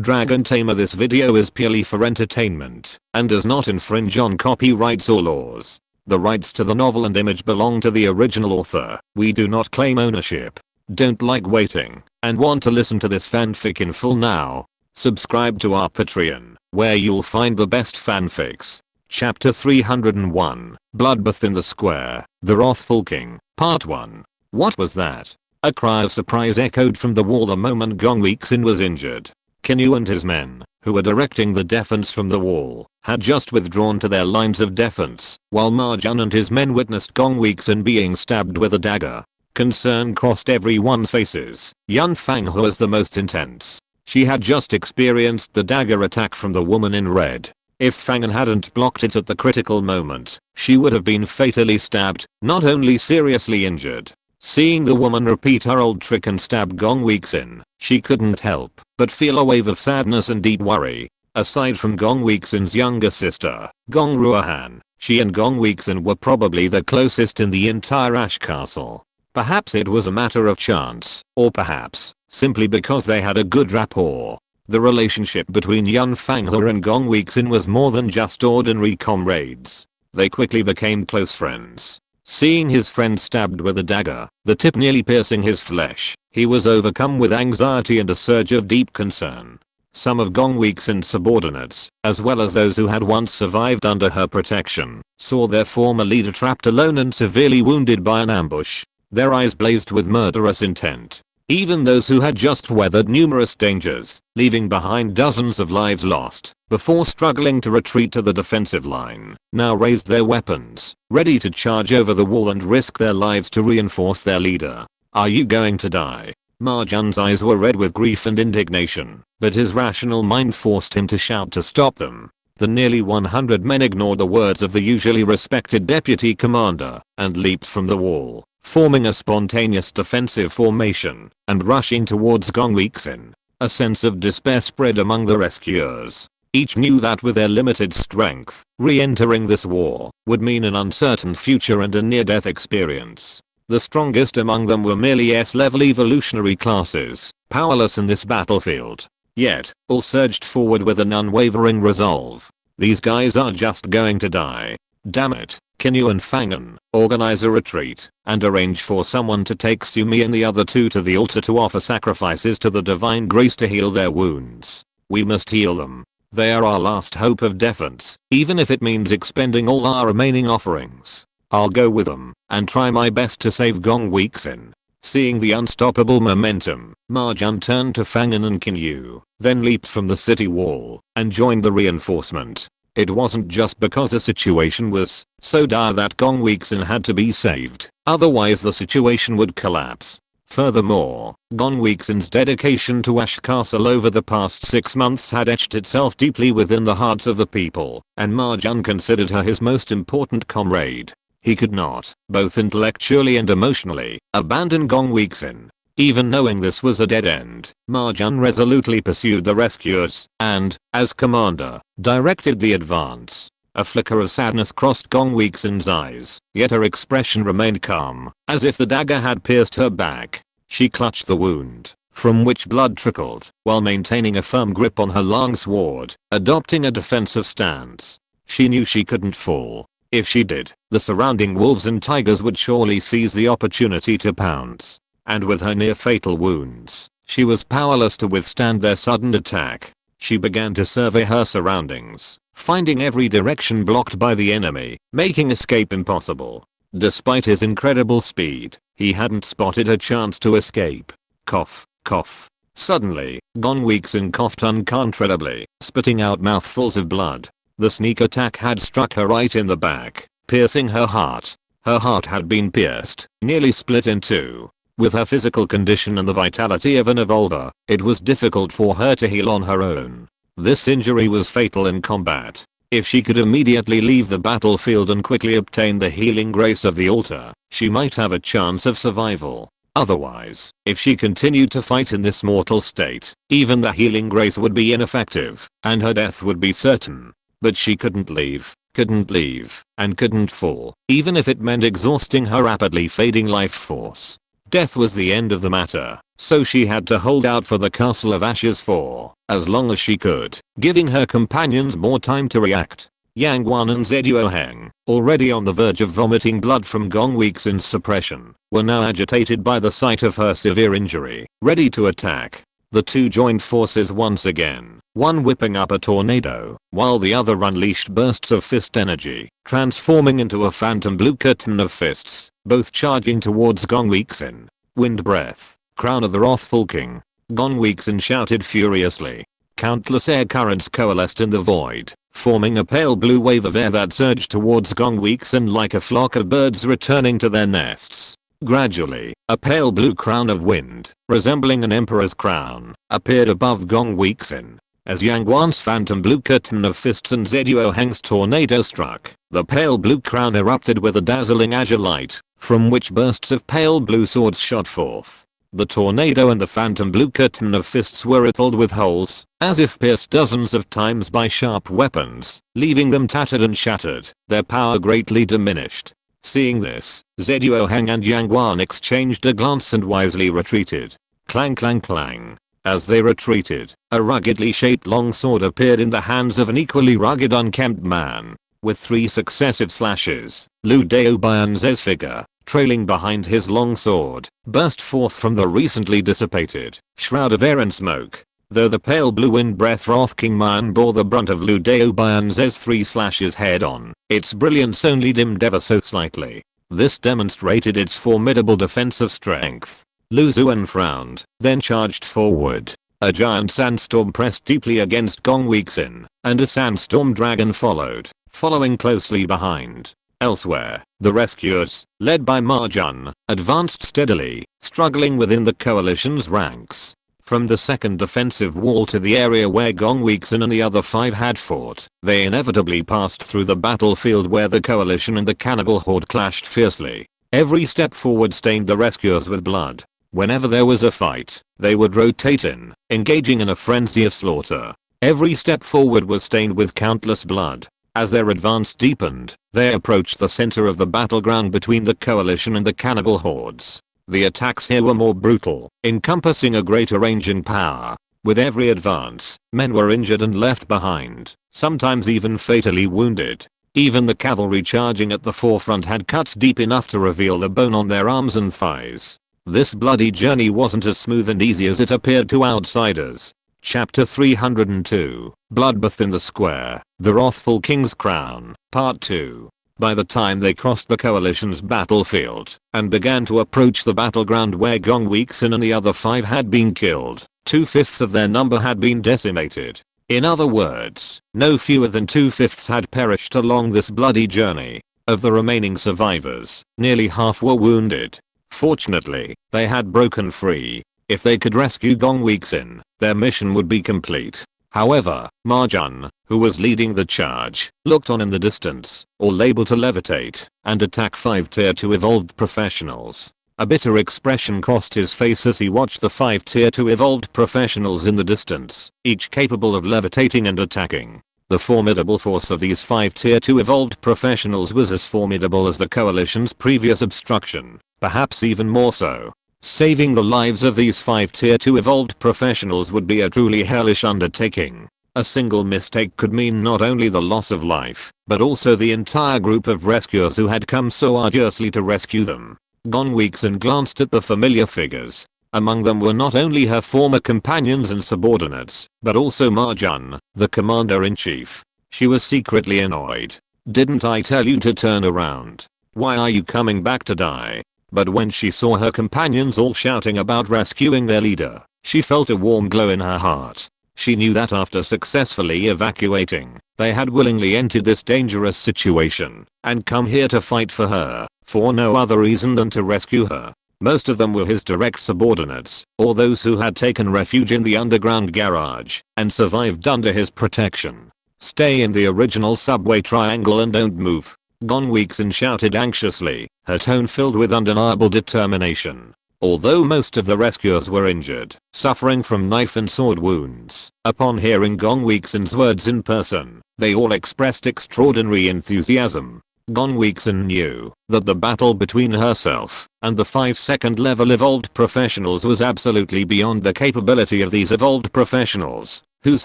Dragon Tamer. This video is purely for entertainment and does not infringe on copyrights or laws. The rights to the novel and image belong to the original author. We do not claim ownership. Don't like waiting and want to listen to this fanfic in full now? Subscribe to our Patreon, where you'll find the best fanfics. Chapter 301, Bloodbath in the Square, The Wrathful King, Part 1. What was that? A cry of surprise echoed from the wall the moment Gong Weeksin was injured. Kinyu and his men, who were directing the defense from the wall, had just withdrawn to their lines of defense, while Ma-Jun and his men witnessed Gong Weeksin being stabbed with a dagger. Concern crossed everyone's faces. Yun Fang was the most intense. She had just experienced the dagger attack from the woman in red. If Fang hadn't blocked it at the critical moment, she would have been fatally stabbed, not only seriously injured. Seeing the woman repeat her old trick and stab Gong Weeksin, she couldn't help but feel a wave of sadness and deep worry. Aside from Gong Weeksin's younger sister, Gong Ruohan, she and Gong Weeksin were probably the closest in the entire Ash Castle. Perhaps it was a matter of chance, or perhaps simply because they had a good rapport. The relationship between Yun Fanghe and Gong Weeksin was more than just ordinary comrades. They quickly became close friends. Seeing his friend stabbed with a dagger, the tip nearly piercing his flesh, he was overcome with anxiety and a surge of deep concern. Some of Gong Weeksin's subordinates, as well as those who had once survived under her protection, saw their former leader trapped alone and severely wounded by an ambush. Their eyes blazed with murderous intent. Even those who had just weathered numerous dangers, leaving behind dozens of lives lost, before struggling to retreat to the defensive line, now raised their weapons, ready to charge over the wall and risk their lives to reinforce their leader. Are you going to die? Ma-Jun's eyes were red with grief and indignation, but his rational mind forced him to shout to stop them. The nearly 100 men ignored the words of the usually respected deputy commander and leaped from the wall, forming a spontaneous defensive formation and rushing towards Gong Weeksin. A sense of despair spread among the rescuers. Each knew that with their limited strength, re-entering this war would mean an uncertain future and a near-death experience. The strongest among them were merely S-level evolutionary classes, powerless in this battlefield. Yet, all surged forward with an unwavering resolve. These guys are just going to die. Damn it. Kinyu and Fangen, organize a retreat and arrange for someone to take Sumi and the other two to the altar to offer sacrifices to the divine grace to heal their wounds. We must heal them. They are our last hope of defense, even if it means expending all our remaining offerings. I'll go with them and try my best to save Gong Weeksin. Seeing the unstoppable momentum, Ma-Jun turned to Fangen and Kinyu, then leaped from the city wall and joined the reinforcement. It wasn't just because the situation was so dire that Gong Weeksin had to be saved, otherwise the situation would collapse. Furthermore, Gong Weeksin's dedication to Ash Castle over the past 6 months had etched itself deeply within the hearts of the people, and Ma-Jun considered her his most important comrade. He could not, both intellectually and emotionally, abandon Gong Weeksin. Even knowing this was a dead end, Ma-Jun resolutely pursued the rescuers and, as commander, directed the advance. A flicker of sadness crossed Gong Weeksin's eyes, yet her expression remained calm, as if the dagger had pierced her back. She clutched the wound, from which blood trickled, while maintaining a firm grip on her long sword, adopting a defensive stance. She knew she couldn't fall. If she did, the surrounding wolves and tigers would surely seize the opportunity to pounce. And with her near fatal wounds, she was powerless to withstand their sudden attack. She began to survey her surroundings, finding every direction blocked by the enemy, making escape impossible. Despite his incredible speed, he hadn't spotted a chance to escape. Cough, cough. Suddenly, Gong Weeksin coughed uncontrollably, spitting out mouthfuls of blood. The sneak attack had struck her right in the back, piercing her heart. Her heart had been pierced, nearly split in two. With her physical condition and the vitality of an evolver, it was difficult for her to heal on her own. This injury was fatal in combat. If she could immediately leave the battlefield and quickly obtain the healing grace of the altar, she might have a chance of survival. Otherwise, if she continued to fight in this mortal state, even the healing grace would be ineffective, and her death would be certain. But she couldn't leave, and couldn't fall, even if it meant exhausting her rapidly fading life force. Death was the end of the matter. so she had to hold out for the Castle of Ashes for as long as she could, giving her companions more time to react. Yang Wan and Zeduo Heng, already on the verge of vomiting blood from Gong Weeksin's suppression, were now agitated by the sight of her severe injury, ready to attack. The two joined forces once again, one whipping up a tornado, while the other unleashed bursts of fist energy, transforming into a phantom blue curtain of fists, both charging towards Gong Weeksin. Wind breath, crown of the wrathful king. Gong Weeksin shouted furiously. Countless air currents coalesced in the void, forming a pale blue wave of air that surged towards Gong Weeksin like a flock of birds returning to their nests. Gradually, a pale blue crown of wind, resembling an emperor's crown, appeared above Gong Weeksin. As Yang Wan's phantom blue curtain of fists and Zeduo Heng's tornado struck, the pale blue crown erupted with a dazzling azure light, from which bursts of pale blue swords shot forth. The tornado and the phantom blue curtain of fists were riddled with holes, as if pierced dozens of times by sharp weapons, leaving them tattered and shattered, their power greatly diminished. Seeing this, Zeduo Heng and Yang Wan exchanged a glance and wisely retreated. Clang clang clang. As they retreated, a ruggedly shaped long sword appeared in the hands of an equally rugged unkempt man. With 3 successive slashes, Liu Daobian's figure, trailing behind his long sword, burst forth from the recently dissipated shroud of air and smoke. Though the pale blue wind breath Wrath King Man bore the brunt of Liu Daobian's 3 slashes head on, its brilliance only dimmed ever so slightly. This demonstrated its formidable defensive strength. Lu Zuan frowned, then charged forward. A giant sandstorm pressed deeply against Gong Weeksin, and a sandstorm dragon followed, following closely behind. Elsewhere, the rescuers, led by Ma Jun, advanced steadily, struggling within the coalition's ranks. From the second defensive wall to the area where Gong Weeksin and the other 5 had fought, they inevitably passed through the battlefield where the coalition and the cannibal horde clashed fiercely. Every step forward stained the rescuers with blood. Whenever there was a fight, they would rotate in, engaging in a frenzy of slaughter. Every step forward was stained with countless blood. As their advance deepened, they approached the center of the battleground between the coalition and the cannibal hordes. The attacks here were more brutal, encompassing a greater range and power. With every advance, men were injured and left behind, sometimes even fatally wounded. Even the cavalry charging at the forefront had cuts deep enough to reveal the bone on their arms and thighs. This bloody journey wasn't as smooth and easy as it appeared to outsiders. Chapter 302, Bloodbath in the Square, The Wrathful King's Crown, Part 2. By the time they crossed the coalition's battlefield and began to approach the battleground where Gong Weeksin and the other 5 had been killed, 2/5 of their number had been decimated. In other words, no fewer than 2/5 had perished along this bloody journey. Of the remaining survivors, nearly half were wounded. Fortunately, they had broken free. If they could rescue Gong Weeksin, their mission would be complete. However, Ma Jun, who was leading the charge, looked on in the distance, all able to levitate and attack 5 tier 2 evolved professionals. A bitter expression crossed his face as he watched the 5 tier 2 evolved professionals in the distance, each capable of levitating and attacking. The formidable force of these 5 tier 2 evolved professionals was as formidable as the coalition's previous obstruction, perhaps even more so. Saving the lives of these 5 tier 2 evolved professionals would be a truly hellish undertaking. A single mistake could mean not only the loss of life, but also the entire group of rescuers who had come so arduously to rescue them. Gong Weeksin glanced at the familiar figures. Among them were not only her former companions and subordinates, but also Ma Jun, the commander-in-chief. She was secretly annoyed. "Didn't I tell you to turn around? Why are you coming back to die?" But when she saw her companions all shouting about rescuing their leader, she felt a warm glow in her heart. She knew that after successfully evacuating, they had willingly entered this dangerous situation and come here to fight for her, for no other reason than to rescue her. Most of them were his direct subordinates, or those who had taken refuge in the underground garage and survived under his protection. "Stay in the original subway triangle and don't move," Gong Weeksin shouted anxiously, her tone filled with undeniable determination. Although most of the rescuers were injured, suffering from knife and sword wounds, upon hearing Gong Weeksin's words in person, they all expressed extraordinary enthusiasm. Gong Weixin knew that the battle between herself and the 5 second level evolved professionals was absolutely beyond the capability of these evolved professionals, whose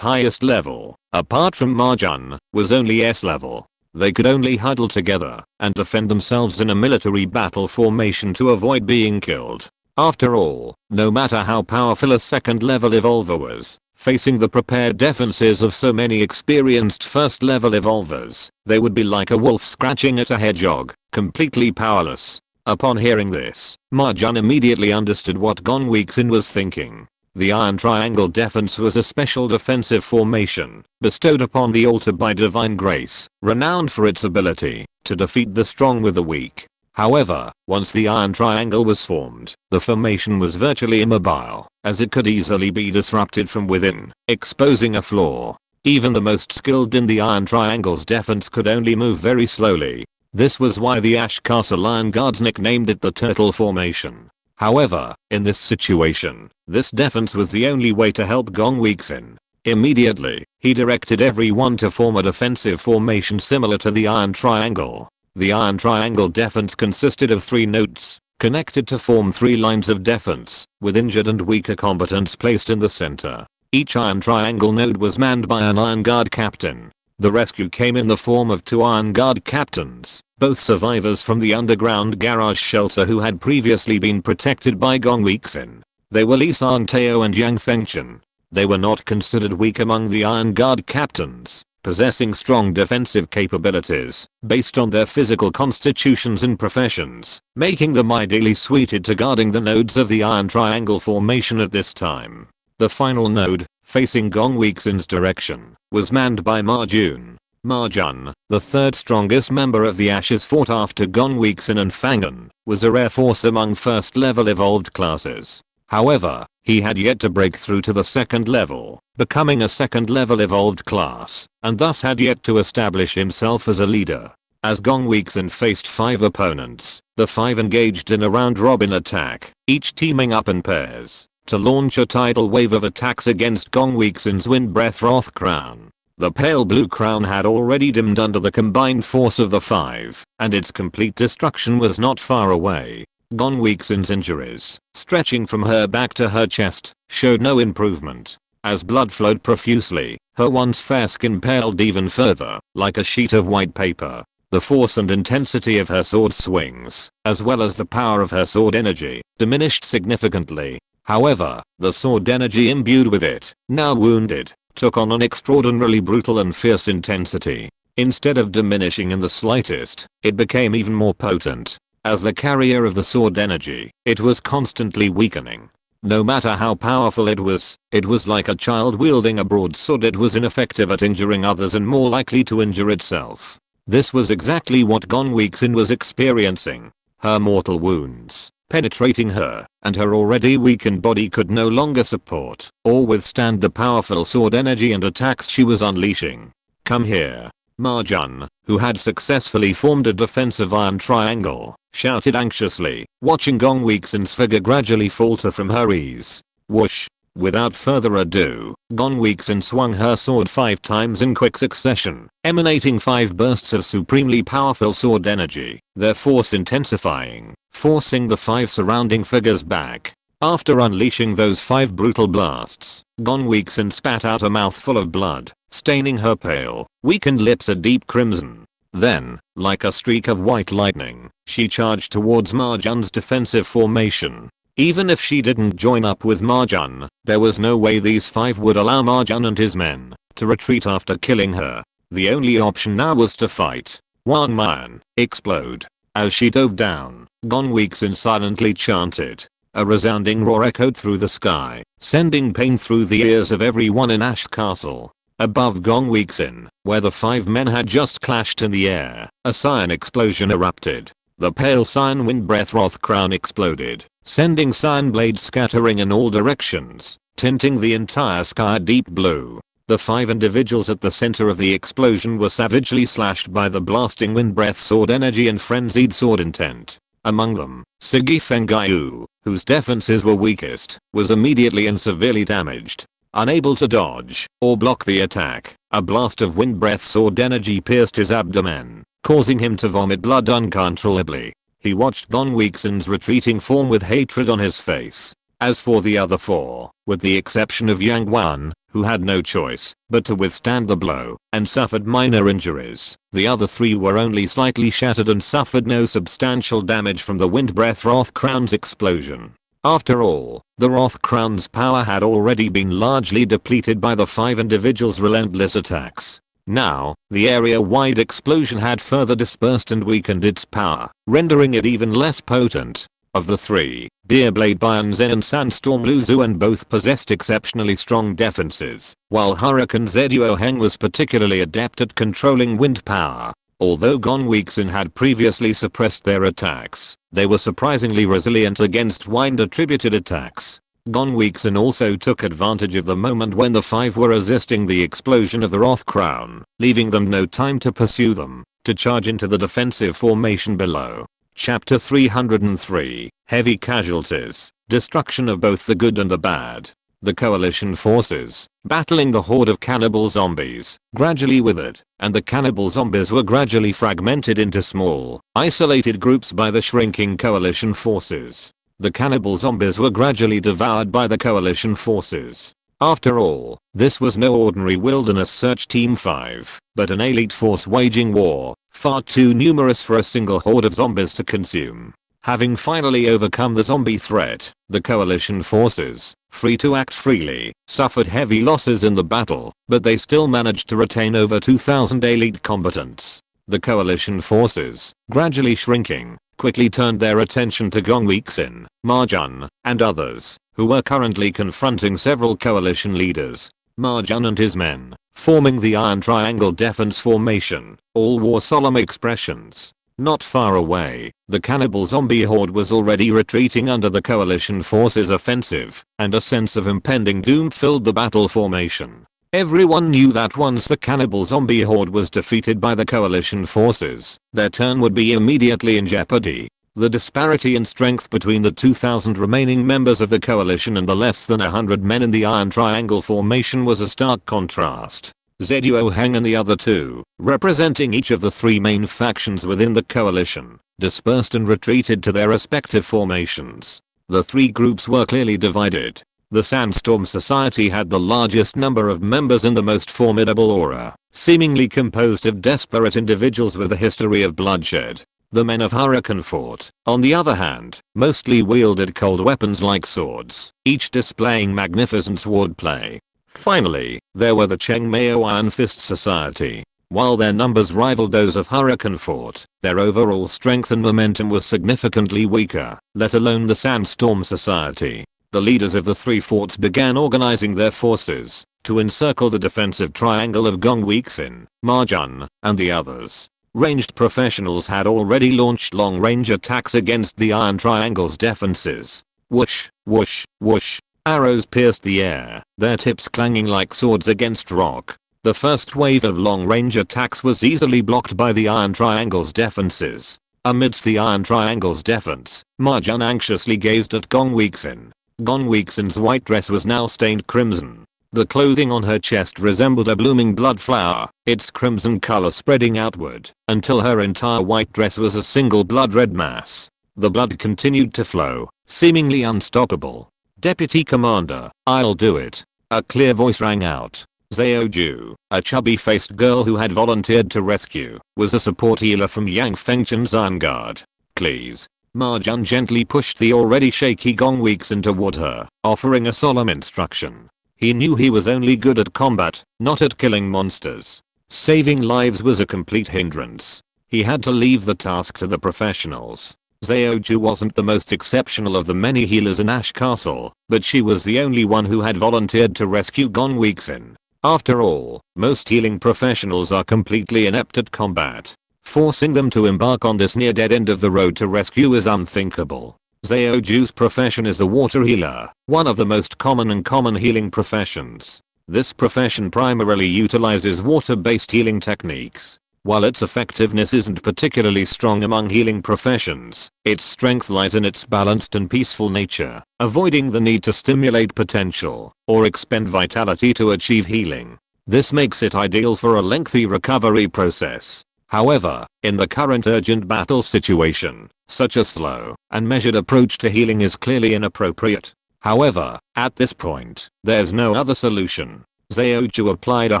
highest level, apart from Marjan, was only S level. They could only huddle together and defend themselves in a military battle formation to avoid being killed. After all, no matter how powerful a second level evolver was, facing the prepared defenses of so many experienced first level evolvers, they would be like a wolf scratching at a hedgehog, completely powerless. Upon hearing this, Marjan immediately understood what Gong Weixin was thinking. The Iron Triangle defense was a special defensive formation bestowed upon the altar by divine grace, renowned for its ability to defeat the strong with the weak. However, once the Iron Triangle was formed, the formation was virtually immobile, as it could easily be disrupted from within, exposing a flaw. Even the most skilled in the Iron Triangle's defense could only move very slowly. This was why the Ash Castle Iron Guards nicknamed it the Turtle Formation. However, in this situation, this defense was the only way to help Gong Weixin. Immediately, he directed everyone to form a defensive formation similar to the Iron Triangle. The Iron Triangle defense consisted of 3 nodes, connected to form 3 lines of defense, with injured and weaker combatants placed in the center. Each Iron Triangle node was manned by an Iron Guard captain. The rescue came in the form of 2 Iron Guard captains, both survivors from the underground garage shelter who had previously been protected by Gong Weixin. They were Li Sangtao and Yang Fengchen. They were not considered weak among the Iron Guard captains, possessing strong defensive capabilities based on their physical constitutions and professions, making them ideally suited to guarding the nodes of the Iron Triangle formation at this time. The final node, facing Gong Weixin's direction, was manned by Marjan, the 3rd strongest member of the Ashes fought after Gong Weixin and Fangen, was a rare force among first level evolved classes. However, he had yet to break through to the 2nd level, becoming a 2nd level evolved class, and thus had yet to establish himself as a leader. As Gong Weixin faced 5 opponents, the 5 engaged in a round-robin attack, each teaming up in pairs to launch a tidal wave of attacks against Gong Weixin's Wind Breath Wrath Crown. The pale blue crown had already dimmed under the combined force of the 5, and its complete destruction was not far away. Gong Weixin's injuries, stretching from her back to her chest, showed no improvement. As blood flowed profusely, her once fair skin paled even further, like a sheet of white paper. The force and intensity of her sword swings, as well as the power of her sword energy, diminished significantly. However, the sword energy imbued with it, now wounded, took on an extraordinarily brutal and fierce intensity. Instead of diminishing in the slightest, it became even more potent. As the carrier of the sword energy, it was constantly weakening. No matter how powerful it was like a child wielding a broadsword. It was ineffective at injuring others and more likely to injure itself. This was exactly what Gong Weixin was experiencing. Her mortal wounds, penetrating her, and her already weakened body could no longer support or withstand the powerful sword energy and attacks she was unleashing. "Come here." Marjan, who had successfully formed a defensive Iron Triangle, shouted anxiously, watching Gong Weixin's figure gradually falter from her ease. Whoosh! Without further ado, Gong Weixin swung her sword 5 times in quick succession, emanating 5 bursts of supremely powerful sword energy, their force intensifying, forcing the 5 surrounding figures back. After unleashing those 5 brutal blasts, Gong Weixin spat out a mouthful of blood, staining her pale, weakened lips a deep crimson. Then, like a streak of white lightning, she charged towards Marjan's defensive formation. Even if she didn't join up with Marjan, there was no way these 5 would allow Marjan and his men to retreat after killing her. The only option now was to fight. One man, explode. As she dove down, Gong Weixin silently chanted. A resounding roar echoed through the sky, sending pain through the ears of everyone in Ash Castle. Above Gong Weixin, where the 5 men had just clashed in the air, a cyan explosion erupted. The pale cyan Wind Breath Wrath Crown exploded, sending cyan blades scattering in all directions, tinting the entire sky deep blue. The 5 individuals at the center of the explosion were savagely slashed by the blasting Wind Breath sword energy and frenzied sword intent. Among them, Sigi Fengyu, whose defenses were weakest, was immediately and severely damaged. Unable to dodge or block the attack, a blast of Wind Breath sword energy pierced his abdomen, causing him to vomit blood uncontrollably. He watched Gong Weixin's retreating form with hatred on his face. As for the other four, with the exception of Yang Wan, who had no choice but to withstand the blow and suffered minor injuries, the other three were only slightly shattered and suffered no substantial damage from the Wind Breath Wrath Crown's explosion. After all, the Wrath Crown's power had already been largely depleted by the 5 individuals' relentless attacks. Now, the area-wide explosion had further dispersed and weakened its power, rendering it even less potent. Of the 3, Deerblade Bianzen and Sandstorm Lu Zuan both possessed exceptionally strong defenses, while Hurricane Zeduo Heng was particularly adept at controlling wind power. Although Gong Weixin had previously suppressed their attacks, they were surprisingly resilient against wind-attributed attacks. Gong Weixin also took advantage of the moment when the 5 were resisting the explosion of the Wrath Crown, leaving them no time to pursue them, to charge into the defensive formation below. Chapter 303, Heavy Casualties, Destruction of both the good and the bad. The coalition forces, battling the horde of cannibal zombies, gradually withered, and the cannibal zombies were gradually fragmented into small, isolated groups by the shrinking coalition forces. The cannibal zombies were gradually devoured by the coalition forces. After all, this was no ordinary wilderness search Team 5, but an elite force waging war, far too numerous for a single horde of zombies to consume. Having finally overcome the zombie threat, the coalition forces, free to act freely, suffered heavy losses in the battle, but they still managed to retain over 2,000 elite combatants. The coalition forces, gradually shrinking, quickly turned their attention to Gong Weixin, Ma Jun, and others, who were currently confronting several coalition leaders. Ma Jun and his men, forming the Iron Triangle Defense Formation, all wore solemn expressions. Not far away, the cannibal zombie horde was already retreating under the coalition forces' offensive, and a sense of impending doom filled the battle formation. Everyone knew that once the cannibal zombie horde was defeated by the coalition forces, their turn would be immediately in jeopardy. The disparity in strength between the 2,000 remaining members of the coalition and the less than 100 men in the Iron Triangle formation was a stark contrast. Zeduo Heng and the other 2, representing each of the 3 main factions within the coalition, dispersed and retreated to their respective formations. The 3 groups were clearly divided. The Sandstorm Society had the largest number of members and the most formidable aura, seemingly composed of desperate individuals with a history of bloodshed. The men of Hurricane Fort, on the other hand, mostly wielded cold weapons like swords, each displaying magnificent swordplay. Finally, there were the Chengmeo Iron Fist Society. While their numbers rivaled those of Hurricane Fort, their overall strength and momentum was significantly weaker, let alone the Sandstorm Society. The leaders of the 3 forts began organizing their forces to encircle the defensive triangle of Gong Weixin, Ma Jun, and the others. Ranged professionals had already launched long-range attacks against the Iron Triangle's defenses. Whoosh, whoosh, whoosh. Arrows pierced the air, their tips clanging like swords against rock. The first wave of long-range attacks was easily blocked by the Iron Triangle's defenses. Amidst the Iron Triangle's defense, Ma Jun anxiously gazed at Gong Weixin. Gong Weixin's white dress was now stained crimson. The clothing on her chest resembled a blooming blood flower, its crimson color spreading outward until her entire white dress was a single blood-red mass. The blood continued to flow, seemingly unstoppable. "Deputy Commander, I'll do it." A clear voice rang out. Zhao Ju, a chubby-faced girl who had volunteered to rescue, was a support healer from Yang Fengchen's Iron Guard. "Please." Ma Jun gently pushed the already shaky Gong Weixin toward her, offering a solemn instruction. He knew he was only good at combat, not at killing monsters. Saving lives was a complete hindrance. He had to leave the task to the professionals. Zhao Ju wasn't the most exceptional of the many healers in Ash Castle, but she was the only one who had volunteered to rescue Gong Weixin. After all, most healing professionals are completely inept at combat. Forcing them to embark on this near dead end of the road to rescue is unthinkable. Zhao Ju's profession is a water healer, one of the most common healing professions. This profession primarily utilizes water-based healing techniques. While its effectiveness isn't particularly strong among healing professions, its strength lies in its balanced and peaceful nature, avoiding the need to stimulate potential or expend vitality to achieve healing. This makes it ideal for a lengthy recovery process. However, in the current urgent battle situation, such a slow and measured approach to healing is clearly inappropriate. However, at this point, there's no other solution. Zheoju applied a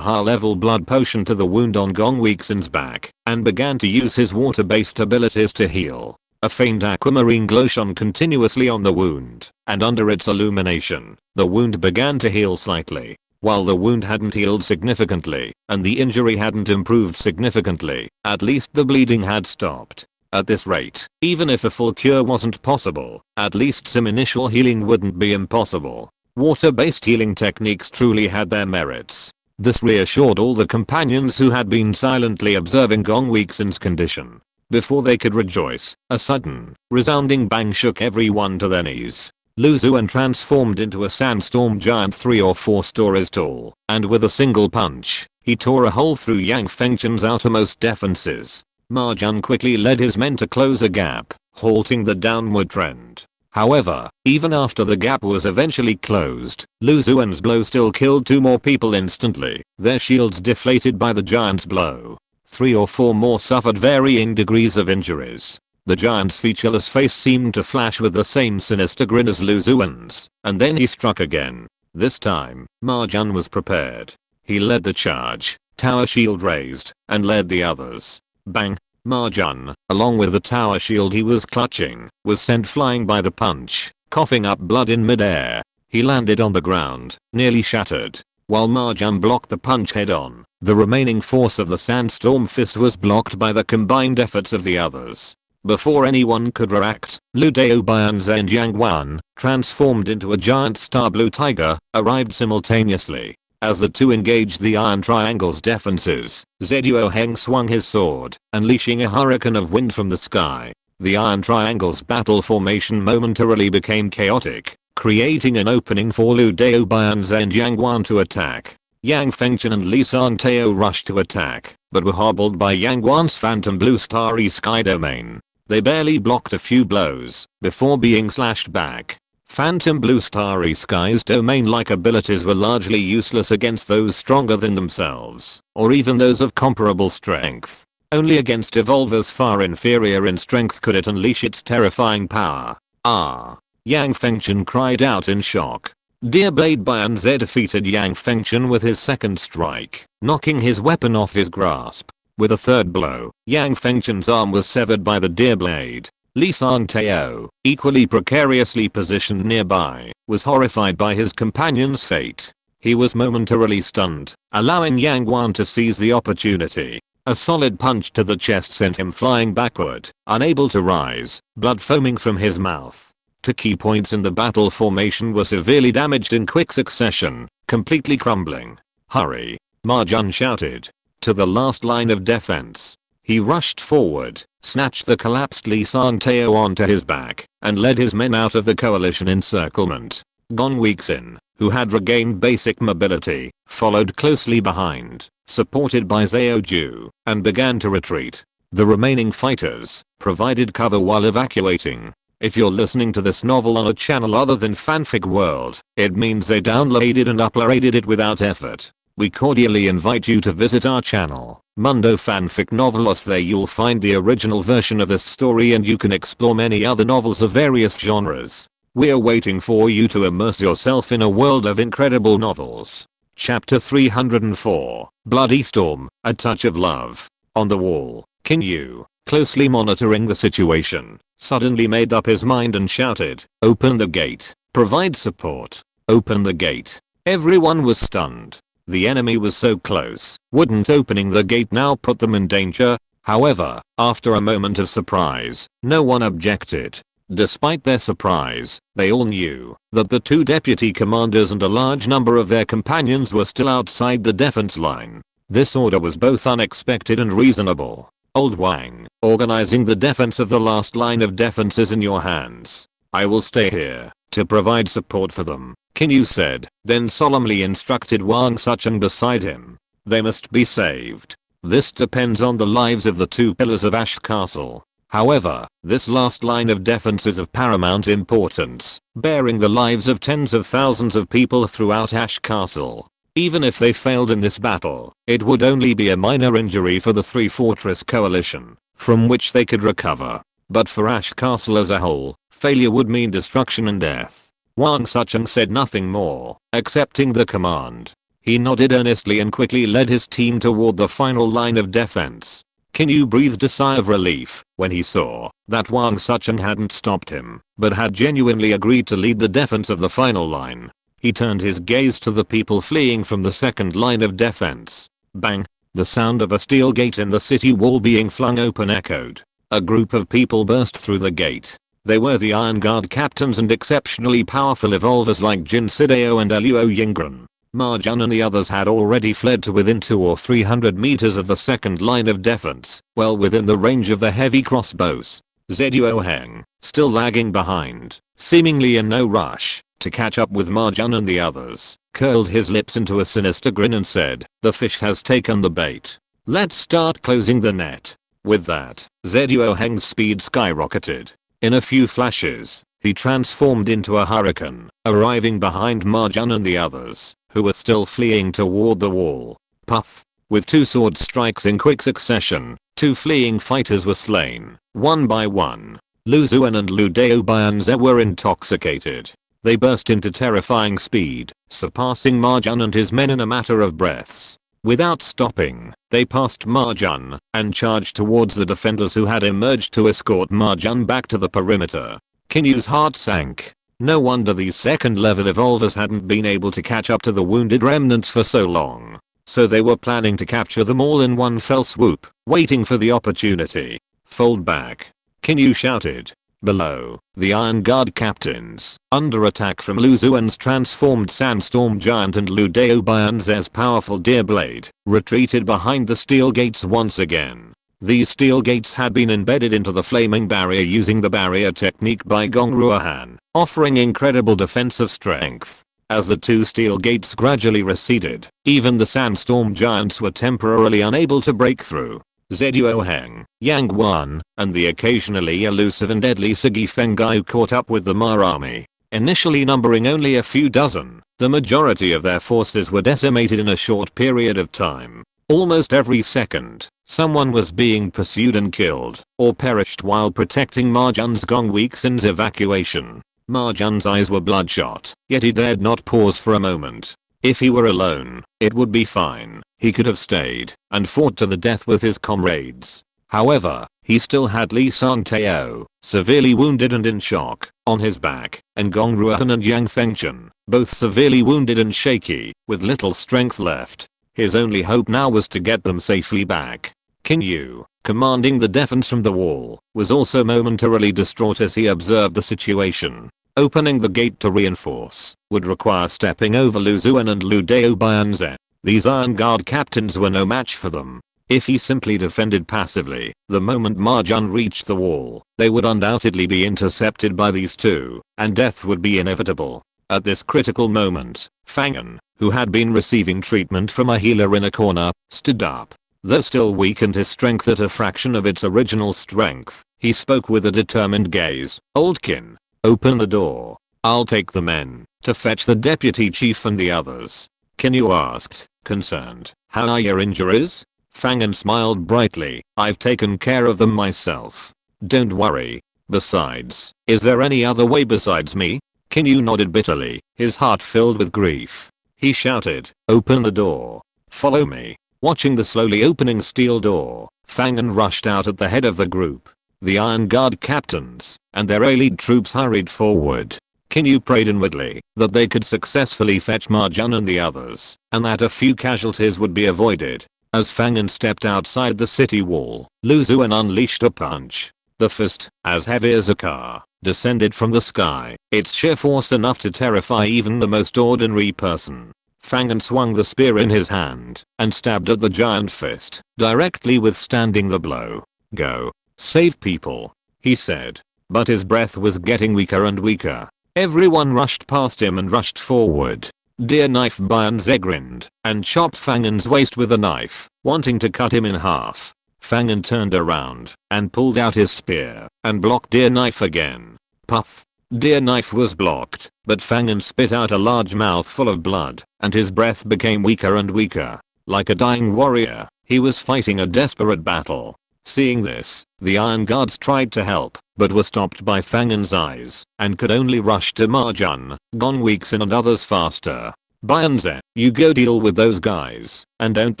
high-level blood potion to the wound on Gong Weixin's back and began to use his water-based abilities to heal. A faint aquamarine glow shone continuously on the wound, and under its illumination, the wound began to heal slightly. While the wound hadn't healed significantly, and the injury hadn't improved significantly, at least the bleeding had stopped. At this rate, even if a full cure wasn't possible, at least some initial healing wouldn't be impossible. Water-based healing techniques truly had their merits. This reassured all the companions who had been silently observing Gong Weixin's condition. Before they could rejoice, a sudden, resounding bang shook everyone to their knees. Lu Zuan transformed into a sandstorm giant 3 or 4 stories tall, and with a single punch, he tore a hole through Yang Fengchen's outermost defenses. Ma Jun quickly led his men to close a gap, halting the downward trend. However, even after the gap was eventually closed, Lu Zuan's blow still killed 2 more people instantly, their shields deflated by the giant's blow. 3 or 4 more suffered varying degrees of injuries. The giant's featureless face seemed to flash with the same sinister grin as Lu Zuan's, and then he struck again. This time, Ma Jun was prepared. He led the charge, tower shield raised, and led the others. Bang! Ma Jun, along with the tower shield he was clutching, was sent flying by the punch, coughing up blood in midair. He landed on the ground, nearly shattered. While Ma Jun blocked the punch head on, the remaining force of the sandstorm fist was blocked by the combined efforts of the others. Before anyone could react, Lu Daobianze and Yang Wan, transformed into a giant star blue tiger, arrived simultaneously. As the two engaged the Iron Triangle's defenses, Zhuo Heng swung his sword, unleashing a hurricane of wind from the sky. The Iron Triangle's battle formation momentarily became chaotic, creating an opening for Lu Daobianze and Yang Wan to attack. Yang Fengchen and Li Sangtao rushed to attack, but were hobbled by Yang Wan's phantom blue starry sky domain. They barely blocked a few blows before being slashed back. Phantom blue starry sky's domain-like abilities were largely useless against those stronger than themselves, or even those of comparable strength. Only against evolvers far inferior in strength could it unleash its terrifying power. Ah! Yang Fengchen cried out in shock. Dear Blade Bianze defeated Yang Fengchen with his second strike, knocking his weapon off his grasp. With a third blow, Yang Fengchen's arm was severed by the deer blade. Li Sangtao, equally precariously positioned nearby, was horrified by his companion's fate. He was momentarily stunned, allowing Yang Wan to seize the opportunity. A solid punch to the chest sent him flying backward, unable to rise, blood foaming from his mouth. 2 key points in the battle formation were severely damaged in quick succession, completely crumbling. Hurry! Ma Jun shouted. To the last line of defense. He rushed forward, snatched the collapsed Li Sangtao onto his back, and led his men out of the coalition encirclement. Gong Weixin, who had regained basic mobility, followed closely behind, supported by Zheoju, and began to retreat. The remaining fighters provided cover while evacuating. If you're listening to this novel on a channel other than Fanfic World, it means they downloaded and uploaded it without effort. We cordially invite you to visit our channel, Mundo Fanfic Novelos. There you'll find the original version of this story and you can explore many other novels of various genres. We're waiting for you to immerse yourself in a world of incredible novels. Chapter 304, Bloody Storm, A Touch of Love. On the wall, Qin Yu, closely monitoring the situation, suddenly made up his mind and shouted, "Open the gate, provide support, open the gate." Everyone was stunned. The enemy was so close, wouldn't opening the gate now put them in danger? However, after a moment of surprise, no one objected. Despite their surprise, they all knew that the 2 deputy commanders and a large number of their companions were still outside the defense line. This order was both unexpected and reasonable. Old Wang, organizing the defense of the last line of defense is in your hands. I will stay here to provide support for them, Qin Yu said, then solemnly instructed Wang Sucheng beside him. They must be saved. This depends on the lives of the 2 pillars of Ash Castle. However, this last line of defense is of paramount importance, bearing the lives of tens of thousands of people throughout Ash Castle. Even if they failed in this battle, it would only be a minor injury for the Three Fortress Coalition, from which they could recover. But for Ash Castle as a whole, failure would mean destruction and death. Wang Sucheng said nothing more, accepting the command. He nodded earnestly and quickly led his team toward the final line of defense. Kinyu breathed a sigh of relief when he saw that Wang Sucheng hadn't stopped him, but had genuinely agreed to lead the defense of the final line. He turned his gaze to the people fleeing from the second line of defense. Bang! The sound of a steel gate in the city wall being flung open echoed. A group of people burst through the gate. They were the Iron Guard captains and exceptionally powerful evolvers like Jin Sideo and Luo Yingren. Ma Jun and the others had already fled to within 200 or 300 meters of the second line of defense, well within the range of the heavy crossbows. Zeduo Heng, still lagging behind, seemingly in no rush to catch up with Ma Jun and the others, curled his lips into a sinister grin and said, "The fish has taken the bait. Let's start closing the net." With that, Zeduo Heng's speed skyrocketed. In a few flashes, he transformed into a hurricane, arriving behind Ma Jun and the others, who were still fleeing toward the wall. Puff! With two sword strikes in quick succession, two fleeing fighters were slain, one by one. Lu Zuan and Lu Dao Bianze were intoxicated. They burst into terrifying speed, surpassing Ma Jun and his men in a matter of breaths. Without stopping, they passed Ma Jun and charged towards the defenders who had emerged to escort Ma Jun back to the perimeter. Kinyu's heart sank. No wonder these second-level evolvers hadn't been able to catch up to the wounded remnants for so long. So they were planning to capture them all in one fell swoop, waiting for the opportunity. Fold back! Kinyu shouted. Below, the Iron Guard captains, under attack from Lu Zuan's transformed Sandstorm Giant and Lu Dao Bianze's powerful Deer Blade, retreated behind the steel gates once again. These steel gates had been embedded into the flaming barrier using the barrier technique by Gong Ruohan, offering incredible defensive strength. As the two steel gates gradually receded, even the Sandstorm Giants were temporarily unable to break through. Zeduo Heng, Yang Wan, and the occasionally elusive and deadly Sigi Fengai caught up with the Ma army. Initially numbering only a few dozen, the majority of their forces were decimated in a short period of time. Almost every second, someone was being pursued and killed, or perished while protecting Ma Jun's Gong Weeksin's evacuation. Ma Jun's eyes were bloodshot, yet he dared not pause for a moment. If he were alone, it would be fine. He could have stayed and fought to the death with his comrades. However, he still had Li Sangtao, severely wounded and in shock, on his back, and Gong Ruohan and Yang Fengchen, both severely wounded and shaky, with little strength left. His only hope now was to get them safely back. Kinyu, commanding the defense from the wall, was also momentarily distraught as he observed the situation. Opening the gate to reinforce would require stepping over Lu Zuan and Lu Dao Bianze. These Iron Guard captains were no match for them. If he simply defended passively, the moment Ma Jun reached the wall, they would undoubtedly be intercepted by these two, and death would be inevitable. At this critical moment, Fangen, who had been receiving treatment from a healer in a corner, stood up. Though still weakened his strength at a fraction of its original strength, he spoke with a determined gaze. "Oldkin, open the door. I'll take the men to fetch the deputy chief and the others." Kinyu asked, concerned. "How are your injuries?" Fangen smiled brightly. "I've taken care of them myself. Don't worry. Besides, is there any other way besides me?" Kinyu nodded bitterly, his heart filled with grief. He shouted, "Open the door. Follow me." Watching the slowly opening steel door, Fangen rushed out at the head of the group. The Iron Guard captains and their allied troops hurried forward. Kinyu prayed inwardly that they could successfully fetch Ma Jun and the others, and that a few casualties would be avoided. As Fangen stepped outside the city wall, Lu Zuan unleashed a punch. The fist, as heavy as a car, descended from the sky, its sheer force enough to terrify even the most ordinary person. Fangen swung the spear in his hand and stabbed at the giant fist, directly withstanding the blow. "Go. Save people," he said. But his breath was getting weaker and weaker. Everyone rushed past him and rushed forward. Deer Knife Bianze grinned and chopped Fangen's waist with a knife, wanting to cut him in half. Fangen turned around and pulled out his spear and blocked Deer Knife again. Puff! Deer knife was blocked, but Fangan spit out a large mouthful of blood, and his breath became weaker and weaker. Like a dying warrior, he was fighting a desperate battle. Seeing this, the Iron Guards tried to help, but were stopped by Fangan's eyes, and could only rush to Marjan, Gonweeksin and others faster. Byanze, you go deal with those guys, and don't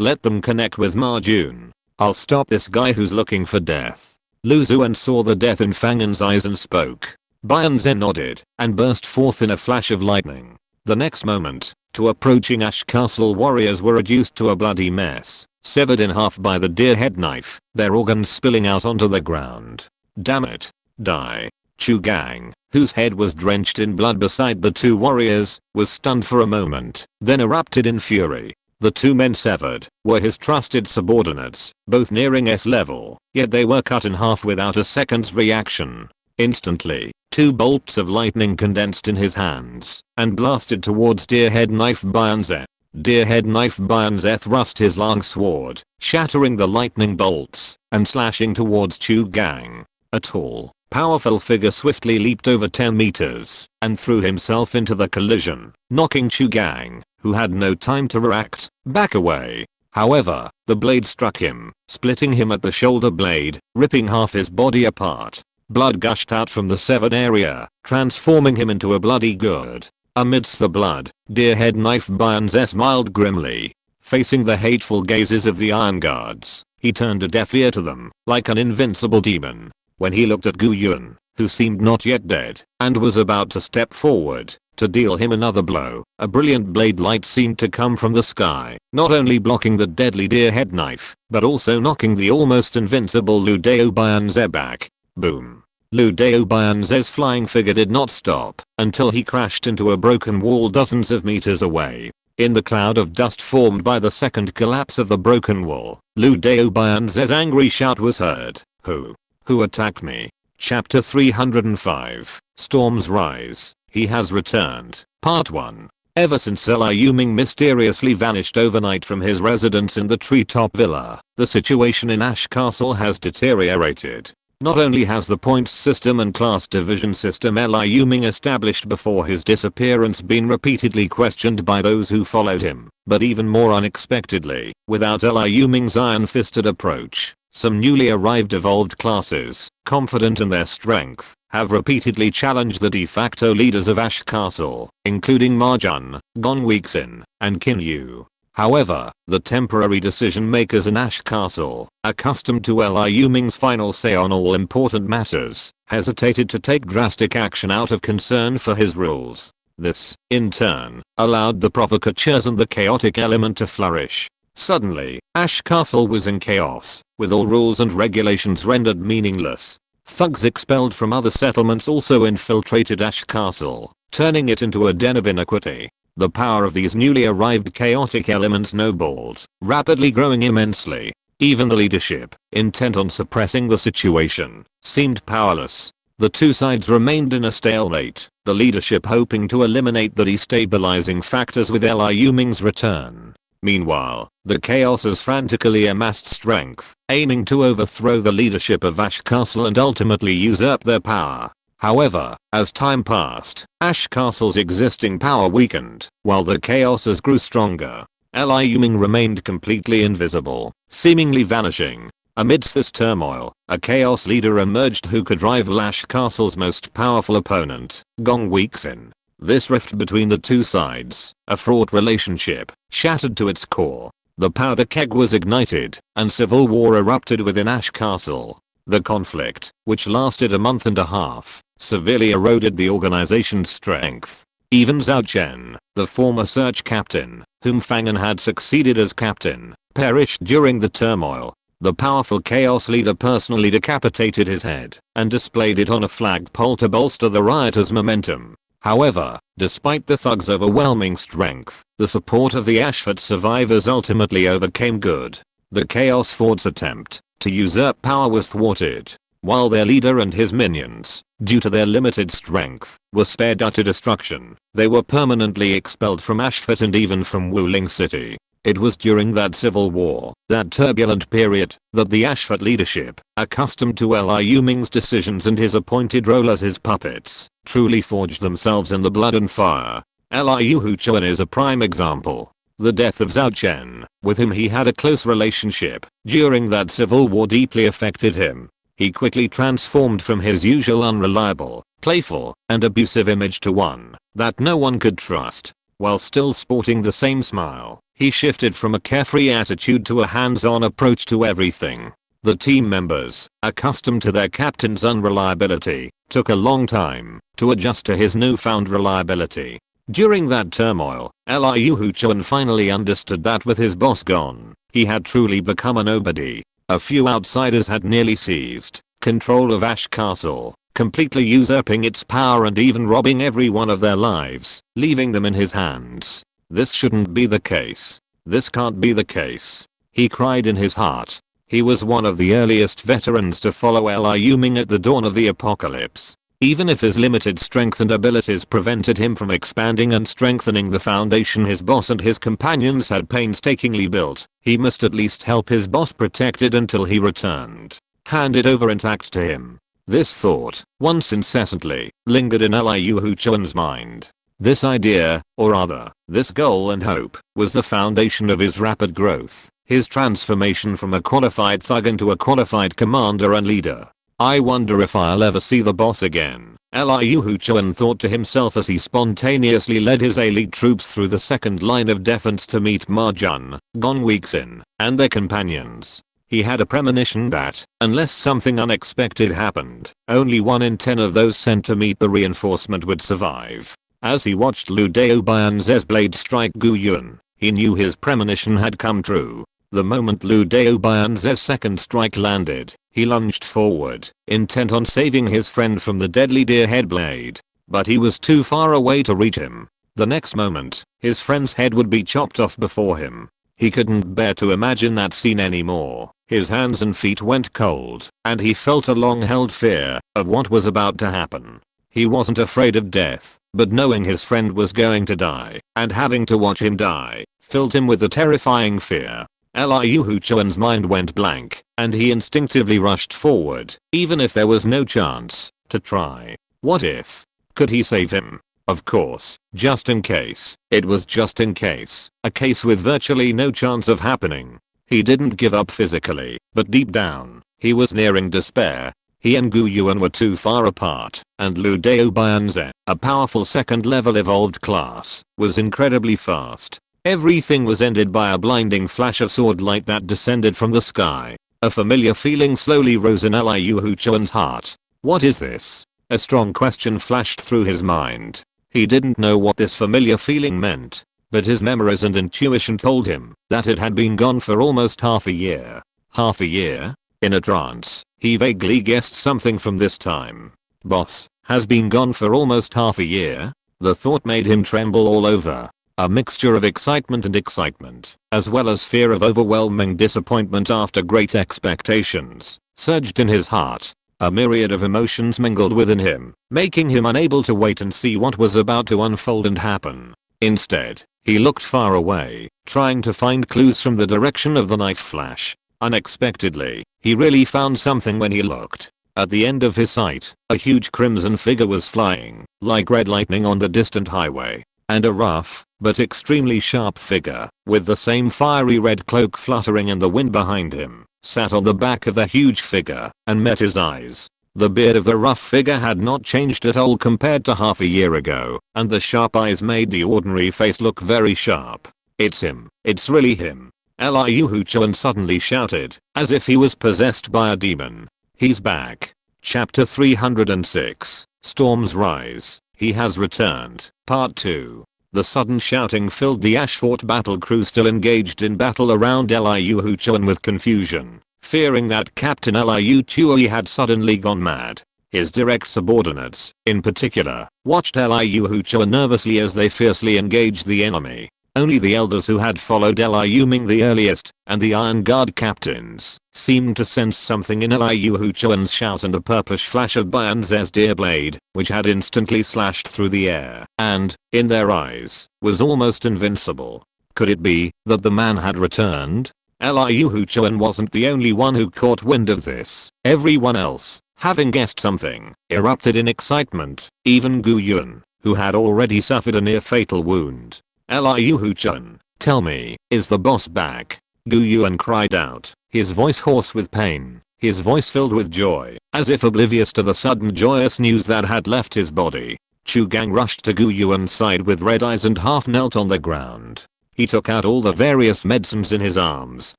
let them connect with Marjun. I'll stop this guy who's looking for death. Lu Zuan saw the death in Fangan's eyes and spoke. Byanze nodded, and burst forth in a flash of lightning. The next moment, two approaching Ash Castle warriors were reduced to a bloody mess, severed in half by the deer head knife, their organs spilling out onto the ground. Damn it. Die. Chu Gang, whose head was drenched in blood beside the two warriors, was stunned for a moment, then erupted in fury. The two men severed were his trusted subordinates, both nearing S level, yet they were cut in half without a second's reaction. Instantly, two bolts of lightning condensed in his hands and blasted towards Deerhead Knife Byanze. Deerhead Knife Byanze thrust his long sword, shattering the lightning bolts and slashing towards Chu Gang. A tall, powerful figure swiftly leaped over 10 meters and threw himself into the collision, knocking Chu Gang, who had no time to react, back away. However, the blade struck him, splitting him at the shoulder blade, ripping half his body apart. Blood gushed out from the severed area, transforming him into a bloody gourd. Amidst the blood, Deerhead Knife Byanze smiled grimly. Facing the hateful gazes of the Iron Guards, he turned a deaf ear to them, like an invincible demon. When he looked at Gu Yun, who seemed not yet dead, and was about to step forward to deal him another blow, a brilliant blade light seemed to come from the sky, not only blocking the deadly Deerhead Knife, but also knocking the almost invincible Lu Dao Byanze back. Boom. Lu Dao Byanze's flying figure did not stop until he crashed into a broken wall dozens of meters away. In the cloud of dust formed by the second collapse of the broken wall, Lu Dao Byanze's angry shout was heard. Who attacked me? Chapter 305, Storms Rise. He has returned. Part 1. Ever since Liu Ming mysteriously vanished overnight from his residence in the treetop villa, the situation in Ash Castle has deteriorated. Not only has the points system and class division system Liu Ming established before his disappearance been repeatedly questioned by those who followed him, but even more unexpectedly, without Liu Ming's iron-fisted approach, some newly arrived evolved classes, confident in their strength, have repeatedly challenged the de facto leaders of Ash Castle, including Marjan, Gonweeksin, and Qin Yu. However, the temporary decision makers in Ash Castle, accustomed to Liu Ming's final say on all important matters, hesitated to take drastic action out of concern for his rules. This, in turn, allowed the provocateurs and the chaotic element to flourish. Suddenly, Ash Castle was in chaos, with all rules and regulations rendered meaningless. Thugs expelled from other settlements also infiltrated Ash Castle, turning it into a den of iniquity. The power of these newly arrived chaotic elements snowballed, rapidly growing immensely. Even the leadership, intent on suppressing the situation, seemed powerless. The two sides remained in a stalemate, the leadership hoping to eliminate the destabilizing factors with Liu Ming's return. Meanwhile, the Chaosers frantically amassed strength, aiming to overthrow the leadership of Ash Castle and ultimately usurp their power. However, as time passed, Ash Castle's existing power weakened, while the Chaosers grew stronger. Liu Ming remained completely invisible, seemingly vanishing. Amidst this turmoil, a Chaos leader emerged who could rival Ash Castle's most powerful opponent, Gonweeksin. This rift between the two sides, a fraught relationship, shattered to its core. The powder keg was ignited, and civil war erupted within Ash Castle. The conflict, which lasted a month and a half, severely eroded the organization's strength. Even Zhao Chen, the former search captain, whom Fangan had succeeded as captain, perished during the turmoil. The powerful chaos leader personally decapitated his head and displayed it on a flagpole to bolster the rioters' momentum. However, despite the thugs' overwhelming strength, the support of the Ashford survivors ultimately overcame good. The Chaos Force's attempt to usurp power was thwarted, while their leader and his minions, due to their limited strength, were spared utter destruction. They were permanently expelled from Ashford and even from Wuling City. It was during that civil war, that turbulent period, that the Ashford leadership, accustomed to Liu Ming's decisions and his appointed role as his puppets, truly forged themselves in the blood and fire. Liu Huchuan is a prime example. The death of Zhao Chen, with whom he had a close relationship, during that civil war deeply affected him. He quickly transformed from his usual unreliable, playful, and abusive image to one that no one could trust. While still sporting the same smile, he shifted from a carefree attitude to a hands-on approach to everything. The team members, accustomed to their captain's unreliability, took a long time to adjust to his newfound reliability. During that turmoil, Liu Huchuan finally understood that with his boss gone, he had truly become a nobody. A few outsiders had nearly seized control of Ash Castle, completely usurping its power and even robbing everyone of their lives, leaving them in his hands. This shouldn't be the case. This can't be the case. He cried in his heart. He was one of the earliest veterans to follow Liu Ming at the dawn of the apocalypse. Even if his limited strength and abilities prevented him from expanding and strengthening the foundation his boss and his companions had painstakingly built, he must at least help his boss protect it until he returned. Hand it over intact to him. This thought, once incessantly, lingered in Liu Huchuan's mind. This idea, or rather, this goal and hope, was the foundation of his rapid growth, his transformation from a qualified thug into a qualified commander and leader. I wonder if I'll ever see the boss again, Liu Huchuan thought to himself as he spontaneously led his elite troops through the second line of defense to meet Ma Jun, Gong Weixin, and their companions. He had a premonition that, unless something unexpected happened, only 1 in 10 of those sent to meet the reinforcement would survive. As he watched Lu Daobian's blade strike Gu Yun, he knew his premonition had come true. The moment Lu Daobian's second strike landed, he lunged forward, intent on saving his friend from the deadly deer-head blade. But he was too far away to reach him. The next moment, his friend's head would be chopped off before him. He couldn't bear to imagine that scene anymore. His hands and feet went cold, and he felt a long-held fear of what was about to happen. He wasn't afraid of death, but knowing his friend was going to die, and having to watch him die, filled him with a terrifying fear. Liu Huchuan's mind went blank, and he instinctively rushed forward, even if there was no chance, to try. What if? Could he save him? Of course, just in case. It was just in case, a case with virtually no chance of happening. He didn't give up physically, but deep down, he was nearing despair. He and Gu Yuan were too far apart, and Lu Daobian's, a powerful second-level evolved class, was incredibly fast. Everything was ended by a blinding flash of sword light that descended from the sky. A familiar feeling slowly rose in Liu Huchuan's heart. What is this? A strong question flashed through his mind. He didn't know what this familiar feeling meant, but his memories and intuition told him that it had been gone for almost half a year. Half a year? In a trance, he vaguely guessed something from this time. Boss, has been gone for almost half a year? The thought made him tremble all over. A mixture of excitement and excitement, as well as fear of overwhelming disappointment after great expectations, surged in his heart. A myriad of emotions mingled within him, making him unable to wait and see what was about to unfold and happen. Instead, he looked far away, trying to find clues from the direction of the knife flash. Unexpectedly, he really found something when he looked. At the end of his sight, a huge crimson figure was flying, like red lightning on the distant highway. And a rough, but extremely sharp figure, with the same fiery red cloak fluttering in the wind behind him, sat on the back of the huge figure, and met his eyes. The beard of the rough figure had not changed at all compared to half a year ago, and the sharp eyes made the ordinary face look very sharp. It's him. It's really him. Liu Huchuan suddenly shouted, as if he was possessed by a demon. He's back. Chapter 306, Storms Rise. He has returned. Part 2. The sudden shouting filled the Ashfort battle crew still engaged in battle around Liu Huchuan with confusion, fearing that Captain Liu Tui had suddenly gone mad. His direct subordinates, in particular, watched Liu Huchuan nervously as they fiercely engaged the enemy. Only the elders who had followed Liu Ming the earliest, and the Iron Guard captains, seemed to sense something in Liu Huchuan's shout and the purplish flash of Bianz's deer blade, which had instantly slashed through the air, and, in their eyes, was almost invincible. Could it be that the man had returned? Liu Huchuan wasn't the only one who caught wind of this. Everyone else, having guessed something, erupted in excitement, even Gu Yun, who had already suffered a near fatal wound. Liu Huchuan, tell me, is the boss back? Gu Yuan cried out, his voice hoarse with pain, his voice filled with joy, as if oblivious to the sudden joyous news that had left his body. Chu Gang rushed to Gu Yuan's side with red eyes and half knelt on the ground. He took out all the various medicines in his arms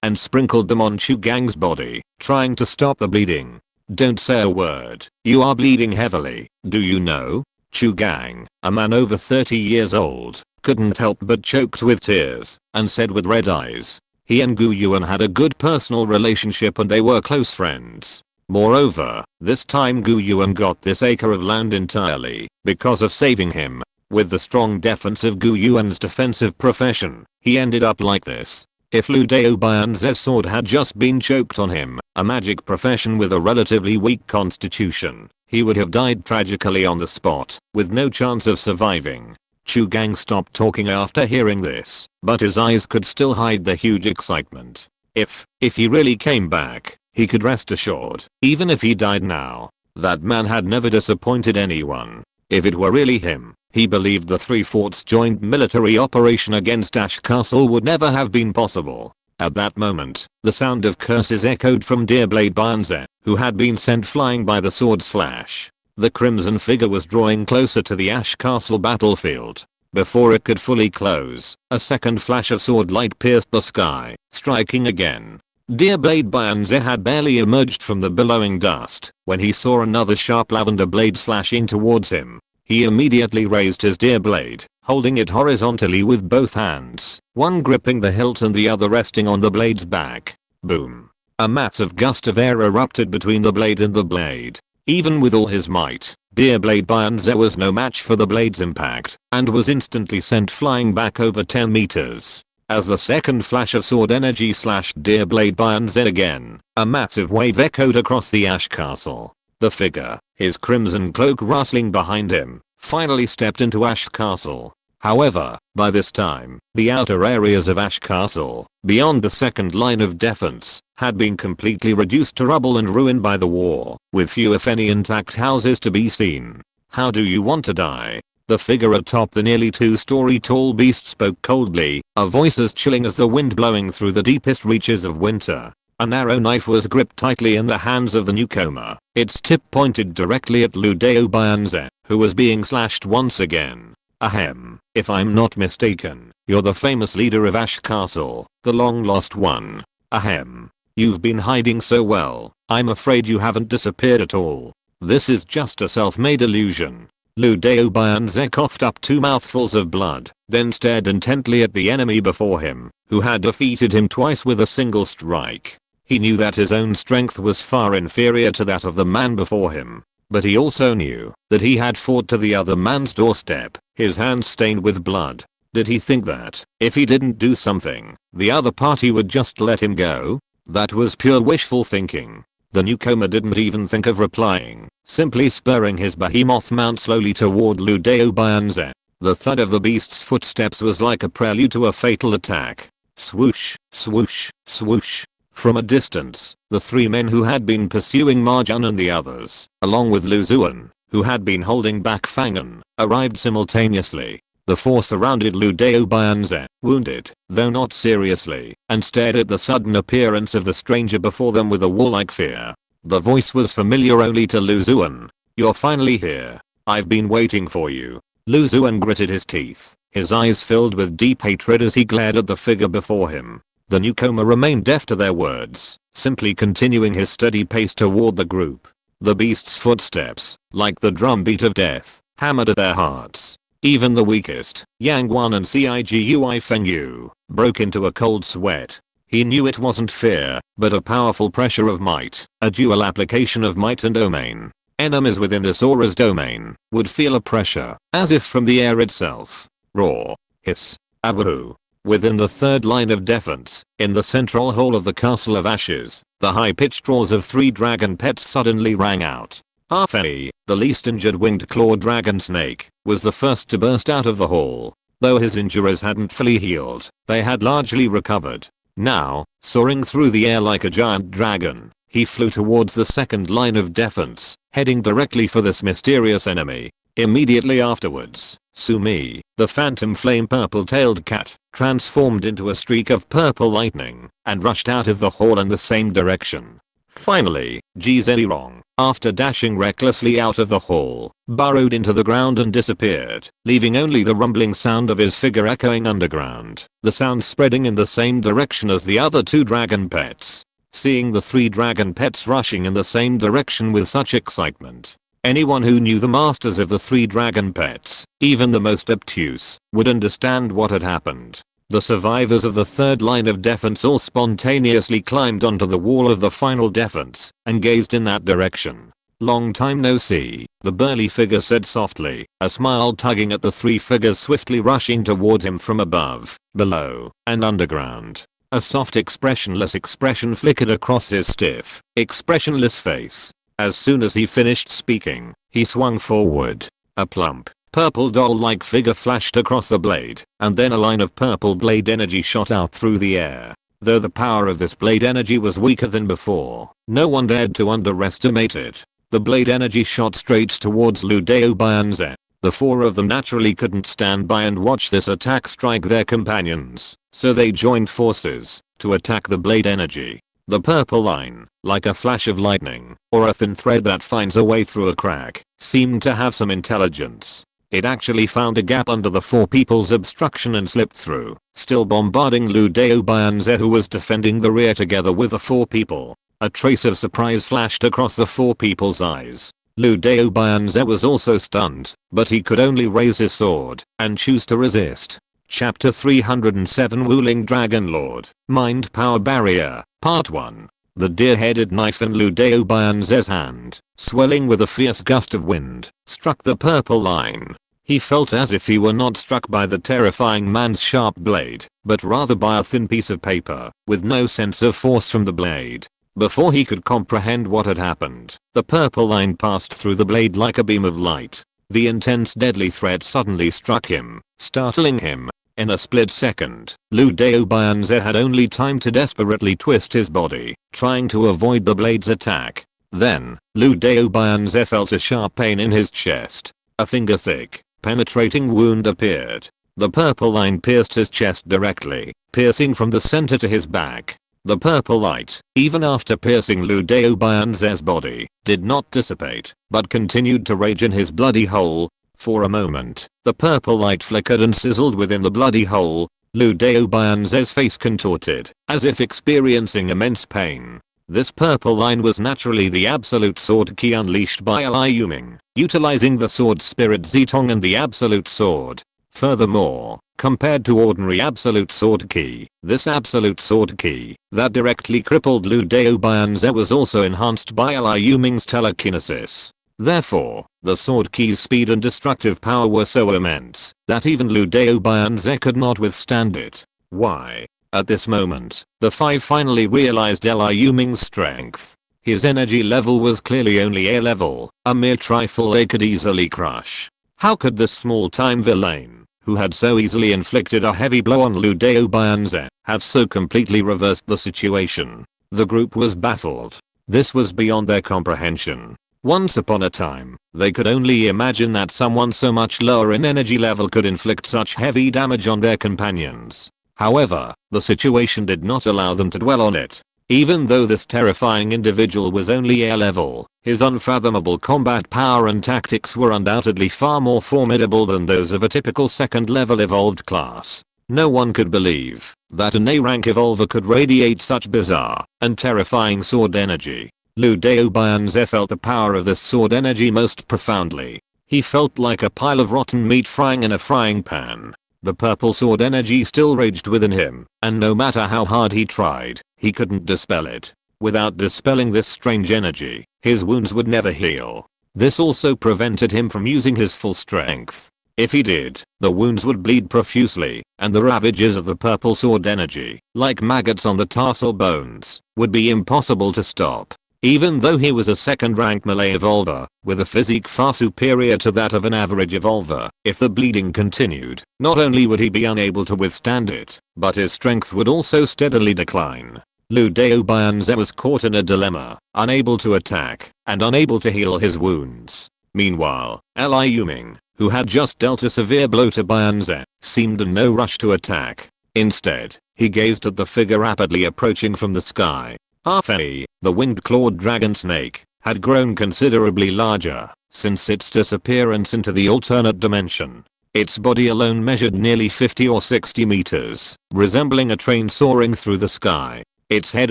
and sprinkled them on Chu Gang's body, trying to stop the bleeding. Don't say a word, you are bleeding heavily, do you know? Chu Gang, a man over 30 years old, couldn't help but choked with tears and said with red eyes. He and Gu Yuan had a good personal relationship and they were close friends. Moreover, this time Gu Yuan got this acre of land entirely because of saving him. With the strong defense of Gu Yuan's defensive profession, he ended up like this. If Liu Daobian's sword had just been choked on him, a magic profession with a relatively weak constitution, he would have died tragically on the spot, with no chance of surviving. Chu Gang stopped talking after hearing this, but his eyes could still hide the huge excitement. If he really came back, he could rest assured, even if he died now, that man had never disappointed anyone. If it were really him, he believed the three forts joint military operation against Ash Castle would never have been possible. At that moment, the sound of curses echoed from Deerblade Banze, who had been sent flying by the sword's flash. The crimson figure was drawing closer to the Ash Castle battlefield. Before it could fully close, a second flash of sword light pierced the sky, striking again. Deerblade Banze had barely emerged from the billowing dust when he saw another sharp lavender blade slashing towards him. He immediately raised his deer blade, holding it horizontally with both hands, one gripping the hilt and the other resting on the blade's back. Boom. A massive gust of air erupted between the blade and the blade. Even with all his might, Deerblade Banze was no match for the blade's impact, and was instantly sent flying back over 10 meters. As the second flash of sword energy slashed Deerblade Banze again, a massive wave echoed across the Ash Castle. The figure, his crimson cloak rustling behind him, finally stepped into Ash Castle. However, by this time, the outer areas of Ash Castle, beyond the second line of defense, had been completely reduced to rubble and ruined by the war, with few if any intact houses to be seen. How do you want to die? The figure atop the nearly 2-story tall beast spoke coldly, a voice as chilling as the wind blowing through the deepest reaches of winter. A narrow knife was gripped tightly in the hands of the newcomer, its tip pointed directly at Liu Daobianze, who was being slashed once again. Ahem, if I'm not mistaken, you're the famous leader of Ash Castle, the long lost one. Ahem. You've been hiding so well, I'm afraid you haven't disappeared at all. This is just a self-made illusion. Liu Daobianze coughed up 2 mouthfuls of blood, then stared intently at the enemy before him, who had defeated him twice with a single strike. He knew that his own strength was far inferior to that of the man before him. But he also knew that he had fought to the other man's doorstep, his hands stained with blood. Did he think that, if he didn't do something, the other party would just let him go? That was pure wishful thinking. The newcomer didn't even think of replying, simply spurring his behemoth mount slowly toward Liu Daobianze. The thud of the beast's footsteps was like a prelude to a fatal attack. Swoosh, swoosh, swoosh. From a distance, the 3 men who had been pursuing Ma Jun and the others, along with Lu Zuan, who had been holding back Fangen, arrived simultaneously. The 4 surrounded Liu Daobianze, wounded, though not seriously, and stared at the sudden appearance of the stranger before them with a warlike fear. The voice was familiar only to Lu Zuan. You're finally here. I've been waiting for you. Lu Zuan gritted his teeth, his eyes filled with deep hatred as he glared at the figure before him. The newcomer remained deaf to their words, simply continuing his steady pace toward the group. The beast's footsteps, like the drumbeat of death, hammered at their hearts. Even the weakest, Yang Wan and Cigui Fengyu, broke into a cold sweat. He knew it wasn't fear, but a powerful pressure of might, a dual application of might and domain. Enemies within this aura's domain would feel a pressure, as if from the air itself. Roar, hiss, abu. Within the third line of defense, in the central hall of the Castle of Ashes, the high-pitched roars of 3 dragon pets suddenly rang out. Arfei, the least injured winged claw dragon snake, was the first to burst out of the hall. Though his injuries hadn't fully healed, they had largely recovered. Now, soaring through the air like a giant dragon, he flew towards the second line of defense, heading directly for this mysterious enemy. Immediately afterwards, Sumi, the phantom flame purple-tailed cat, transformed into a streak of purple lightning and rushed out of the hall in the same direction. Finally, Ji Zhenrong, after dashing recklessly out of the hall, burrowed into the ground and disappeared, leaving only the rumbling sound of his figure echoing underground, the sound spreading in the same direction as the other two dragon pets. Seeing the three dragon pets rushing in the same direction with such excitement, anyone who knew the masters of the three dragon pets, even the most obtuse, would understand what had happened. The survivors of the third line of defense all spontaneously climbed onto the wall of the final defense and gazed in that direction. "Long time no see," the burly figure said softly, a smile tugging at the three figures swiftly rushing toward him from above, below, and underground. A soft expressionless expression flickered across his stiff, expressionless face. As soon as he finished speaking, he swung forward. A plump, purple doll-like figure flashed across the blade, and then a line of purple blade energy shot out through the air. Though the power of this blade energy was weaker than before, no one dared to underestimate it. The blade energy shot straight towards Liu Baoyanze. The four of them naturally couldn't stand by and watch this attack strike their companions, so they joined forces to attack the blade energy. The purple line, like a flash of lightning, or a thin thread that finds a way through a crack, seemed to have some intelligence. It actually found a gap under the four people's obstruction and slipped through, still bombarding Liu Baoyanze, who was defending the rear together with the four people. A trace of surprise flashed across the four people's eyes. Liu Baoyanze was also stunned, but he could only raise his sword and choose to resist. Chapter 307 Wuling Dragon Lord, Mind Power Barrier, Part 1. The deer-headed knife in Liu Baoyanze's hand, swelling with a fierce gust of wind, struck the purple line. He felt as if he were not struck by the terrifying man's sharp blade, but rather by a thin piece of paper, with no sense of force from the blade. Before he could comprehend what had happened, the purple line passed through the blade like a beam of light. The intense deadly thread suddenly struck him, startling him. In a split second, Liu Baoyanze had only time to desperately twist his body, trying to avoid the blade's attack. Then, Liu Baoyanze felt a sharp pain in his chest. A finger-thick, penetrating wound appeared. The purple line pierced his chest directly, piercing from the center to his back. The purple light, even after piercing Liu Baoyanze's body, did not dissipate, but continued to rage in his bloody hole. For a moment, the purple light flickered and sizzled within the bloody hole. Liu Baoyanze's face contorted, as if experiencing immense pain. This purple line was naturally the absolute sword key unleashed by Liu Ming, utilizing the sword spirit Zitong and the absolute sword. Furthermore, compared to ordinary absolute sword ki, this absolute sword ki that directly crippled Liu Baoyanze was also enhanced by Liu Ming's telekinesis. Therefore, the sword ki's speed and destructive power were so immense that even Liu Baoyanze could not withstand it. Why? At this moment, the five finally realized Liu Ming's strength. His energy level was clearly only A level, a mere trifle they could easily crush. How could this small-time villain, who had so easily inflicted a heavy blow on Liu Baoyanze, have so completely reversed the situation? The group was baffled. This was beyond their comprehension. Once upon a time, they could only imagine that someone so much lower in energy level could inflict such heavy damage on their companions. However, the situation did not allow them to dwell on it. Even though this terrifying individual was only air level, his unfathomable combat power and tactics were undoubtedly far more formidable than those of a typical second level evolved class. No one could believe that an A-rank evolver could radiate such bizarre and terrifying sword energy. Liu Baoyanze felt the power of this sword energy most profoundly. He felt like a pile of rotten meat frying in a frying pan. The purple sword energy still raged within him, and no matter how hard he tried, he couldn't dispel it. Without dispelling this strange energy, his wounds would never heal. This also prevented him from using his full strength. If he did, the wounds would bleed profusely, and the ravages of the purple sword energy, like maggots on the tarsal bones, would be impossible to stop. Even though he was a second rank melee evolver, with a physique far superior to that of an average evolver, if the bleeding continued, not only would he be unable to withstand it, but his strength would also steadily decline. Liu Ming was caught in a dilemma, unable to attack, and unable to heal his wounds. Meanwhile, Liu Ming, who had just dealt a severe blow to Bianze, seemed in no rush to attack. Instead, he gazed at the figure rapidly approaching from the sky. The winged-clawed dragon snake had grown considerably larger since its disappearance into the alternate dimension. Its body alone measured nearly 50 or 60 meters, resembling a train soaring through the sky. Its head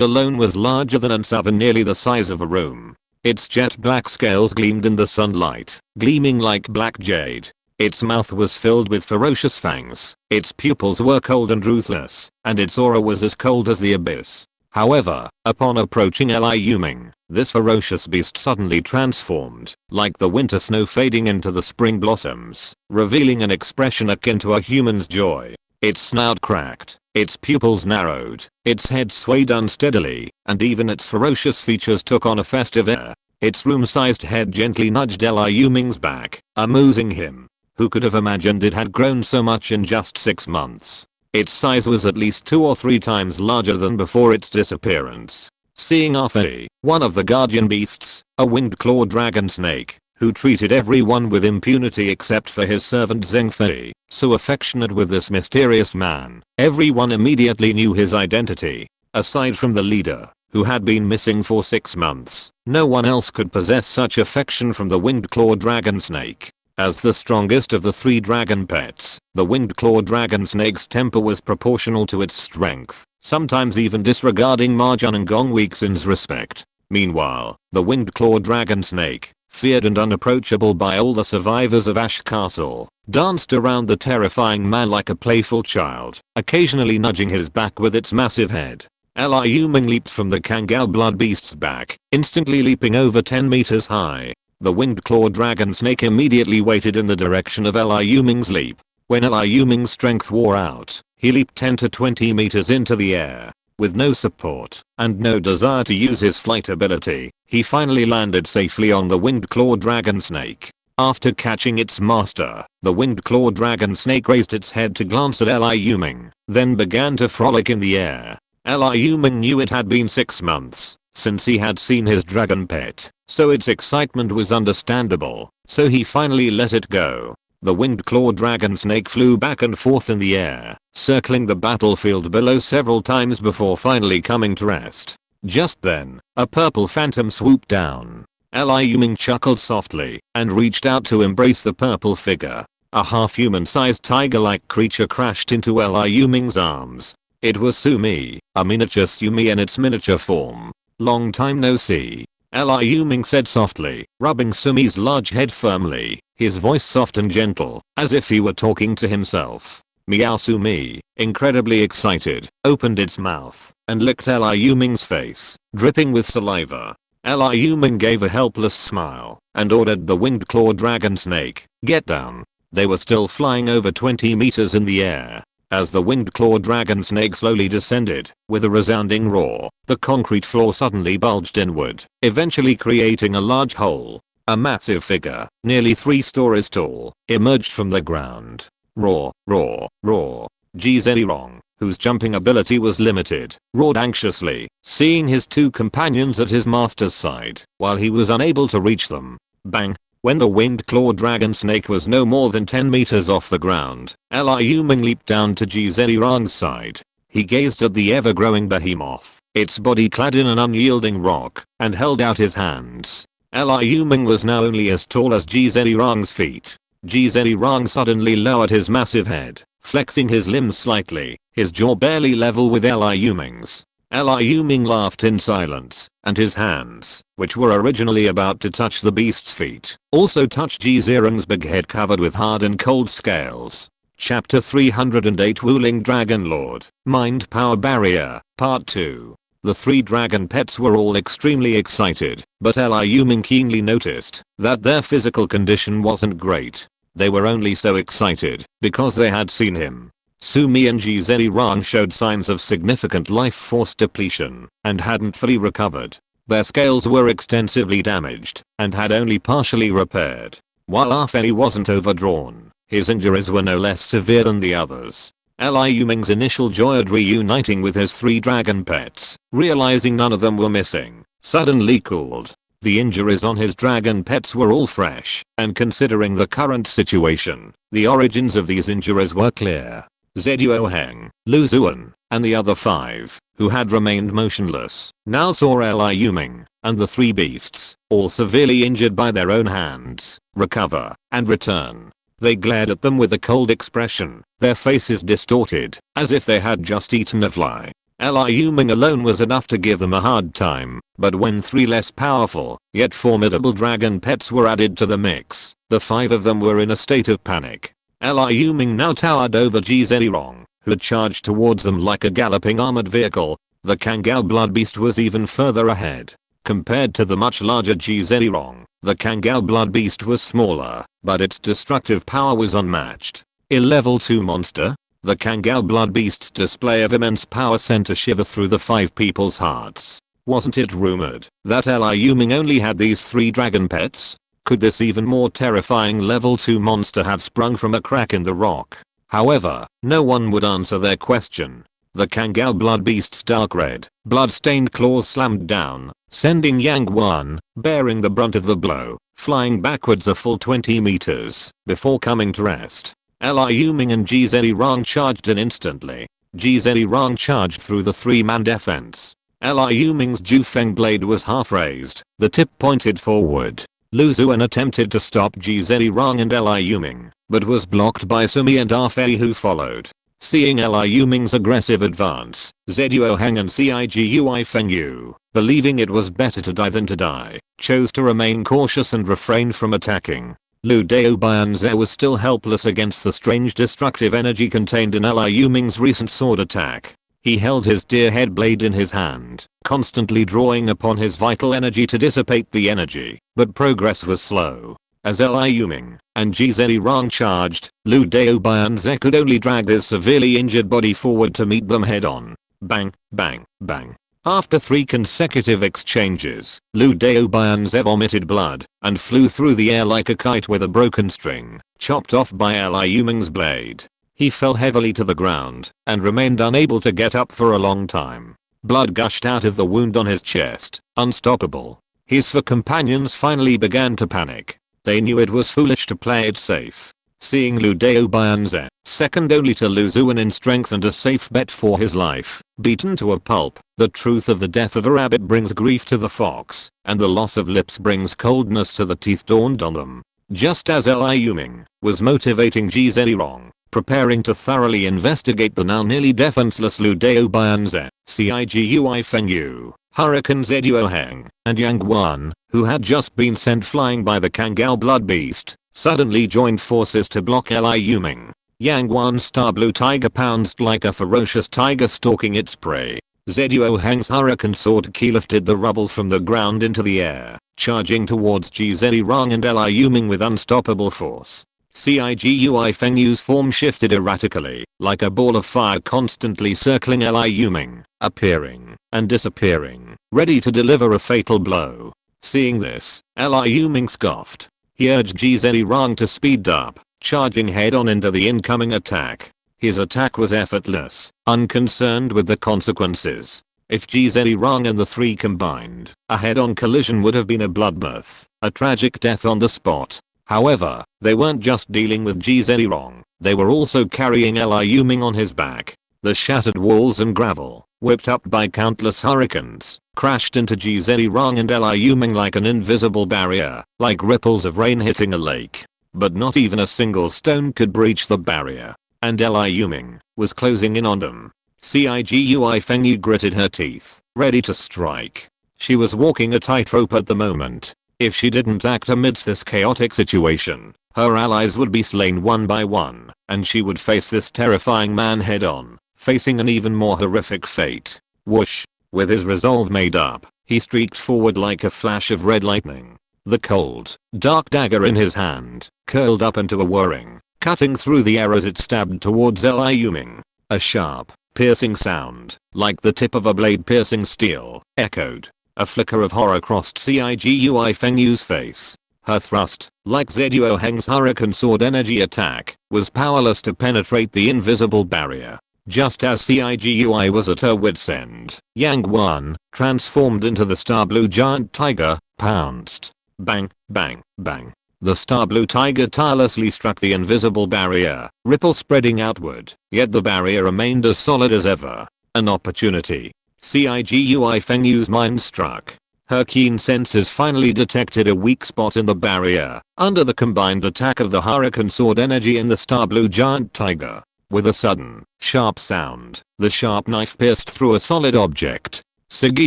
alone was larger than and nearly the size of a room. Its jet black scales gleamed in the sunlight, gleaming like black jade. Its mouth was filled with ferocious fangs, its pupils were cold and ruthless, and its aura was as cold as the abyss. However, upon approaching Liu Ming, this ferocious beast suddenly transformed, like the winter snow fading into the spring blossoms, revealing an expression akin to a human's joy. Its snout cracked, its pupils narrowed, its head swayed unsteadily, and even its ferocious features took on a festive air. Its room-sized head gently nudged Liu Ming's back, amusing him. Who could have imagined it had grown so much in just 6 months? Its size was at least 2 or 3 times larger than before its disappearance. Seeing one of the guardian beasts, a winged-clawed dragon snake, who treated everyone with impunity except for his servant Zheng, so affectionate with this mysterious man, everyone immediately knew his identity. Aside from the leader, who had been missing for 6 months, no one else could possess such affection from the winged-clawed dragon snake. As the strongest of the 3 dragon pets, the winged-clawed dragon snake's temper was proportional to its strength, sometimes even disregarding Marjan and Gong Weixin's respect. Meanwhile, the winged-clawed dragon snake, feared and unapproachable by all the survivors of Ash Castle, danced around the terrifying man like a playful child, occasionally nudging his back with its massive head. Liu Ming leaped from the Kangal blood beast's back, instantly leaping over 10 meters high. The winged-clawed dragon snake immediately waited in the direction of Liu Ming's leap. When Liu Ming's strength wore out, he leaped 10 to 20 meters into the air. With no support, and no desire to use his flight ability, he finally landed safely on the winged-clawed dragon snake. After catching its master, the winged-clawed dragon snake raised its head to glance at Liu Ming, then began to frolic in the air. Liu Ming knew it had been 6 months since he had seen his dragon pet, so its excitement was understandable, so he finally let it go. The winged-clawed dragon snake flew back and forth in the air, circling the battlefield below several times before finally coming to rest. Just then, a purple phantom swooped down. Liu Ming chuckled softly and reached out to embrace the purple figure. A half-human-sized tiger-like creature crashed into Liu Ming's arms. It was Sumi, a miniature Sumi in its miniature form. Long time no see. Liu Ming said softly, rubbing Sumi's large head firmly, his voice soft and gentle, as if he were talking to himself. Meow. Sumi, incredibly excited, opened its mouth and licked Liu Ming's face, dripping with saliva. Liu Ming gave a helpless smile and ordered the winged-clawed dragon snake, get down. They were still flying over 20 meters in the air. As the winged-clawed dragon snake slowly descended, with a resounding roar, the concrete floor suddenly bulged inward, eventually creating a large hole. A massive figure, nearly 3 stories tall, emerged from the ground. Roar, roar, roar. Zhenrong, whose jumping ability was limited, roared anxiously, seeing his 2 companions at his master's side, while he was unable to reach them. Bang! When the winged-clawed dragon snake was no more than 10 meters off the ground, Liu Ming leaped down to Zhenrong's side. He gazed at the ever-growing behemoth, its body clad in an unyielding rock, and held out his hands. Liu Ming was now only as tall as Zhenrong's feet. Zhenrong suddenly lowered his massive head, flexing his limbs slightly, his jaw barely level with Liu Ming's. Liu Ming laughed in silence, and his hands, which were originally about to touch the beast's feet, also touched Zhenrong's big head covered with hard and cold scales. Chapter 308 Wuling Dragon Lord, Mind Power Barrier, Part 2. The 3 dragon pets were all extremely excited, but Liu Ming keenly noticed that their physical condition wasn't great. They were only so excited because they had seen him. Sumi and Zhenrong showed signs of significant life force depletion and hadn't fully recovered. Their scales were extensively damaged and had only partially repaired. While Ah Fei wasn't overdrawn, his injuries were no less severe than the others. Liu Ming's initial joy at reuniting with his 3 dragon pets, realizing none of them were missing, suddenly cooled. The injuries on his dragon pets were all fresh, and considering the current situation, the origins of these injuries were clear. Zhuo Heng, Lu Zuan, and the other 5, who had remained motionless, now saw Liu Ming and the 3 beasts, all severely injured by their own hands, recover and return. They glared at them with a cold expression, their faces distorted, as if they had just eaten a fly. Liu Ming alone was enough to give them a hard time, but when 3 less powerful, yet formidable dragon pets were added to the mix, the 5 of them were in a state of panic. Liu Ming now towered over Zhuo, who charged towards them like a galloping armored vehicle. The Kangao blood beast was even further ahead. Compared to the much larger Zhuo, the Kangao blood beast was smaller, but its destructive power was unmatched. A level 2 monster? The Kangao blood beast's display of immense power sent a shiver through the 5 people's hearts. Wasn't it rumored that Liu Ming only had these 3 dragon pets? Could this even more terrifying level 2 monster have sprung from a crack in the rock? However, no one would answer their question. The Kangao blood beast's dark red, blood-stained claws slammed down, sending Yang Wan, bearing the brunt of the blow, flying backwards a full 20 meters, before coming to rest. Liu Ming and Zhuo charged in instantly. Zhuo charged through the 3-man defense. Liu Ming's Jufeng blade was half raised, the tip pointed forward. Lu Zuan attempted to stop Zhuo and Liu Ming, but was blocked by Sumi and Ah Fei, who followed. Seeing Liu Ming's aggressive advance, Zhuo Heng and Cigui Fengyu, believing it was better to die than to die, chose to remain cautious and refrained from attacking. Lu Daobianze was still helpless against the strange destructive energy contained in Liu Ming's recent sword attack. He held his deer head blade in his hand, constantly drawing upon his vital energy to dissipate the energy, but progress was slow. As Liu Ming and Zhuo charged, Lu Daobianze could only drag his severely injured body forward to meet them head on. Bang, bang, bang. After 3 consecutive exchanges, Lu Daobianze vomited blood and flew through the air like a kite with a broken string, chopped off by Liu Ming's blade. He fell heavily to the ground and remained unable to get up for a long time. Blood gushed out of the wound on his chest, unstoppable. His 4 companions finally began to panic. They knew it was foolish to play it safe. Seeing Lu Daobianze, second only to Lu Zuan in strength and a safe bet for his life, beaten to a pulp, the truth of the death of a rabbit brings grief to the fox, and the loss of lips brings coldness to the teeth dawned on them. Just as Liu Ming was motivating Zhuo, preparing to thoroughly investigate the now nearly defenseless Lu Daobianze, Cigui Fengyu, Hurricane Zhuo Heng, and Yang Wan, who had just been sent flying by the Kangao blood beast, suddenly joined forces to block Liu Ming. Yang Wan's star blue tiger pounced like a ferocious tiger stalking its prey. Zhuo Heng's hurricane sword key lifted the rubble from the ground into the air, charging towards Zhuo and Liu Ming with unstoppable force. Cigui Fengyu's form shifted erratically, like a ball of fire constantly circling Liu Ming, appearing and disappearing, ready to deliver a fatal blow. Seeing this, Liu Ming scoffed. He urged Zhuo to speed up, charging head-on into the incoming attack. His attack was effortless, unconcerned with the consequences. If Zhuo and the 3 combined, a head-on collision would have been a bloodbath, a tragic death on the spot. However, they weren't just dealing with Zhuo, they were also carrying Liu Ming on his back. The shattered walls and gravel, whipped up by countless hurricanes, crashed into Zhuo and Liu Ming like an invisible barrier, like ripples of rain hitting a lake. But not even a single stone could breach the barrier, and Liu Ming was closing in on them. Cigui Fengyu gritted her teeth, ready to strike. She was walking a tightrope at the moment. If she didn't act amidst this chaotic situation, her allies would be slain one by one, and she would face this terrifying man head on, facing an even more horrific fate. Whoosh! With his resolve made up, he streaked forward like a flash of red lightning. The cold, dark dagger in his hand, curled up into a whirring, cutting through the air as it stabbed towards Liu Ming. A sharp, piercing sound, like the tip of a blade piercing steel, echoed. A flicker of horror crossed Cigui Fengyu's face. Her thrust, like Zhuo Heng's hurricane sword energy attack, was powerless to penetrate the invisible barrier. Just as Cigui was at her wit's end, Yang Wan, transformed into the star blue giant tiger, pounced. Bang, bang, bang. The star blue tiger tirelessly struck the invisible barrier, ripple spreading outward, yet the barrier remained as solid as ever. An opportunity. Cigui Fengyu's mind struck. Her keen senses finally detected a weak spot in the barrier, under the combined attack of the hurricane sword energy and the star blue giant tiger. With a sudden, sharp sound, the sharp knife pierced through a solid object. Cigui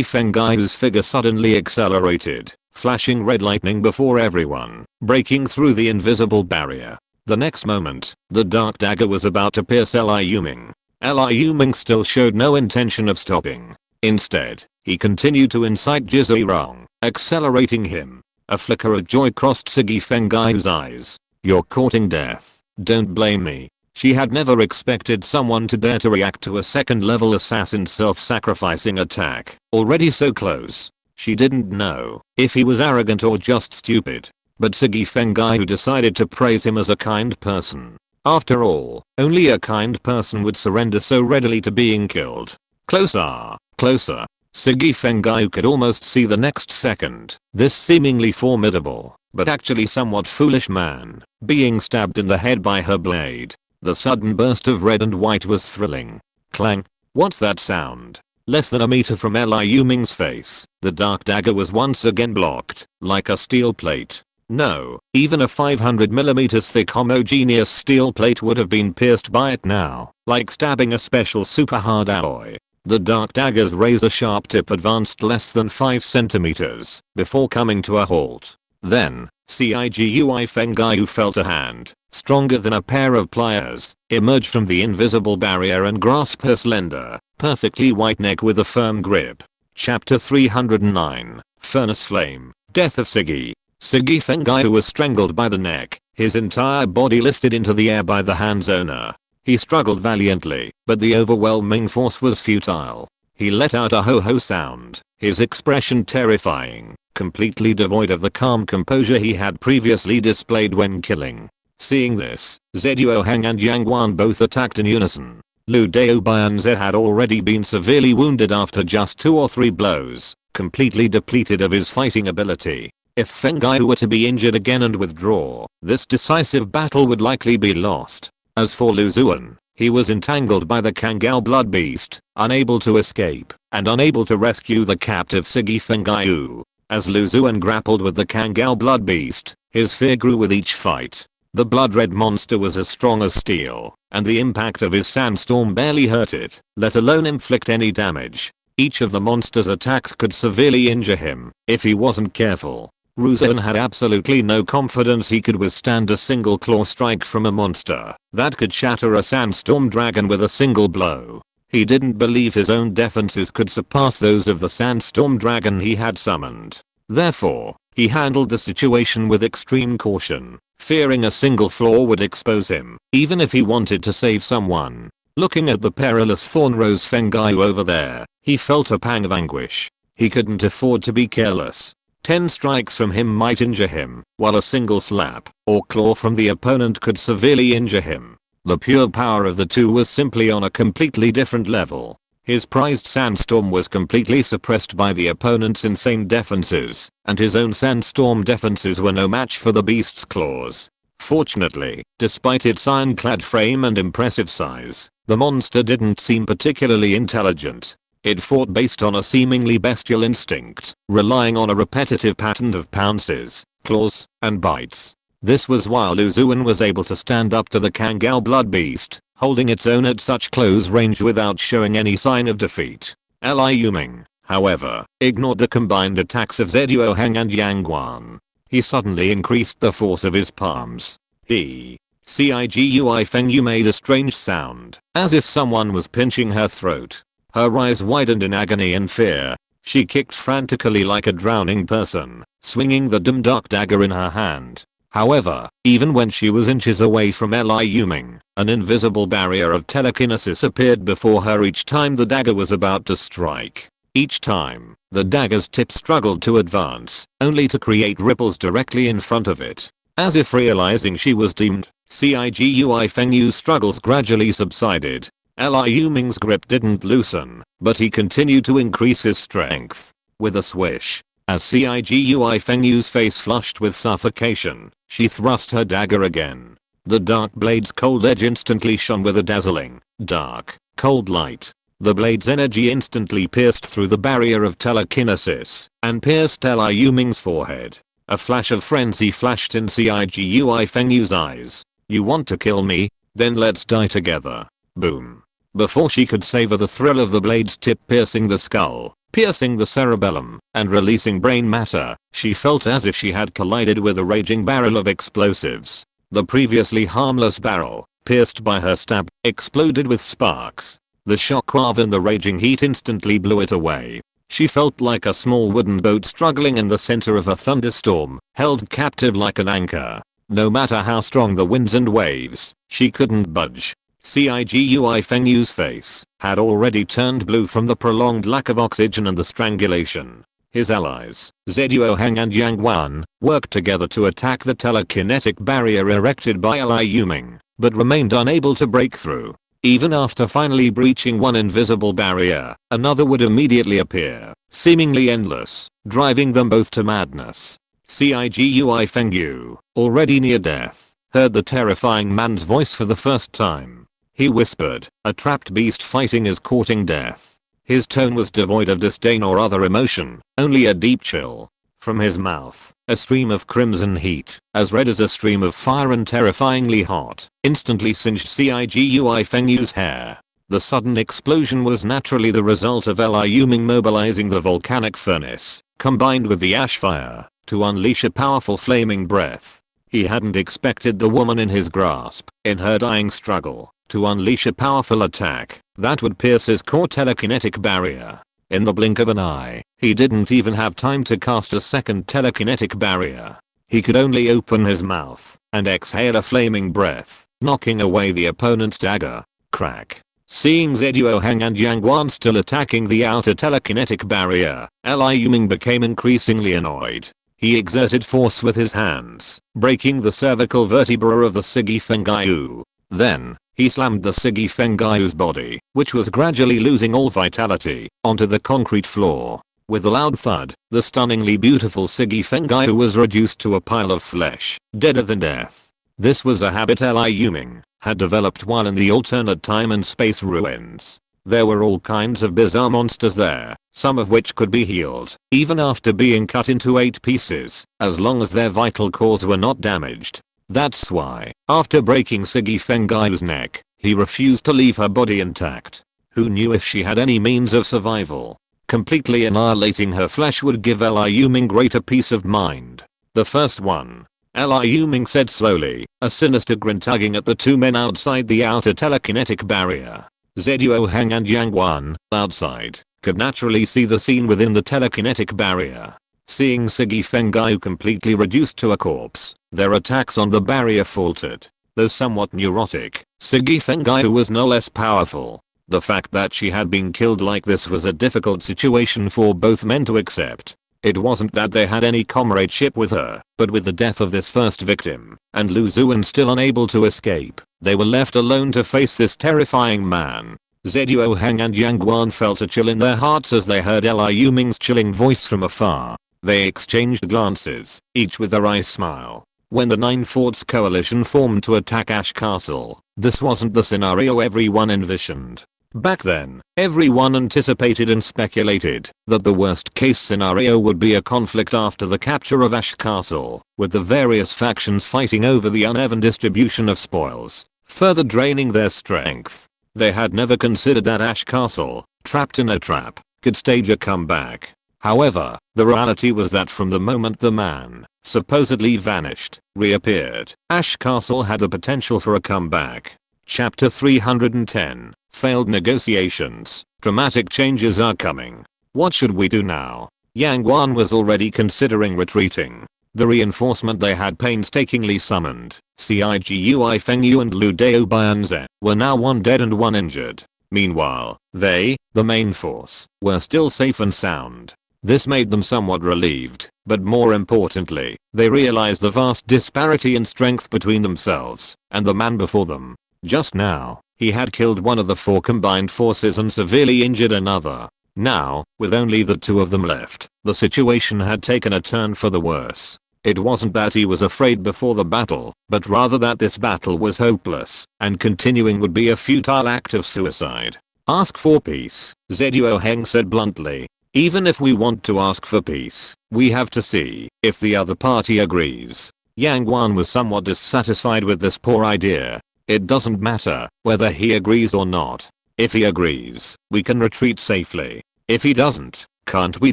Fengyu's figure suddenly accelerated, flashing red lightning before everyone, breaking through the invisible barrier. The next moment, the dark dagger was about to pierce Liu Ming. Liu Ming still showed no intention of stopping. Instead, he continued to incite Jizirong, accelerating him. A flicker of joy crossed Cigui Fengyu's eyes. "You're courting death. Don't blame me." She had never expected someone to dare to react to a second-level assassin's self-sacrificing attack, already so close. She didn't know if he was arrogant or just stupid. But Cigui Fengyu decided to praise him as a kind person. After all, only a kind person would surrender so readily to being killed. Closer, closer. Cigui Fengyu could almost see the next second this seemingly formidable, but actually somewhat foolish man, being stabbed in the head by her blade. The sudden burst of red and white was thrilling. Clang. What's that sound? Less than a meter from Liu Ming's face, the dark dagger was once again blocked, like a steel plate. No, even a 500mm thick homogeneous steel plate would have been pierced by it now, like stabbing a special super hard alloy. The dark dagger's razor-sharp tip advanced less than 5 centimeters before coming to a halt. Then, Cigui Fengyu felt a hand, stronger than a pair of pliers, emerge from the invisible barrier and grasp her slender, perfectly white neck with a firm grip. Chapter 309, Furnace Flame, Death of Cigui. Cigui Fengyu was strangled by the neck, his entire body lifted into the air by the hand's owner. He struggled valiantly, but the overwhelming force was futile. He let out a ho-ho sound, his expression terrifying, completely devoid of the calm composure he had previously displayed when killing. Seeing this, Zhuo Heng and Yang Wan both attacked in unison. Liu Daobianze had already been severely wounded after just 2 or 3 blows, completely depleted of his fighting ability. If Fengyu were to be injured again and withdraw, this decisive battle would likely be lost. As for Lu Zuan, he was entangled by the Kangao blood beast, unable to escape, and unable to rescue the captive Cigui Fengyu. As Lu Zuan grappled with the Kangao blood beast, his fear grew with each fight. The blood-red monster was as strong as steel, and the impact of his sandstorm barely hurt it, let alone inflict any damage. Each of the monster's attacks could severely injure him, if he wasn't careful. Lu Zuan had absolutely no confidence he could withstand a single claw strike from a monster that could shatter a sandstorm dragon with a single blow. He didn't believe his own defenses could surpass those of the sandstorm dragon he had summoned. Therefore, he handled the situation with extreme caution, fearing a single flaw would expose him, even if he wanted to save someone. Looking at the perilous Thornrose Fengyu over there, he felt a pang of anguish. He couldn't afford to be careless. 10 strikes from him might injure him, while a single slap or claw from the opponent could severely injure him. The pure power of the two was simply on a completely different level. His prized sandstorm was completely suppressed by the opponent's insane defenses, and his own sandstorm defenses were no match for the beast's claws. Fortunately, despite its ironclad frame and impressive size, the monster didn't seem particularly intelligent. It fought based on a seemingly bestial instinct, relying on a repetitive pattern of pounces, claws, and bites. This was why Lu Zuan was able to stand up to the Kangao blood beast, holding its own at such close range without showing any sign of defeat. Liu Ming, however, ignored the combined attacks of Zhuo Heng and Yang Wan. He suddenly increased the force of his palms. Cigui Fengyu made a strange sound, as if someone was pinching her throat. Her eyes widened in agony and fear. She kicked frantically like a drowning person, swinging the dim dark dagger in her hand. However, even when she was inches away from Liu Ming, an invisible barrier of telekinesis appeared before her each time the dagger was about to strike. Each time, the dagger's tip struggled to advance, only to create ripples directly in front of it. As if realizing she was doomed, Cigui Fengyu's struggles gradually subsided. Liu Ming's grip didn't loosen, but he continued to increase his strength. With a swish, as Cigui Fengyu's face flushed with suffocation, she thrust her dagger again. The dark blade's cold edge instantly shone with a dazzling, dark, cold light. The blade's energy instantly pierced through the barrier of telekinesis and pierced Liu Ming's forehead. A flash of frenzy flashed in Cigui Fengyu's eyes. You want to kill me? Then let's die together. Boom. Before she could savor the thrill of the blade's tip piercing the skull, piercing the cerebellum, and releasing brain matter, she felt as if she had collided with a raging barrel of explosives. The previously harmless barrel, pierced by her stab, exploded with sparks. The shockwave and the raging heat instantly blew it away. She felt like a small wooden boat struggling in the center of a thunderstorm, held captive like an anchor. No matter how strong the winds and waves, she couldn't budge. Cigui Fengyu's face had already turned blue from the prolonged lack of oxygen and the strangulation. His allies, Zhuo Heng and Yang Wan, worked together to attack the telekinetic barrier erected by Liu Ming, but remained unable to break through. Even after finally breaching one invisible barrier, another would immediately appear, seemingly endless, driving them both to madness. Cigui Fengyu, already near death, heard the terrifying man's voice for the first time. He whispered, a trapped beast fighting is courting death. His tone was devoid of disdain or other emotion, only a deep chill. From his mouth, a stream of crimson heat, as red as a stream of fire and terrifyingly hot, instantly singed Cigui Fengyu's hair. The sudden explosion was naturally the result of Liu Ming mobilizing the volcanic furnace, combined with the ash fire, to unleash a powerful flaming breath. He hadn't expected the woman in his grasp, in her dying struggle, to unleash a powerful attack that would pierce his core telekinetic barrier. In the blink of an eye, he didn't even have time to cast a second telekinetic barrier. He could only open his mouth and exhale a flaming breath, knocking away the opponent's dagger. Crack. Seeing Zhuo Heng and Yang Wan still attacking the outer telekinetic barrier, Liu Ming became increasingly annoyed. He exerted force with his hands, breaking the cervical vertebra of the Sigi Fengyu. Then, he slammed the Sigi Fengyu's body, which was gradually losing all vitality, onto the concrete floor. With a loud thud, the stunningly beautiful Sigi Fengyu was reduced to a pile of flesh, deader than death. This was a habit Liu Ming had developed while in the alternate time and space ruins. There were all kinds of bizarre monsters there, some of which could be healed, even after being cut into 8 pieces, as long as their vital cores were not damaged. That's why, after breaking Sigi Fengyu's neck, he refused to leave her body intact. Who knew if she had any means of survival? Completely annihilating her flesh would give Liu Ming greater peace of mind. The first one. Liu Ming said slowly, a sinister grin tugging at the 2 men outside the outer telekinetic barrier. Zhuo Heng and Yang Wan, outside, could naturally see the scene within the telekinetic barrier. Seeing Sigi Fengyu completely reduced to a corpse, their attacks on the barrier faltered. Though somewhat neurotic, Sigi Fengyu was no less powerful. The fact that she had been killed like this was a difficult situation for both men to accept. It wasn't that they had any comradeship with her, but with the death of this first victim, and Lu Zuan still unable to escape, they were left alone to face this terrifying man. Zhuo Heng and Yang Wan felt a chill in their hearts as they heard Liu Ming's chilling voice from afar. They exchanged glances, each with a wry smile. When the 9 Forts coalition formed to attack Ash Castle, this wasn't the scenario everyone envisioned. Back then, everyone anticipated and speculated that the worst case scenario would be a conflict after the capture of Ash Castle, with the various factions fighting over the uneven distribution of spoils, further draining their strength. They had never considered that Ash Castle, trapped in a trap, could stage a comeback. However, the reality was that from the moment the man, supposedly vanished, reappeared, Ash Castle had the potential for a comeback. Chapter 310, Failed Negotiations. Dramatic changes are coming. What should we do now? Yang Wan was already considering retreating. The reinforcement they had painstakingly summoned, Cigui Fengyu and Lu Dao Bianze, were now 1 dead and 1 injured. Meanwhile, they, the main force, were still safe and sound. This made them somewhat relieved, but more importantly, they realized the vast disparity in strength between themselves and the man before them. Just now, he had killed one of the 4 combined forces and severely injured another. Now, with only the 2 of them left, the situation had taken a turn for the worse. It wasn't that he was afraid before the battle, but rather that this battle was hopeless, and continuing would be a futile act of suicide. Ask for peace, Zhuo Heng said bluntly. Even if we want to ask for peace, we have to see if the other party agrees. Yang Guan was somewhat dissatisfied with this poor idea. It doesn't matter whether he agrees or not. If he agrees, we can retreat safely. If he doesn't, can't we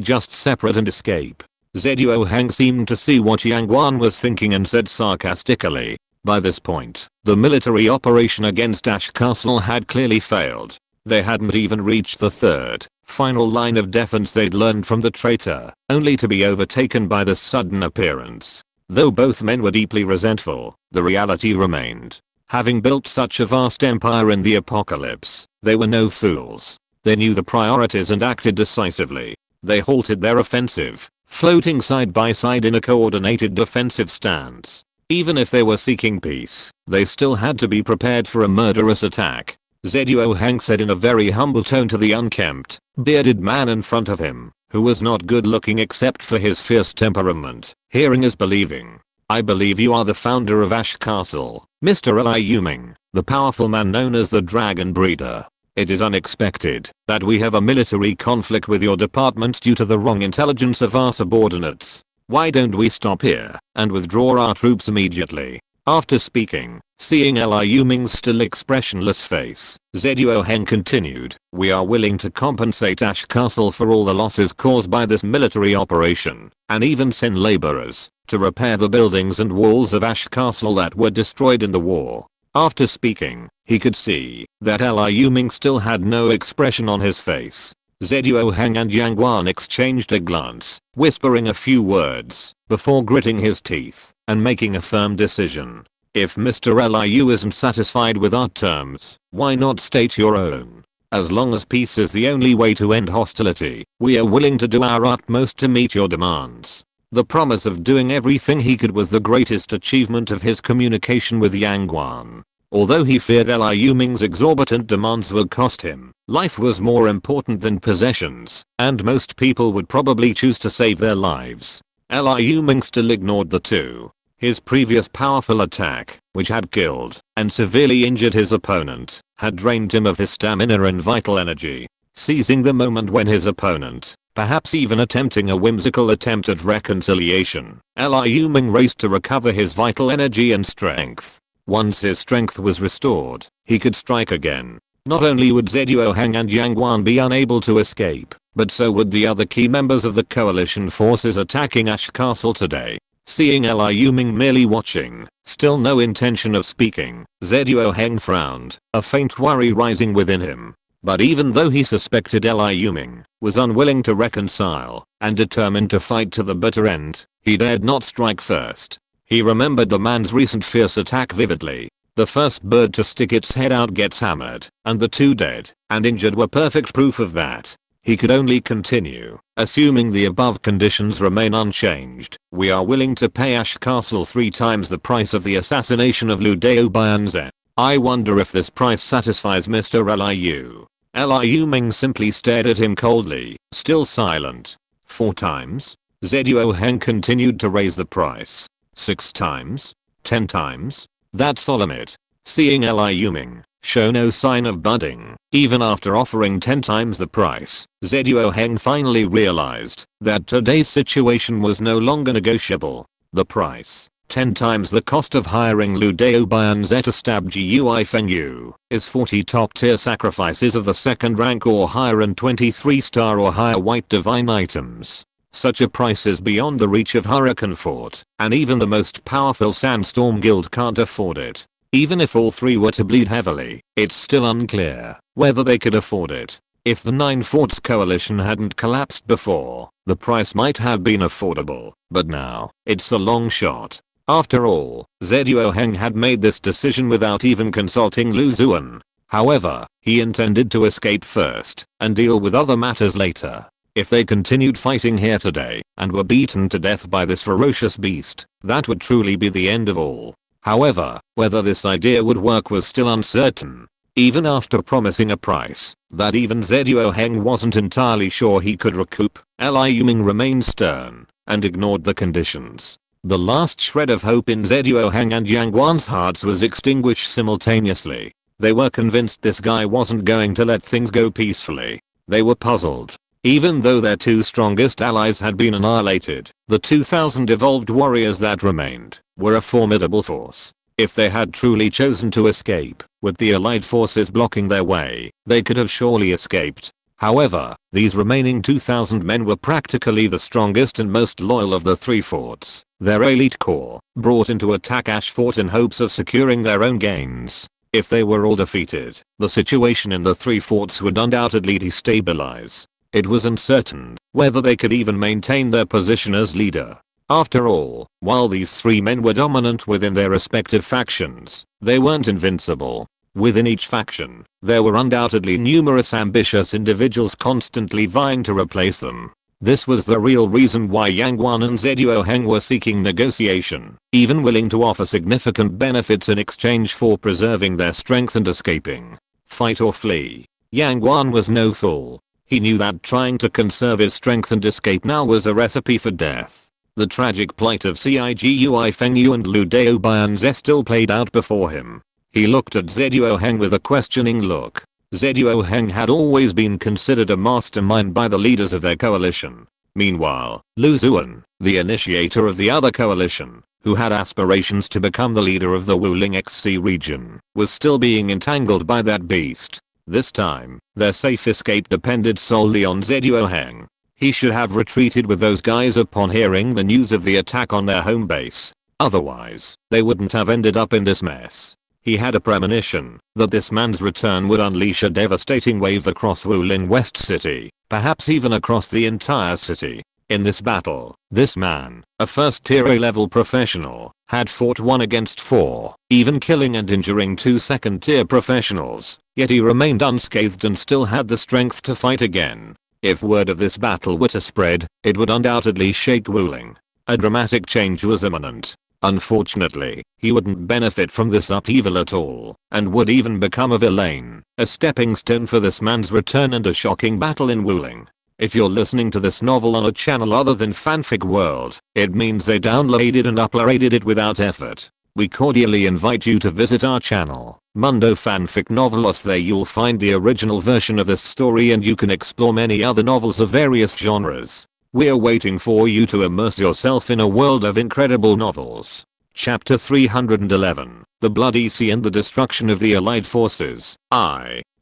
just separate and escape? Zhuo Heng seemed to see what Yang Guan was thinking and said sarcastically. By this point, the military operation against Ash Castle had clearly failed. They hadn't even reached the third, final line of defense they'd learned from the traitor, only to be overtaken by this sudden appearance. Though both men were deeply resentful, the reality remained. Having built such a vast empire in the apocalypse, they were no fools. They knew the priorities and acted decisively. They halted their offensive, floating side by side in a coordinated defensive stance. Even if they were seeking peace, they still had to be prepared for a murderous attack. Zhuo Heng said in a very humble tone to the unkempt, bearded man in front of him, who was not good looking except for his fierce temperament. Hearing is believing. I believe you are the founder of Ash Castle, Mr. Liu Ming, the powerful man known as the Dragon Breeder. It is unexpected that we have a military conflict with your department due to the wrong intelligence of our subordinates. Why don't we stop here and withdraw our troops immediately? After speaking, seeing Liu Ming's still expressionless face, Zhuo Heng continued, we are willing to compensate Ash Castle for all the losses caused by this military operation, and even send laborers to repair the buildings and walls of Ash Castle that were destroyed in the war. After speaking, he could see that Liu Ming still had no expression on his face. Zhuo Heng and Yang Guan exchanged a glance, whispering a few words, before gritting his teeth and making a firm decision. If Mr. Liu isn't satisfied with our terms, why not state your own? As long as peace is the only way to end hostility, we are willing to do our utmost to meet your demands. The promise of doing everything he could was the greatest achievement of his communication with Yang Guan. Although he feared Liu Ming's exorbitant demands would cost him, life was more important than possessions, and most people would probably choose to save their lives. Liu Ming still ignored the 2. His previous powerful attack, which had killed and severely injured his opponent, had drained him of his stamina and vital energy. Seizing the moment when his opponent, perhaps even attempting a whimsical attempt at reconciliation, Liu Ming raced to recover his vital energy and strength. Once his strength was restored, he could strike again. Not only would Zhuo Heng and Yang Guan be unable to escape, but so would the other key members of the coalition forces attacking Ash Castle today. Seeing Liu Ming merely watching, still no intention of speaking, Zhuo Heng frowned, a faint worry rising within him. But even though he suspected Liu Ming was unwilling to reconcile and determined to fight to the bitter end, he dared not strike first. He remembered the man's recent fierce attack vividly. The first bird to stick its head out gets hammered, and the 2 dead and injured were perfect proof of that. He could only continue, assuming the above conditions remain unchanged. We are willing to pay Ash Castle 3 times the price of the assassination of Liu Dao Bianze. I wonder if this price satisfies Mr. Liu. Liu Ming simply stared at him coldly, still silent. 4 times? Zhuo Heng continued to raise the price. 6 times? 10 times? That's a limit. Seeing Liu Ming show no sign of budging, even after offering 10 times the price, Zhuo Heng finally realized that today's situation was no longer negotiable. The price, 10 times the cost of hiring Liu Dao Bianze to stab Gui Fengyu, is 40 top tier sacrifices of the 2nd rank or higher and 23 star or higher white divine items. Such a price is beyond the reach of Hurricane Fort, and even the most powerful Sandstorm Guild can't afford it. Even if all 3 were to bleed heavily, it's still unclear whether they could afford it. If the 9 Forts coalition hadn't collapsed before, the price might have been affordable, but now, it's a long shot. After all, Zhuo Heng had made this decision without even consulting Lu Zuan. However, he intended to escape first and deal with other matters later. If they continued fighting here today and were beaten to death by this ferocious beast, that would truly be the end of all. However, whether this idea would work was still uncertain. Even after promising a price that even Zhuo Heng wasn't entirely sure he could recoup, Liu Ming remained stern and ignored the conditions. The last shred of hope in Zhuo Heng and Yang Guan's hearts was extinguished simultaneously. They were convinced this guy wasn't going to let things go peacefully. They were puzzled. Even though their two strongest allies had been annihilated, the 2,000 evolved warriors that remained were a formidable force. If they had truly chosen to escape, with the allied forces blocking their way, they could have surely escaped. However, these remaining 2,000 men were practically the strongest and most loyal of the three forts. Their elite corps, brought in to attack Ash Fort in hopes of securing their own gains. If they were all defeated, the situation in the three forts would undoubtedly destabilize. It was uncertain whether they could even maintain their position as leader. After all, while these three men were dominant within their respective factions, they weren't invincible. Within each faction, there were undoubtedly numerous ambitious individuals constantly vying to replace them. This was the real reason why Yang Guan and Zhuo Heng were seeking negotiation, even willing to offer significant benefits in exchange for preserving their strength and escaping. Fight or flee. Yang Guan was no fool. He knew that trying to conserve his strength and escape now was a recipe for death. The tragic plight of Cigui Fengyu and Liu Daobianze still played out before him. He looked at Zhuo Heng with a questioning look. Zhuo Heng had always been considered a mastermind by the leaders of their coalition. Meanwhile, Lu Zuan, the initiator of the other coalition, who had aspirations to become the leader of the Wuling XC region, was still being entangled by that beast. This time, their safe escape depended solely on Zhuo Heng. He should have retreated with those guys upon hearing the news of the attack on their home base. Otherwise, they wouldn't have ended up in this mess. He had a premonition that this man's return would unleash a devastating wave across Wuling West City, perhaps even across the entire city. In this battle, this man, a first-tier A-level professional, had fought 1 against 4, even killing and injuring 2 second-tier professionals, yet he remained unscathed and still had the strength to fight again. If word of this battle were to spread, it would undoubtedly shake Wuling. A dramatic change was imminent. Unfortunately, he wouldn't benefit from this upheaval at all, and would even become a villain, a stepping stone for this man's return and a shocking battle in Wuling. If you're listening to this novel on a channel other than Fanfic World, it means they downloaded and uploaded it without effort. We cordially invite you to visit our channel, Mundo Fanfic Novelos. There you'll find the original version of this story and you can explore many other novels of various genres. We're waiting for you to immerse yourself in a world of incredible novels. Chapter 311, The Bloody Sea and the Destruction of the Allied Forces.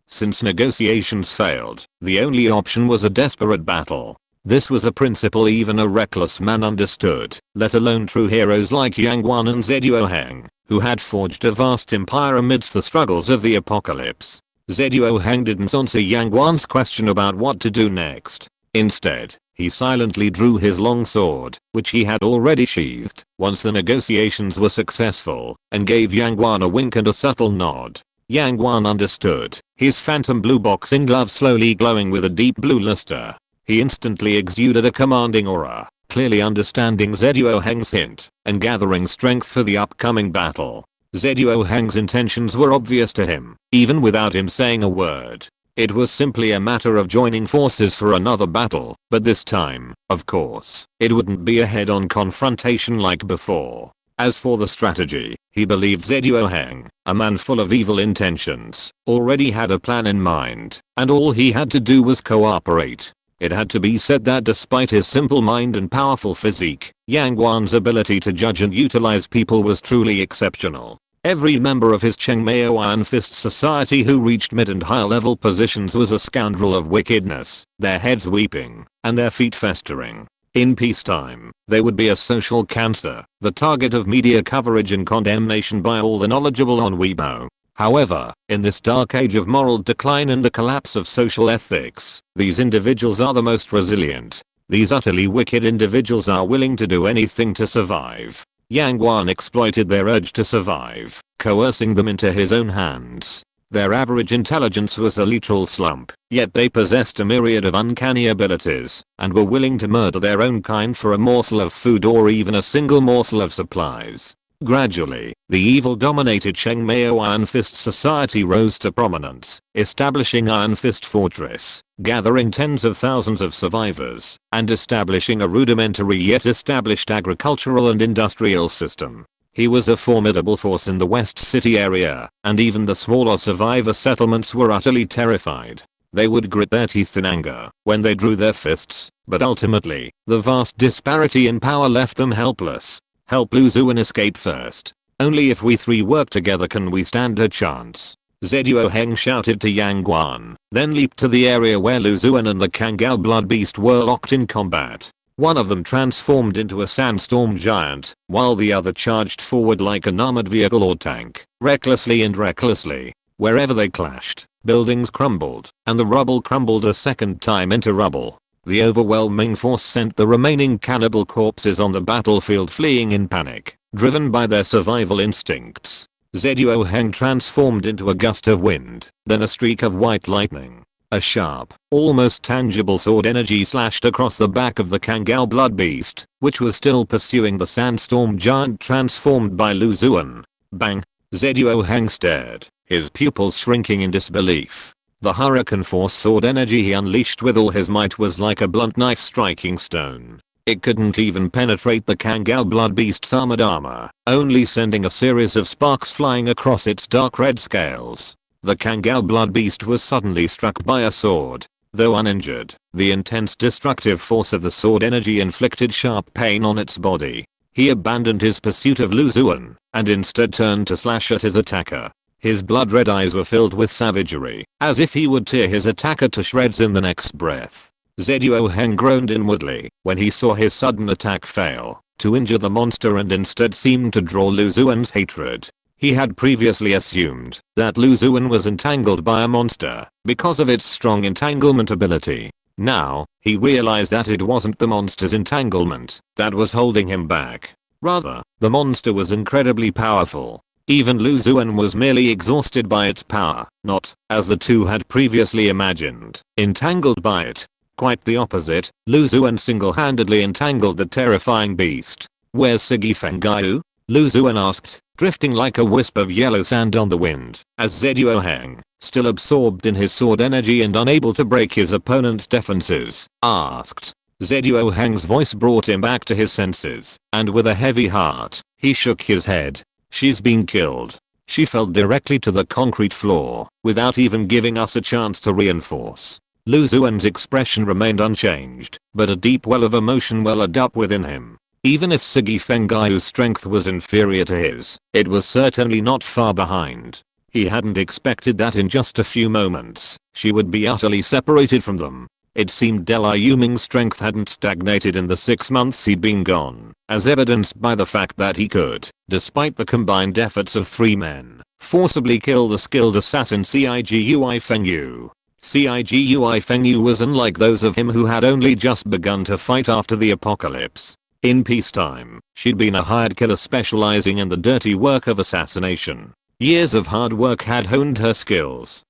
Since negotiations failed, the only option was a desperate battle. This was a principle even a reckless man understood, let alone true heroes like Yang Guan and Zhuo Heng, who had forged a vast empire amidst the struggles of the apocalypse. Zhuo Heng didn't answer Yang Guan's question about what to do next. Instead, he silently drew his long sword, which he had already sheathed once the negotiations were successful, and gave Yang Guan a wink and a subtle nod. Yang Guan understood, his phantom blue boxing glove slowly glowing with a deep blue luster. He instantly exuded a commanding aura, clearly understanding Zhuo Heng's hint and gathering strength for the upcoming battle. Zhuo Heng's intentions were obvious to him, even without him saying a word. It was simply a matter of joining forces for another battle, but this time, of course, it wouldn't be a head-on confrontation like before. As for the strategy, he believed Zhuo Heng, a man full of evil intentions, already had a plan in mind, and all he had to do was cooperate. It had to be said that despite his simple mind and powerful physique, Yang Guan's ability to judge and utilize people was truly exceptional. Every member of his Chengmeo Iron Fist society who reached mid and high level positions was a scoundrel of wickedness, their heads weeping, and their feet festering. In peacetime, they would be a social cancer, the target of media coverage and condemnation by all the knowledgeable on Weibo. However, in this dark age of moral decline and the collapse of social ethics, these individuals are the most resilient. These utterly wicked individuals are willing to do anything to survive. Yang Guan exploited their urge to survive, coercing them into his own hands. Their average intelligence was a literal slump, yet they possessed a myriad of uncanny abilities, and were willing to murder their own kind for a morsel of food or even a single morsel of supplies. Gradually, the evil-dominated Shengmeo Iron Fist Society rose to prominence, establishing Iron Fist Fortress, gathering tens of thousands of survivors, and establishing a rudimentary yet established agricultural and industrial system. He was a formidable force in the West City area, and even the smaller survivor settlements were utterly terrified. They would grit their teeth in anger when they drew their fists, but ultimately, the vast disparity in power left them helpless. Help Lu Zuan escape first. Only if we three work together can we stand a chance. Zeduo Heng shouted to Yang Guan, then leaped to the area where Lu Zuan and the Kangao Blood Beast were locked in combat. One of them transformed into a sandstorm giant, while the other charged forward like an armored vehicle or tank, recklessly. Wherever they clashed, buildings crumbled, and the rubble crumbled a second time into rubble. The overwhelming force sent the remaining cannibal corpses on the battlefield fleeing in panic, driven by their survival instincts. Zeduo Heng transformed into a gust of wind, then a streak of white lightning. A sharp, almost tangible sword energy slashed across the back of the Kangao Blood Beast, which was still pursuing the sandstorm giant transformed by Lu Zuan. Bang! Zeduo Heng stared, his pupils shrinking in disbelief. The hurricane force sword energy he unleashed with all his might was like a blunt knife striking stone. It couldn't even penetrate the Kangao Blood Beast's armored armor, only sending a series of sparks flying across its dark red scales. The Kangao Blood Beast was suddenly struck by a sword. Though uninjured, the intense destructive force of the sword energy inflicted sharp pain on its body. He abandoned his pursuit of Lu Zuan, and instead turned to slash at his attacker. His blood-red eyes were filled with savagery, as if he would tear his attacker to shreds in the next breath. Zeduo Heng groaned inwardly when he saw his sudden attack fail to injure the monster and instead seemed to draw Lu Zuan's hatred. He had previously assumed that Lu Zuan was entangled by a monster because of its strong entanglement ability. Now, he realized that it wasn't the monster's entanglement that was holding him back. Rather, the monster was incredibly powerful. Even Lu Zuan was merely exhausted by its power, not, as the two had previously imagined, entangled by it. Quite the opposite, Lu Zuan single-handedly entangled the terrifying beast. "Where's Sigi Fengyu?" Lu Zuan asked, drifting like a wisp of yellow sand on the wind, as Zeduo Heng, still absorbed in his sword energy and unable to break his opponent's defenses, asked. Zeduo Heng's voice brought him back to his senses, and with a heavy heart, he shook his head. "She's been killed." She fell directly to the concrete floor, without even giving us a chance to reinforce. Lu Zuan's expression remained unchanged, but a deep well of emotion welled up within him. Even if Sigi Fengyu's strength was inferior to his, it was certainly not far behind. He hadn't expected that in just a few moments, she would be utterly separated from them. It seemed Liu Ming's strength hadn't stagnated in the 6 months he'd been gone, as evidenced by the fact that he could, despite the combined efforts of 3 men, forcibly kill the skilled assassin Cigui Fengyu. Cigui Fengyu was unlike those of him who had only just begun to fight after the apocalypse. In peacetime, she'd been a hired killer specializing in the dirty work of assassination. Years of hard work had honed her skills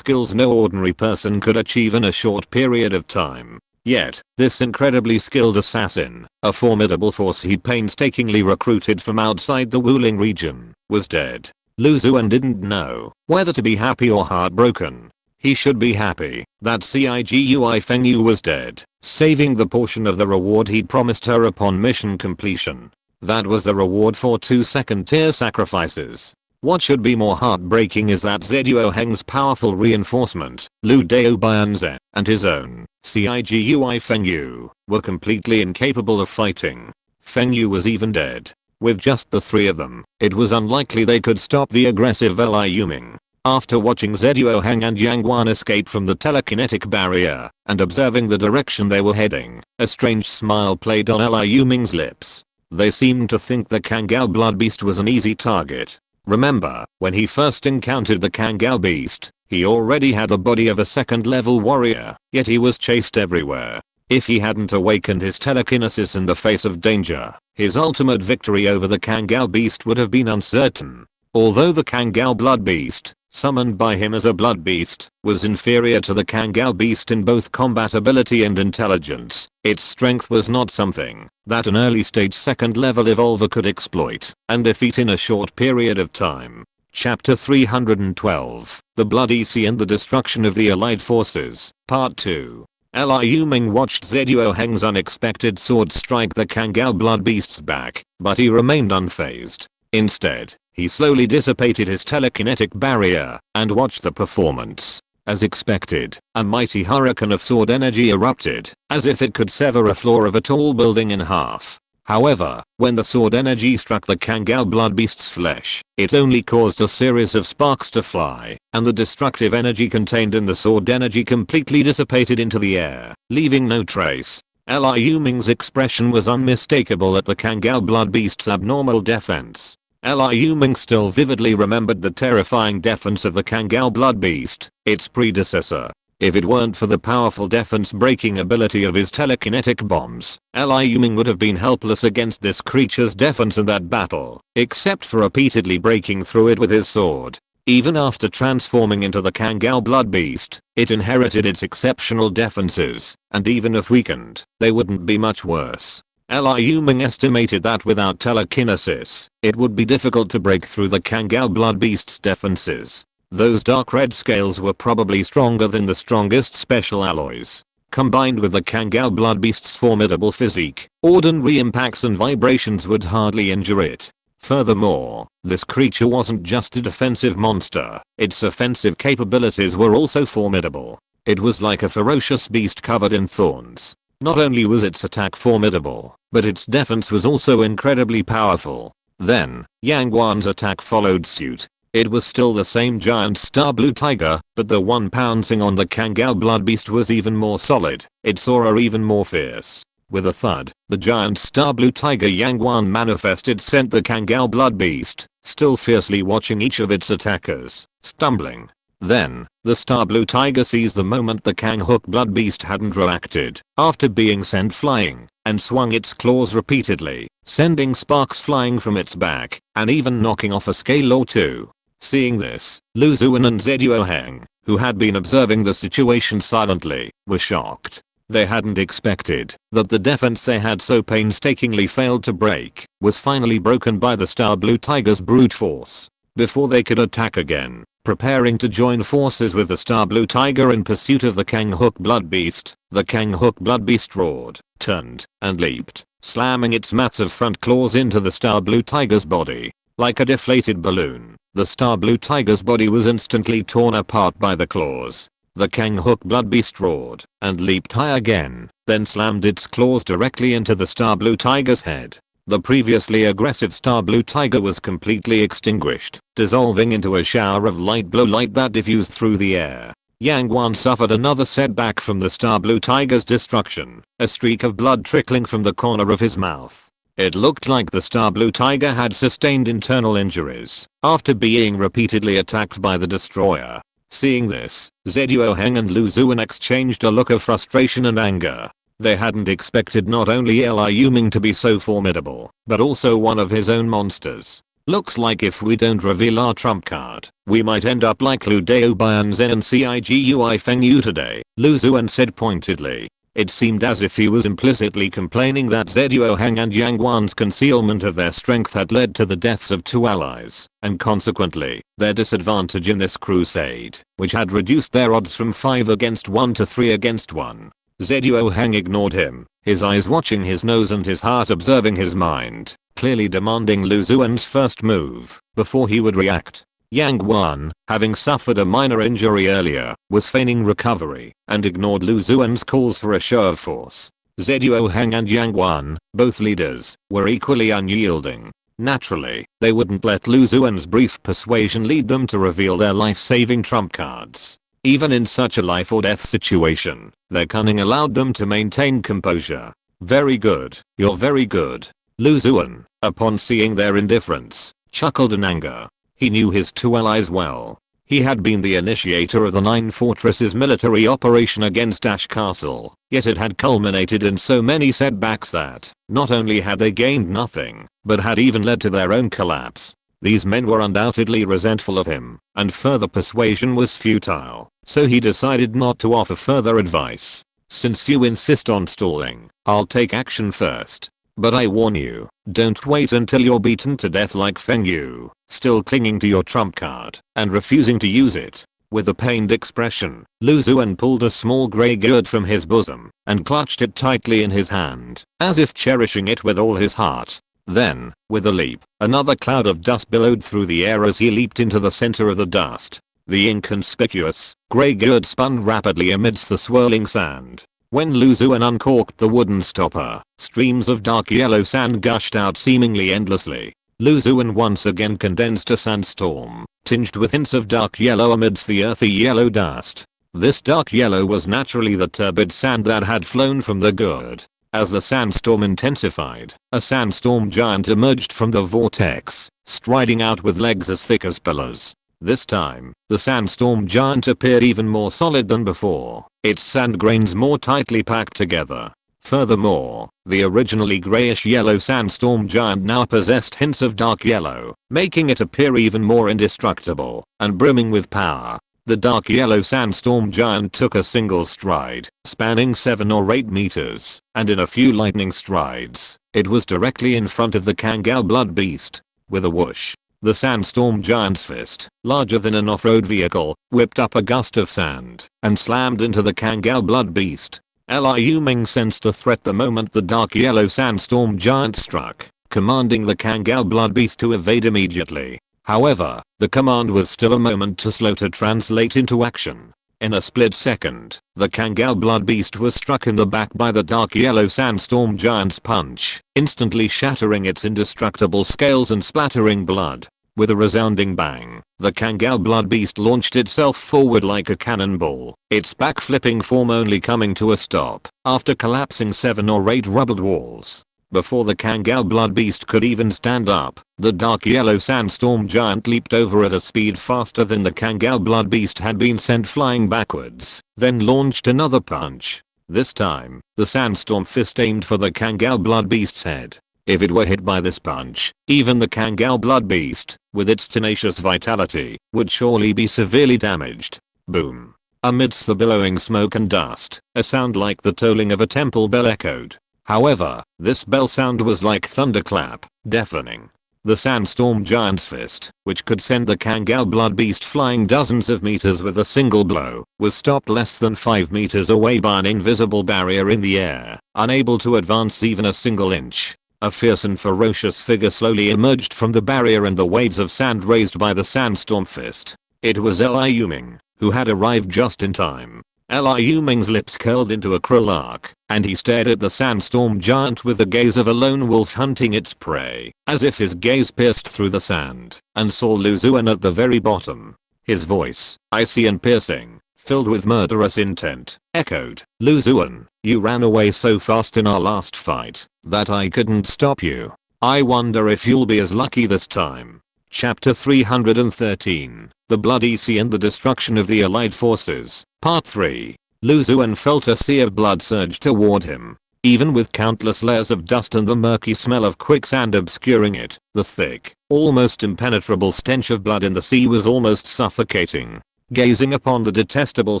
no ordinary person could achieve in a short period of time. Yet, this incredibly skilled assassin, a formidable force he'd painstakingly recruited from outside the Wuling region, was dead. Lu Zuan didn't know whether to be happy or heartbroken. He should be happy that Cigui Fengyu was dead, saving the portion of the reward he'd promised her upon mission completion. That was the reward for 2 second-tier sacrifices. What should be more heartbreaking is that Zeduo Heng's powerful reinforcement, Lu Dao Bianze, and his own, Cigui Fengyu, were completely incapable of fighting. Fengyu was even dead. With just the 3 of them, it was unlikely they could stop the aggressive Liu Ming. After watching Zeduo Heng and Yang Guan escape from the telekinetic barrier, and observing the direction they were heading, a strange smile played on Liu Ming's lips. They seemed to think the Kangao Blood Beast was an easy target. Remember, when he first encountered the Kangao Beast, he already had the body of a 2nd-level warrior, yet he was chased everywhere. If he hadn't awakened his telekinesis in the face of danger, his ultimate victory over the Kangao Beast would have been uncertain. Although the Kangao Blood Beast, summoned by him as a blood beast, was inferior to the Kangal beast in both combat ability and intelligence. Its strength was not something that an early stage second level evolver could exploit and defeat in a short period of time. Chapter 312, The Bloody Sea and the Destruction of the Allied Forces, Part 2. Liu Ming watched Zhuo Heng's unexpected sword strike the Kangal blood beast's back, but he remained unfazed. Instead, he slowly dissipated his telekinetic barrier and watched the performance. As expected, a mighty hurricane of sword energy erupted, as if it could sever a floor of a tall building in half. However, when the sword energy struck the Kangal blood beast's flesh, it only caused a series of sparks to fly, and the destructive energy contained in the sword energy completely dissipated into the air, leaving no trace. Liu Ming's expression was unmistakable at the Kangal blood beast's abnormal defense. Liu Ming still vividly remembered the terrifying defense of the Kangal blood beast, its predecessor. If it weren't for the powerful defense-breaking ability of his telekinetic bombs, Liu Ming would have been helpless against this creature's defense in that battle, except for repeatedly breaking through it with his sword. Even after transforming into the Kangal blood beast, it inherited its exceptional defenses, and even if weakened, they wouldn't be much worse. Liu Ming estimated that without telekinesis, it would be difficult to break through the Kangal blood beast's defenses. Those dark red scales were probably stronger than the strongest special alloys. Combined with the Kangal blood beast's formidable physique, ordinary impacts and vibrations would hardly injure it. Furthermore, this creature wasn't just a defensive monster, its offensive capabilities were also formidable. It was like a ferocious beast covered in thorns. Not only was its attack formidable, but its defense was also incredibly powerful. Then, Yang Wan's attack followed suit. It was still the same giant star blue tiger, but the one pouncing on the Kangal blood beast was even more solid, its aura even more fierce. With a thud, the giant star blue tiger Yang Wan manifested sent the Kangal blood beast, still fiercely watching each of its attackers, stumbling. Then, the star blue tiger seized the moment the Kang Hook blood beast hadn't reacted, after being sent flying, and swung its claws repeatedly, sending sparks flying from its back, and even knocking off a scale or two. Seeing this, Lu Zuan and Zhuo Heng, who had been observing the situation silently, were shocked. They hadn't expected that the defense they had so painstakingly failed to break was finally broken by the Star Blue Tiger's brute force. Before they could attack again, preparing to join forces with the Star Blue Tiger in pursuit of the Kang Hook blood beast, the Kang Hook blood beast roared, turned, and leaped, slamming its massive front claws into the Star Blue Tiger's body. Like a deflated balloon, the Star Blue Tiger's body was instantly torn apart by the claws. The Kang Hook blood beast roared and leaped high again, then slammed its claws directly into the Star Blue Tiger's head. The previously aggressive Star Blue Tiger was completely extinguished, dissolving into a shower of light blue light that diffused through the air. Yang Wan suffered another setback from the Star Blue Tiger's destruction, a streak of blood trickling from the corner of his mouth. It looked like the Star Blue Tiger had sustained internal injuries after being repeatedly attacked by the destroyer. Seeing this, Zhuo Heng and Lu Zuan exchanged a look of frustration and anger. They hadn't expected not only Liu Ming to be so formidable, but also one of his own monsters. Looks like if we don't reveal our trump card, we might end up like Lu Dao Bian Zen and Cigui Feng Yu today, Lu Zuan said pointedly. It seemed as if he was implicitly complaining that Zhuo Heng and Yang Wan's concealment of their strength had led to the deaths of two allies, and consequently, their disadvantage in this crusade, which had reduced their odds from 5 against 1 to 3 against 1. Zhuo Heng ignored him, his eyes watching his nose and his heart observing his mind, clearly demanding Lu Zuan's first move before he would react. Yang Wan, having suffered a minor injury earlier, was feigning recovery and ignored Lu Zuan's calls for a show of force. Zhuo Heng and Yang Wan, both leaders, were equally unyielding. Naturally, they wouldn't let Lu Zuan's brief persuasion lead them to reveal their life-saving trump cards. Even in such a life or death situation, their cunning allowed them to maintain composure. Very good, you're very good. Lu Zuan, upon seeing their indifference, chuckled in anger. He knew his two allies well. He had been the initiator of the Nine Fortresses military operation against Ash Castle, yet it had culminated in so many setbacks that, not only had they gained nothing, but had even led to their own collapse. These men were undoubtedly resentful of him, and further persuasion was futile, so he decided not to offer further advice. Since you insist on stalling, I'll take action first. But I warn you, don't wait until you're beaten to death like Feng Yu, still clinging to your trump card and refusing to use it. With a pained expression, Lu Zuan pulled a small grey gourd from his bosom and clutched it tightly in his hand, as if cherishing it with all his heart. Then, with a leap, another cloud of dust billowed through the air as he leaped into the center of the dust. The inconspicuous, grey gourd spun rapidly amidst the swirling sand. When Lu Zuan uncorked the wooden stopper, streams of dark yellow sand gushed out seemingly endlessly. Lu Zuan once again condensed a sandstorm, tinged with hints of dark yellow amidst the earthy yellow dust. This dark yellow was naturally the turbid sand that had flown from the gourd. As the sandstorm intensified, a sandstorm giant emerged from the vortex, striding out with legs as thick as pillars. This time, the sandstorm giant appeared even more solid than before, its sand grains more tightly packed together. Furthermore, the originally grayish yellow sandstorm giant now possessed hints of dark yellow, making it appear even more indestructible and brimming with power. The dark yellow sandstorm giant took a single stride, spanning 7 or 8 meters, and in a few lightning strides, it was directly in front of the Kangal blood beast. With a whoosh, the sandstorm giant's fist, larger than an off-road vehicle, whipped up a gust of sand and slammed into the Kangal blood beast. Liu Ming sensed a threat the moment the dark yellow sandstorm giant struck, commanding the Kangal blood beast to evade immediately. However, the command was still a moment too slow to translate into action. In a split second, the Kangal blood beast was struck in the back by the dark yellow sandstorm giant's punch, instantly shattering its indestructible scales and splattering blood. With a resounding bang, the Kangal blood beast launched itself forward like a cannonball, its back-flipping form only coming to a stop after collapsing 7 or 8 rubbled walls. Before the Kangal blood beast could even stand up, the dark yellow sandstorm giant leaped over at a speed faster than the Kangal blood beast had been sent flying backwards, then launched another punch. This time, the sandstorm fist aimed for the Kangal blood beast's head. If it were hit by this punch, even the Kangal blood beast, with its tenacious vitality, would surely be severely damaged. Boom. Amidst the billowing smoke and dust, a sound like the tolling of a temple bell echoed. However, this bell sound was like thunderclap, deafening. The sandstorm giant's fist, which could send the Kangal blood beast flying dozens of meters with a single blow, was stopped less than 5 meters away by an invisible barrier in the air, unable to advance even a single inch. A fierce and ferocious figure slowly emerged from the barrier and the waves of sand raised by the sandstorm fist. It was Liu Ming, who had arrived just in time. Liu Ming's lips curled into a cruel arc, and he stared at the sandstorm giant with the gaze of a lone wolf hunting its prey, as if his gaze pierced through the sand and saw Lu Zuan at the very bottom. His voice, icy and piercing, filled with murderous intent, echoed, "Lu Zuan, you ran away so fast in our last fight that I couldn't stop you. I wonder if you'll be as lucky this time." Chapter 313, The Bloody Sea and the Destruction of the Allied Forces, Part 3. Lu Zuan felt a sea of blood surge toward him. Even with countless layers of dust and the murky smell of quicksand obscuring it, the thick, almost impenetrable stench of blood in the sea was almost suffocating. Gazing upon the detestable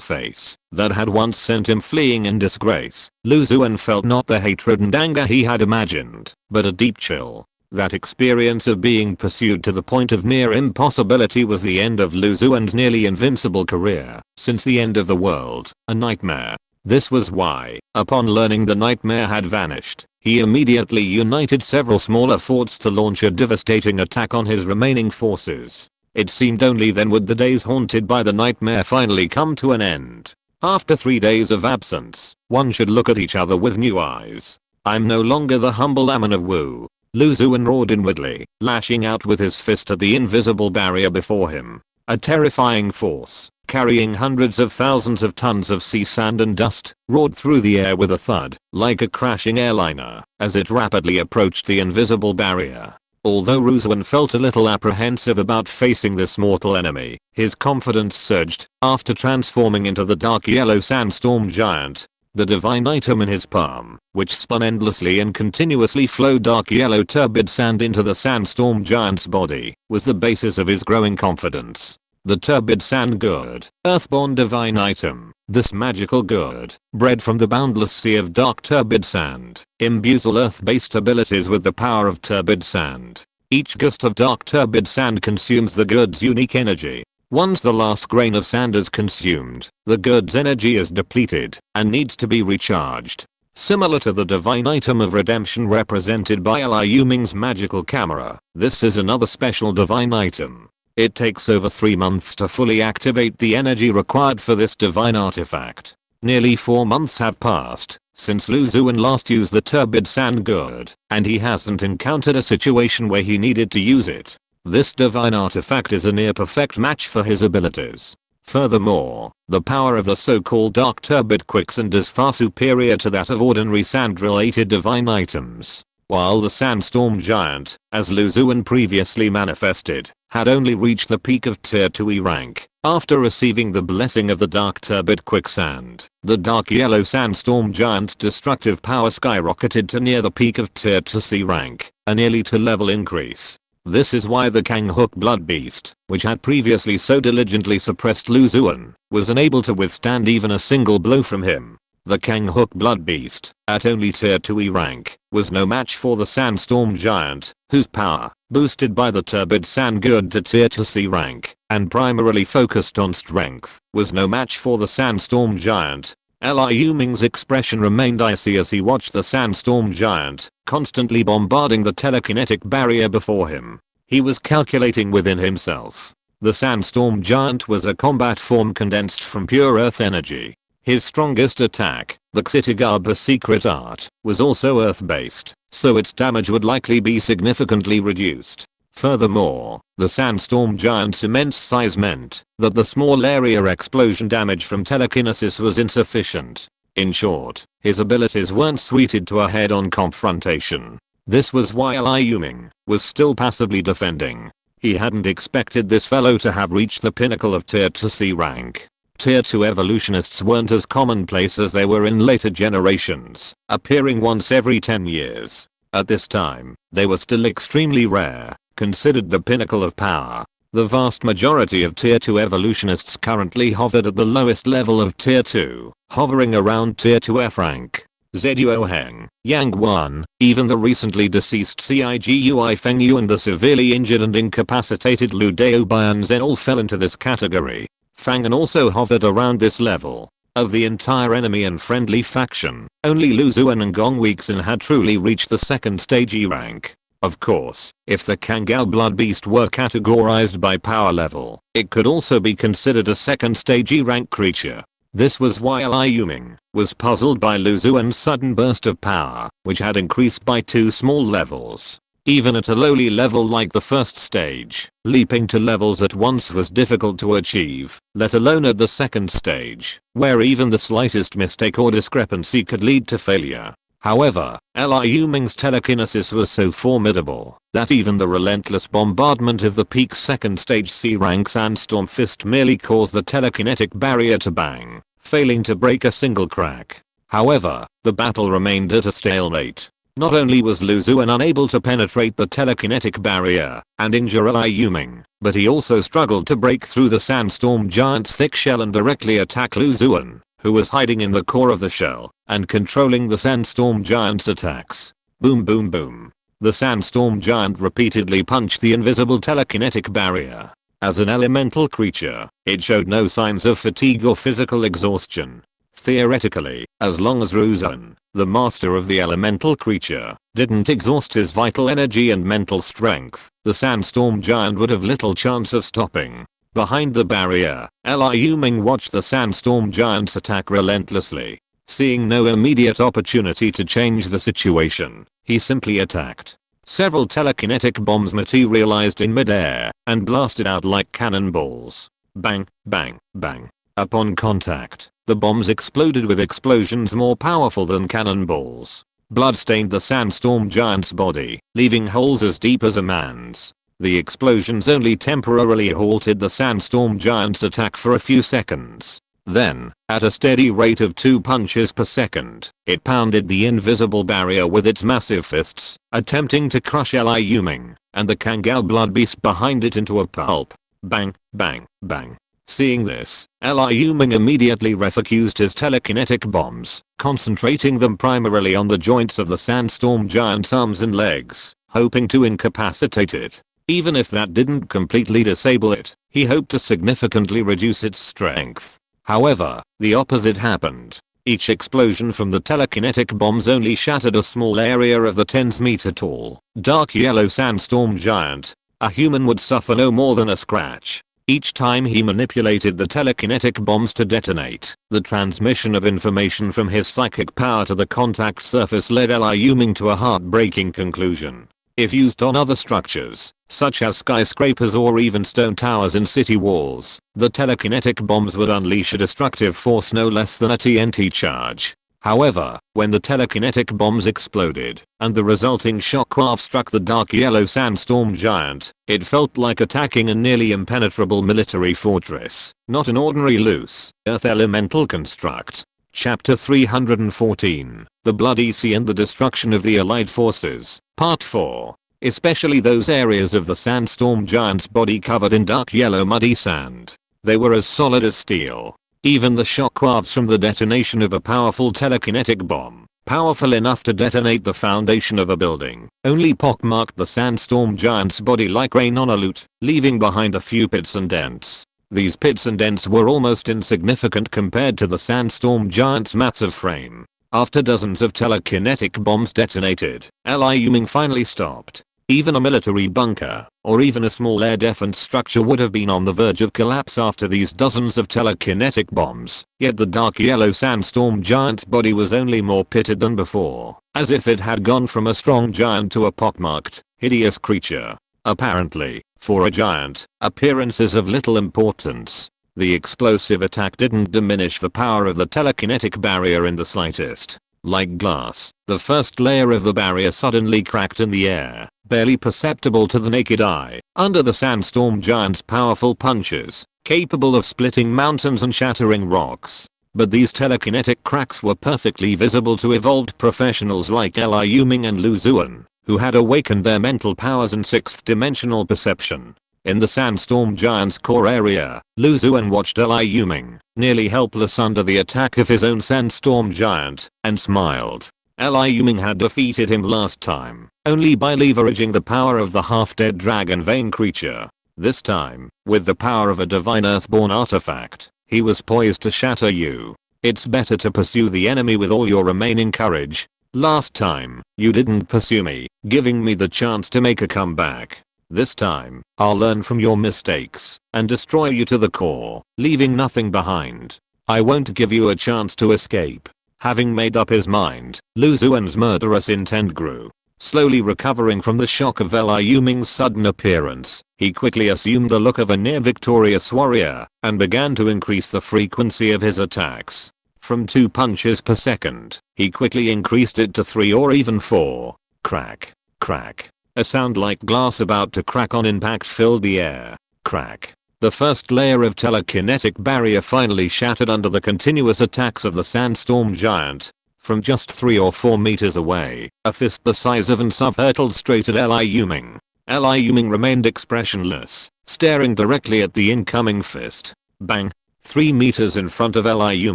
face that had once sent him fleeing in disgrace, Lu Zuan felt not the hatred and anger he had imagined, but a deep chill. That experience of being pursued to the point of near impossibility was the end of Lu Zuan's nearly invincible career, since the end of the world, a nightmare. This was why, upon learning the nightmare had vanished, he immediately united several smaller forts to launch a devastating attack on his remaining forces. It seemed only then would the days haunted by the nightmare finally come to an end. After 3 days of absence, one should look at each other with new eyes. I'm no longer the humble Ammon of Wu. Lu Zuan roared inwardly, lashing out with his fist at the invisible barrier before him. A terrifying force, carrying hundreds of thousands of tons of sea sand and dust, roared through the air with a thud, like a crashing airliner, as it rapidly approached the invisible barrier. Although Lu Zuan felt a little apprehensive about facing this mortal enemy, his confidence surged after transforming into the dark yellow sandstorm giant. The divine item in his palm, which spun endlessly and continuously flowed dark yellow turbid sand into the sandstorm giant's body, was the basis of his growing confidence. The turbid sand gourd, earthborn divine item. This magical gourd, bred from the boundless sea of dark turbid sand, imbues all earth-based abilities with the power of turbid sand. Each gust of dark turbid sand consumes the gourd's unique energy. Once the last grain of sand is consumed, the gourd's energy is depleted and needs to be recharged. Similar to the divine item of redemption represented by Liu Ming's magical camera, this is another special divine item. It takes over 3 months to fully activate the energy required for this divine artifact. Nearly 4 months have passed since Liu Zuan last used the turbid sand gourd, and he hasn't encountered a situation where he needed to use it. This divine artifact is a near perfect match for his abilities. Furthermore, the power of the so-called dark turbid quicksand is far superior to that of ordinary sand-related divine items. While the sandstorm giant, as Liu Zuan previously manifested, had only reached the peak of tier 2E rank after receiving the blessing of the dark turbid quicksand, the dark yellow sandstorm giant's destructive power skyrocketed to near the peak of tier 2C rank, a nearly 2 level increase. This is why the Kanghook blood beast, which had previously so diligently suppressed Liu Zuan, was unable to withstand even a single blow from him. The Kanghook blood beast, at only tier 2E rank, was no match for the sandstorm giant, whose power, boosted by the turbid sand gourd to tier 2C rank, and primarily focused on strength, was no match for the sandstorm giant. Liu Ming's expression remained icy as he watched the sandstorm giant, constantly bombarding the telekinetic barrier before him. He was calculating within himself. The sandstorm giant was a combat form condensed from pure earth energy. His strongest attack, the Xitigaba secret art, was also earth-based, so its damage would likely be significantly reduced. Furthermore, the sandstorm giant's immense size meant that the small area explosion damage from telekinesis was insufficient. In short, his abilities weren't suited to a head-on confrontation. This was why Liu Ming was still passively defending. He hadn't expected this fellow to have reached the pinnacle of tier 2C rank. Tier 2 evolutionists weren't as commonplace as they were in later generations, appearing once every 10 years. At this time, they were still extremely rare, considered the pinnacle of power. The vast majority of tier 2 evolutionists currently hovered at the lowest level of tier 2, hovering around tier 2F rank. Zhuo Heng, Yang Wan, even the recently deceased Cigui Feng Yu and the severely injured and incapacitated Liu Dao Bianzhen all fell into this category. Fang An also hovered around this level. Of the entire enemy and friendly faction, only Liu Zuan and Gong Weixin had truly reached the second stage E rank. Of course, if the Kangao blood beast were categorized by power level, it could also be considered a second stage E rank creature. This was why Liu Ming was puzzled by Liu Zuan's sudden burst of power, which had increased by 2 small levels. Even at a lowly level like the first stage, leaping to levels at once was difficult to achieve, let alone at the second stage, where even the slightest mistake or discrepancy could lead to failure. However, Liu Ming's telekinesis was so formidable that even the relentless bombardment of the peak second stage C rank sandstorm fist merely caused the telekinetic barrier to bang, failing to break a single crack. However, the battle remained at a stalemate. Not only was Liu Zuan unable to penetrate the telekinetic barrier and injure Liu Ming, but he also struggled to break through the sandstorm giant's thick shell and directly attack Liu Zuan, who was hiding in the core of the shell and controlling the sandstorm giant's attacks. Boom boom boom. The sandstorm giant repeatedly punched the invisible telekinetic barrier. As an elemental creature, it showed no signs of fatigue or physical exhaustion. Theoretically, as long as Liu Zuan, the master of the elemental creature, didn't exhaust his vital energy and mental strength, the sandstorm giant would have little chance of stopping. Behind the barrier, Liu Ming watched the sandstorm giant's attack relentlessly. Seeing no immediate opportunity to change the situation, he simply attacked. Several telekinetic bombs materialized in midair and blasted out like cannonballs. Bang, bang, bang. Upon contact, the bombs exploded with explosions more powerful than cannonballs. Blood stained the sandstorm giant's body, leaving holes as deep as a man's. The explosions only temporarily halted the sandstorm giant's attack for a few seconds. Then, at a steady rate of 2 punches per second, it pounded the invisible barrier with its massive fists, attempting to crush Liu Ming and the Kangal blood beast behind it into a pulp. Bang, bang, bang. Seeing this, Liu Ming immediately refocused his telekinetic bombs, concentrating them primarily on the joints of the sandstorm giant's arms and legs, hoping to incapacitate it. Even if that didn't completely disable it, he hoped to significantly reduce its strength. However, the opposite happened. Each explosion from the telekinetic bombs only shattered a small area of the 10-meter tall, dark yellow sandstorm giant. A human would suffer no more than a scratch. Each time he manipulated the telekinetic bombs to detonate, the transmission of information from his psychic power to the contact surface led Liu Ming to a heartbreaking conclusion. If used on other structures, such as skyscrapers or even stone towers in city walls, the telekinetic bombs would unleash a destructive force no less than a TNT charge. However, when the telekinetic bombs exploded, and the resulting shockwave struck the dark yellow sandstorm giant, it felt like attacking a nearly impenetrable military fortress, not an ordinary loose, earth elemental construct. Chapter 314, The Bloody Sea and the Destruction of the Allied Forces, Part 4. Especially those areas of the sandstorm giant's body covered in dark yellow muddy sand. They were as solid as steel. Even the shockwaves from the detonation of a powerful telekinetic bomb, powerful enough to detonate the foundation of a building, only pockmarked the sandstorm giant's body like rain on a lute, leaving behind a few pits and dents. These pits and dents were almost insignificant compared to the sandstorm giant's massive frame. After dozens of telekinetic bombs detonated, Liu Ming finally stopped. Even a military bunker, or even a small air defense structure would have been on the verge of collapse after these dozens of telekinetic bombs, yet the dark yellow sandstorm giant's body was only more pitted than before, as if it had gone from a strong giant to a pockmarked, hideous creature. Apparently, for a giant, appearance is of little importance. The explosive attack didn't diminish the power of the telekinetic barrier in the slightest. Like glass, the first layer of the barrier suddenly cracked in the air, barely perceptible to the naked eye, under the sandstorm giant's powerful punches, capable of splitting mountains and shattering rocks. But these telekinetic cracks were perfectly visible to evolved professionals like Liu Ming and Lu Zuan, who had awakened their mental powers and sixth-dimensional perception. In the sandstorm giant's core area, Lu Zuan watched Liu Ming, nearly helpless under the attack of his own sandstorm giant, and smiled. Liu Ming had defeated him last time, only by leveraging the power of the half-dead dragon vein creature. This time, with the power of a divine earthborn artifact, he was poised to shatter you. It's better to pursue the enemy with all your remaining courage. Last time, you didn't pursue me, giving me the chance to make a comeback. This time, I'll learn from your mistakes and destroy you to the core, leaving nothing behind. I won't give you a chance to escape. Having made up his mind, Lu Zuan's murderous intent grew. Slowly recovering from the shock of Liu Ming's sudden appearance, he quickly assumed the look of a near-victorious warrior and began to increase the frequency of his attacks. From 2 punches per second, he quickly increased it to 3 or even 4. Crack, crack. A sound like glass about to crack on impact filled the air. Crack. The first layer of telekinetic barrier finally shattered under the continuous attacks of the sandstorm giant. From just 3 or 4 meters away, a fist the size of an sub hurtled straight at Liu Ming. Liu Ming remained expressionless, staring directly at the incoming fist. Bang. 3 meters in front of Liu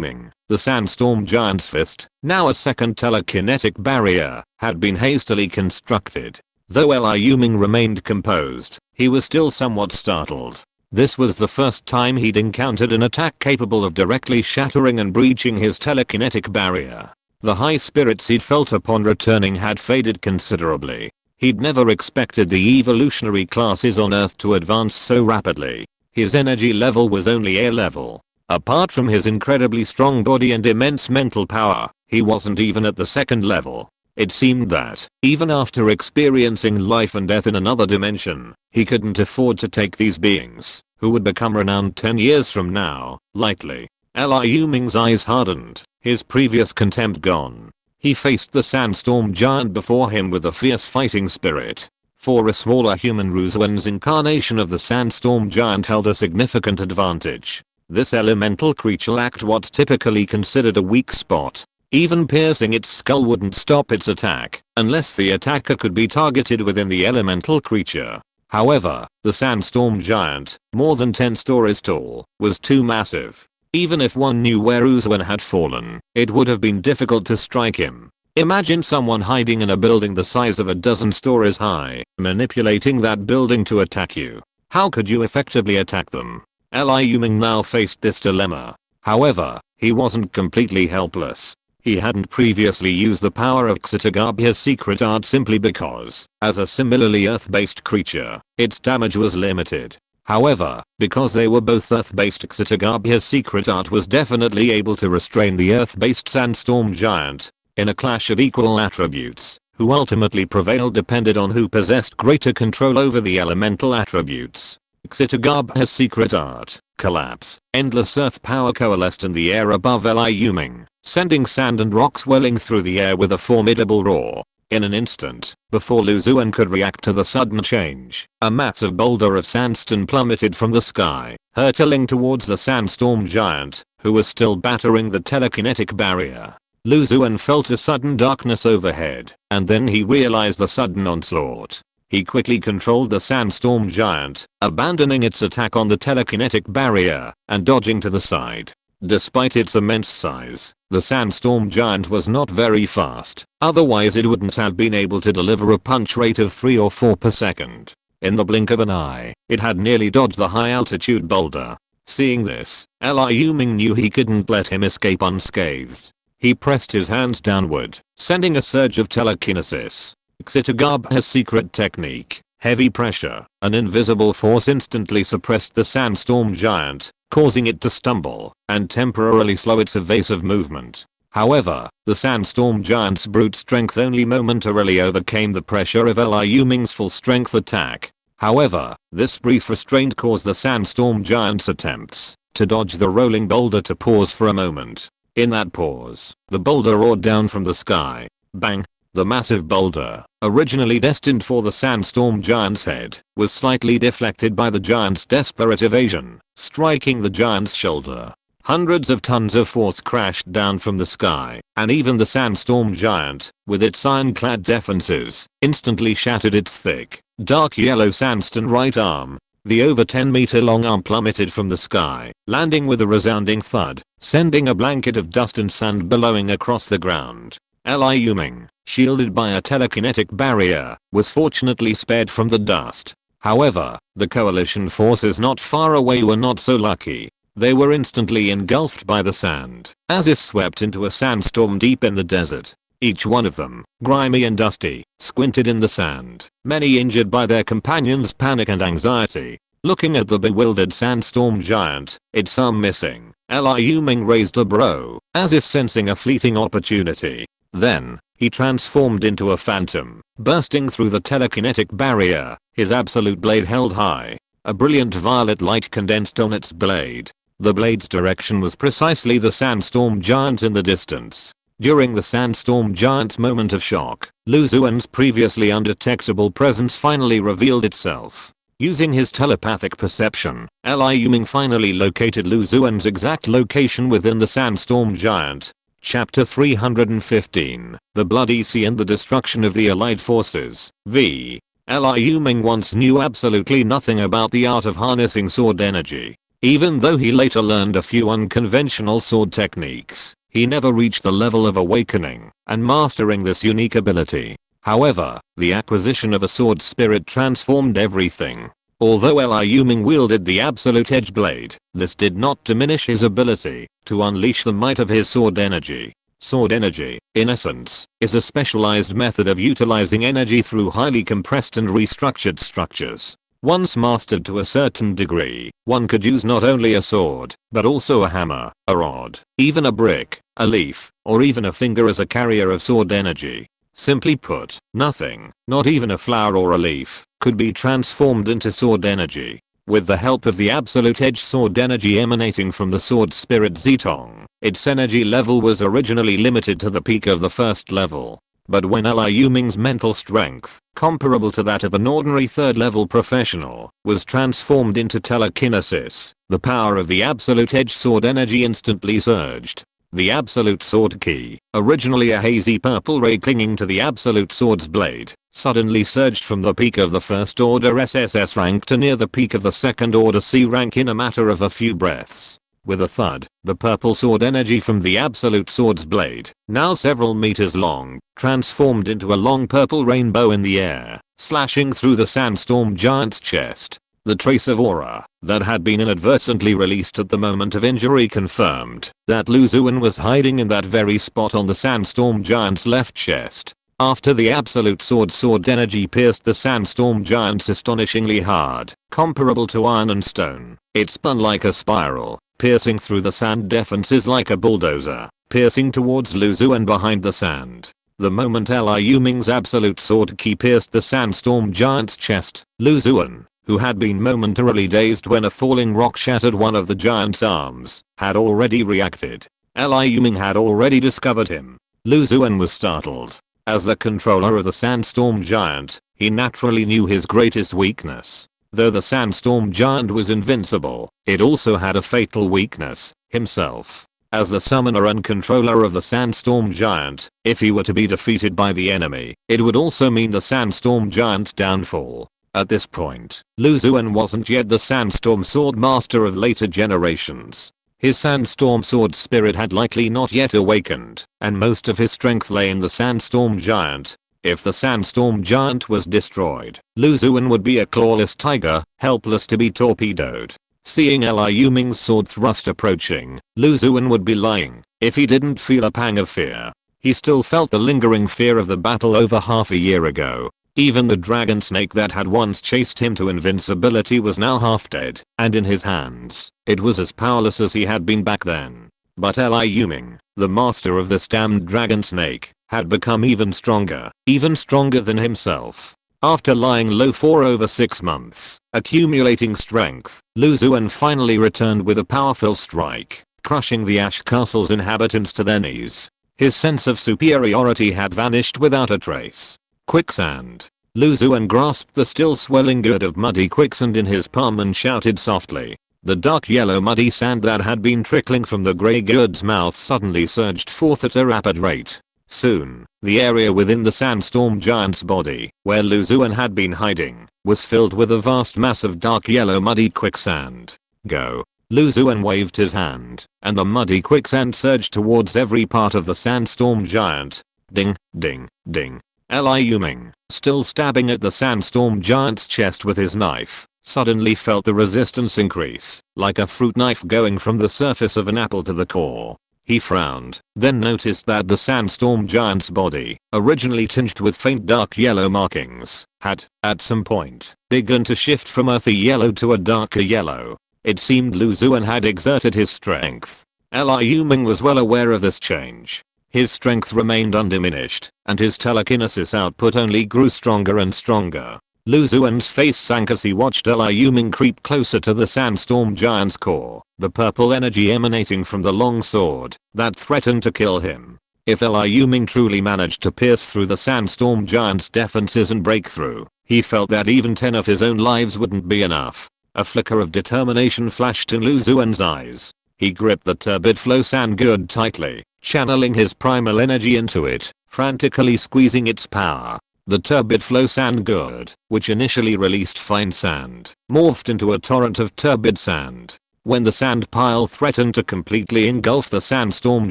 Ming, the sandstorm giant's fist, now a second telekinetic barrier, had been hastily constructed. Though Liu Ming remained composed, he was still somewhat startled. This was the first time he'd encountered an attack capable of directly shattering and breaching his telekinetic barrier. The high spirits he'd felt upon returning had faded considerably. He'd never expected the evolutionary classes on Earth to advance so rapidly. His energy level was only air level. Apart from his incredibly strong body and immense mental power, he wasn't even at the second level. It seemed that, even after experiencing life and death in another dimension, he couldn't afford to take these beings, who would become renowned 10 years from now, lightly. Liu Ming's eyes hardened, his previous contempt gone. He faced the sandstorm giant before him with a fierce fighting spirit. For a smaller human, Lu Zuan's incarnation of the sandstorm giant held a significant advantage. This elemental creature lacked what's typically considered a weak spot. Even piercing its skull wouldn't stop its attack, unless the attacker could be targeted within the elemental creature. However, the sandstorm giant, more than 10 stories tall, was too massive. Even if one knew where Uzuan had fallen, it would have been difficult to strike him. Imagine someone hiding in a building the size of a dozen stories high, manipulating that building to attack you. How could you effectively attack them? Liu Ming now faced this dilemma. However, he wasn't completely helpless. He hadn't previously used the power of Ksitagabia's secret art simply because, as a similarly earth-based creature, its damage was limited. However, because they were both earth-based, Ksitagabia's secret art was definitely able to restrain the earth-based sandstorm giant. In a clash of equal attributes, who ultimately prevailed depended on who possessed greater control over the elemental attributes. Ksitagabia's secret art, collapse, endless earth power coalesced in the air above Liu Ming, sending sand and rocks welling through the air with a formidable roar. In an instant, before Lu Zuan could react to the sudden change, a massive boulder of sandstone plummeted from the sky, hurtling towards the sandstorm giant, who was still battering the telekinetic barrier. Lu Zuan felt a sudden darkness overhead, and then he realized the sudden onslaught. He quickly controlled the sandstorm giant, abandoning its attack on the telekinetic barrier, and dodging to the side. Despite its immense size, the sandstorm giant was not very fast, otherwise it wouldn't have been able to deliver a punch rate of 3 or 4 per second. In the blink of an eye, it had nearly dodged the high altitude boulder. Seeing this, Liu Ming knew he couldn't let him escape unscathed. He pressed his hands downward, sending a surge of telekinesis. Ksitagabia's secret technique, heavy pressure, an invisible force instantly suppressed the sandstorm giant, causing it to stumble and temporarily slow its evasive movement. However, the sandstorm giant's brute strength only momentarily overcame the pressure of Liu Ming's full strength attack. However, this brief restraint caused the sandstorm giant's attempts to dodge the rolling boulder to pause for a moment. In that pause, the boulder roared down from the sky. Bang! The massive boulder, originally destined for the sandstorm giant's head, was slightly deflected by the giant's desperate evasion, striking the giant's shoulder. Hundreds of tons of force crashed down from the sky, and even the sandstorm giant, with its ironclad defenses, instantly shattered its thick, dark yellow sandstone right arm. The over 10-meter long arm plummeted from the sky, landing with a resounding thud, sending a blanket of dust and sand billowing across the ground. Liu Ming, shielded by a telekinetic barrier, was fortunately spared from the dust. However, the coalition forces not far away were not so lucky. They were instantly engulfed by the sand, as if swept into a sandstorm deep in the desert. Each one of them, grimy and dusty, squinted in the sand, many injured by their companions' panic and anxiety. Looking at the bewildered sandstorm giant, its arm missing, Liu Ming raised a brow, as if sensing a fleeting opportunity. Then, he transformed into a phantom, bursting through the telekinetic barrier, his absolute blade held high. A brilliant violet light condensed on its blade. The blade's direction was precisely the sandstorm giant in the distance. During the sandstorm giant's moment of shock, Lu Zuan's previously undetectable presence finally revealed itself. Using his telepathic perception, Liu Ming finally located Lu Zuan's exact location within the sandstorm giant. Chapter 315, The Bloody Sea and the Destruction of the Allied Forces, v. Liu Ming once knew absolutely nothing about the art of harnessing sword energy. Even though he later learned a few unconventional sword techniques, he never reached the level of awakening and mastering this unique ability. However, the acquisition of a sword spirit transformed everything. Although Liu Ming wielded the absolute edge blade, this did not diminish his ability to unleash the might of his sword energy. Sword energy, in essence, is a specialized method of utilizing energy through highly compressed and restructured structures. Once mastered to a certain degree, one could use not only a sword, but also a hammer, a rod, even a brick, a leaf, or even a finger as a carrier of sword energy. Simply put, nothing, not even a flower or a leaf, could be transformed into sword energy. With the help of the absolute edge sword energy emanating from the sword spirit Zitong, its energy level was originally limited to the peak of the first level. But when Liu Ming's mental strength, comparable to that of an ordinary third level professional, was transformed into telekinesis, The power of the absolute edge sword energy instantly surged. The absolute sword key, originally a hazy purple ray clinging to the absolute sword's blade, suddenly surged from the peak of the first order SSS rank to near the peak of the second order C rank in a matter of a few breaths. With a thud, the purple sword energy from the absolute sword's blade, now several meters long, transformed into a long purple rainbow in the air, slashing through the sandstorm giant's chest. The trace of aura that had been inadvertently released at the moment of injury confirmed that Lu Zuan was hiding in that very spot on the sandstorm giant's left chest. After the absolute sword energy pierced the sandstorm giant's astonishingly hard, comparable to iron and stone, it spun like a spiral, piercing through the sand defenses like a bulldozer, piercing towards Lu Zuan behind the sand. The moment Liu Ming's absolute sword key pierced the sandstorm giant's chest, Lu Zuan, who had been momentarily dazed when a falling rock shattered one of the giant's arms, had already reacted. Liu Ming had already discovered him. Lu Zuan was startled. As the controller of the sandstorm giant, he naturally knew his greatest weakness. Though the sandstorm giant was invincible, it also had a fatal weakness, himself. As the summoner and controller of the sandstorm giant, if he were to be defeated by the enemy, it would also mean the sandstorm giant's downfall. At this point, Lu Zuan wasn't yet the sandstorm sword master of later generations. His sandstorm sword spirit had likely not yet awakened, and most of his strength lay in the sandstorm giant. If the sandstorm giant was destroyed, Lu Zuan would be a clawless tiger, helpless to be torpedoed. Seeing Liu Ming's sword thrust approaching, Lu Zuan would be lying if he didn't feel a pang of fear. He still felt the lingering fear of the battle over half a year ago. Even the dragon snake that had once chased him to invincibility was now half dead, and in his hands, it was as powerless as he had been back then. But Liu Ming, the master of this damned dragon snake, had become even stronger than himself. After lying low for over 6 months, accumulating strength, Lu Zuan finally returned with a powerful strike, crushing the Ash Castle's inhabitants to their knees. His sense of superiority had vanished without a trace. Quicksand. Lu Zuan grasped the still swelling gourd of muddy quicksand in his palm and shouted softly. The dark yellow muddy sand that had been trickling from the grey gourd's mouth suddenly surged forth at a rapid rate. Soon, the area within the sandstorm giant's body, where Lu Zuan had been hiding, was filled with a vast mass of dark yellow muddy quicksand. Go. Lu Zuan waved his hand, and the muddy quicksand surged towards every part of the sandstorm giant. Ding, ding, ding. Liu Ming, still stabbing at the sandstorm giant's chest with his knife, suddenly felt the resistance increase, like a fruit knife going from the surface of an apple to the core. He frowned, then noticed that the sandstorm giant's body, originally tinged with faint dark yellow markings, had, at some point, begun to shift from earthy yellow to a darker yellow. It seemed Lu Zuan had exerted his strength. Liu Ming was well aware of this change. His strength remained undiminished, and his telekinesis output only grew stronger and stronger. Lu Zuan's face sank as he watched Liu Ming creep closer to the sandstorm giant's core, the purple energy emanating from the long sword that threatened to kill him. If Liu Ming truly managed to pierce through the sandstorm giant's defenses and break through, he felt that even 10 of his own lives wouldn't be enough. A flicker of determination flashed in Lu Zuan's eyes. He gripped the turbid flow sand gourd tightly, channeling his primal energy into it, frantically squeezing its power. The turbid flow sand gourd, which initially released fine sand, morphed into a torrent of turbid sand. When the sand pile threatened to completely engulf the sandstorm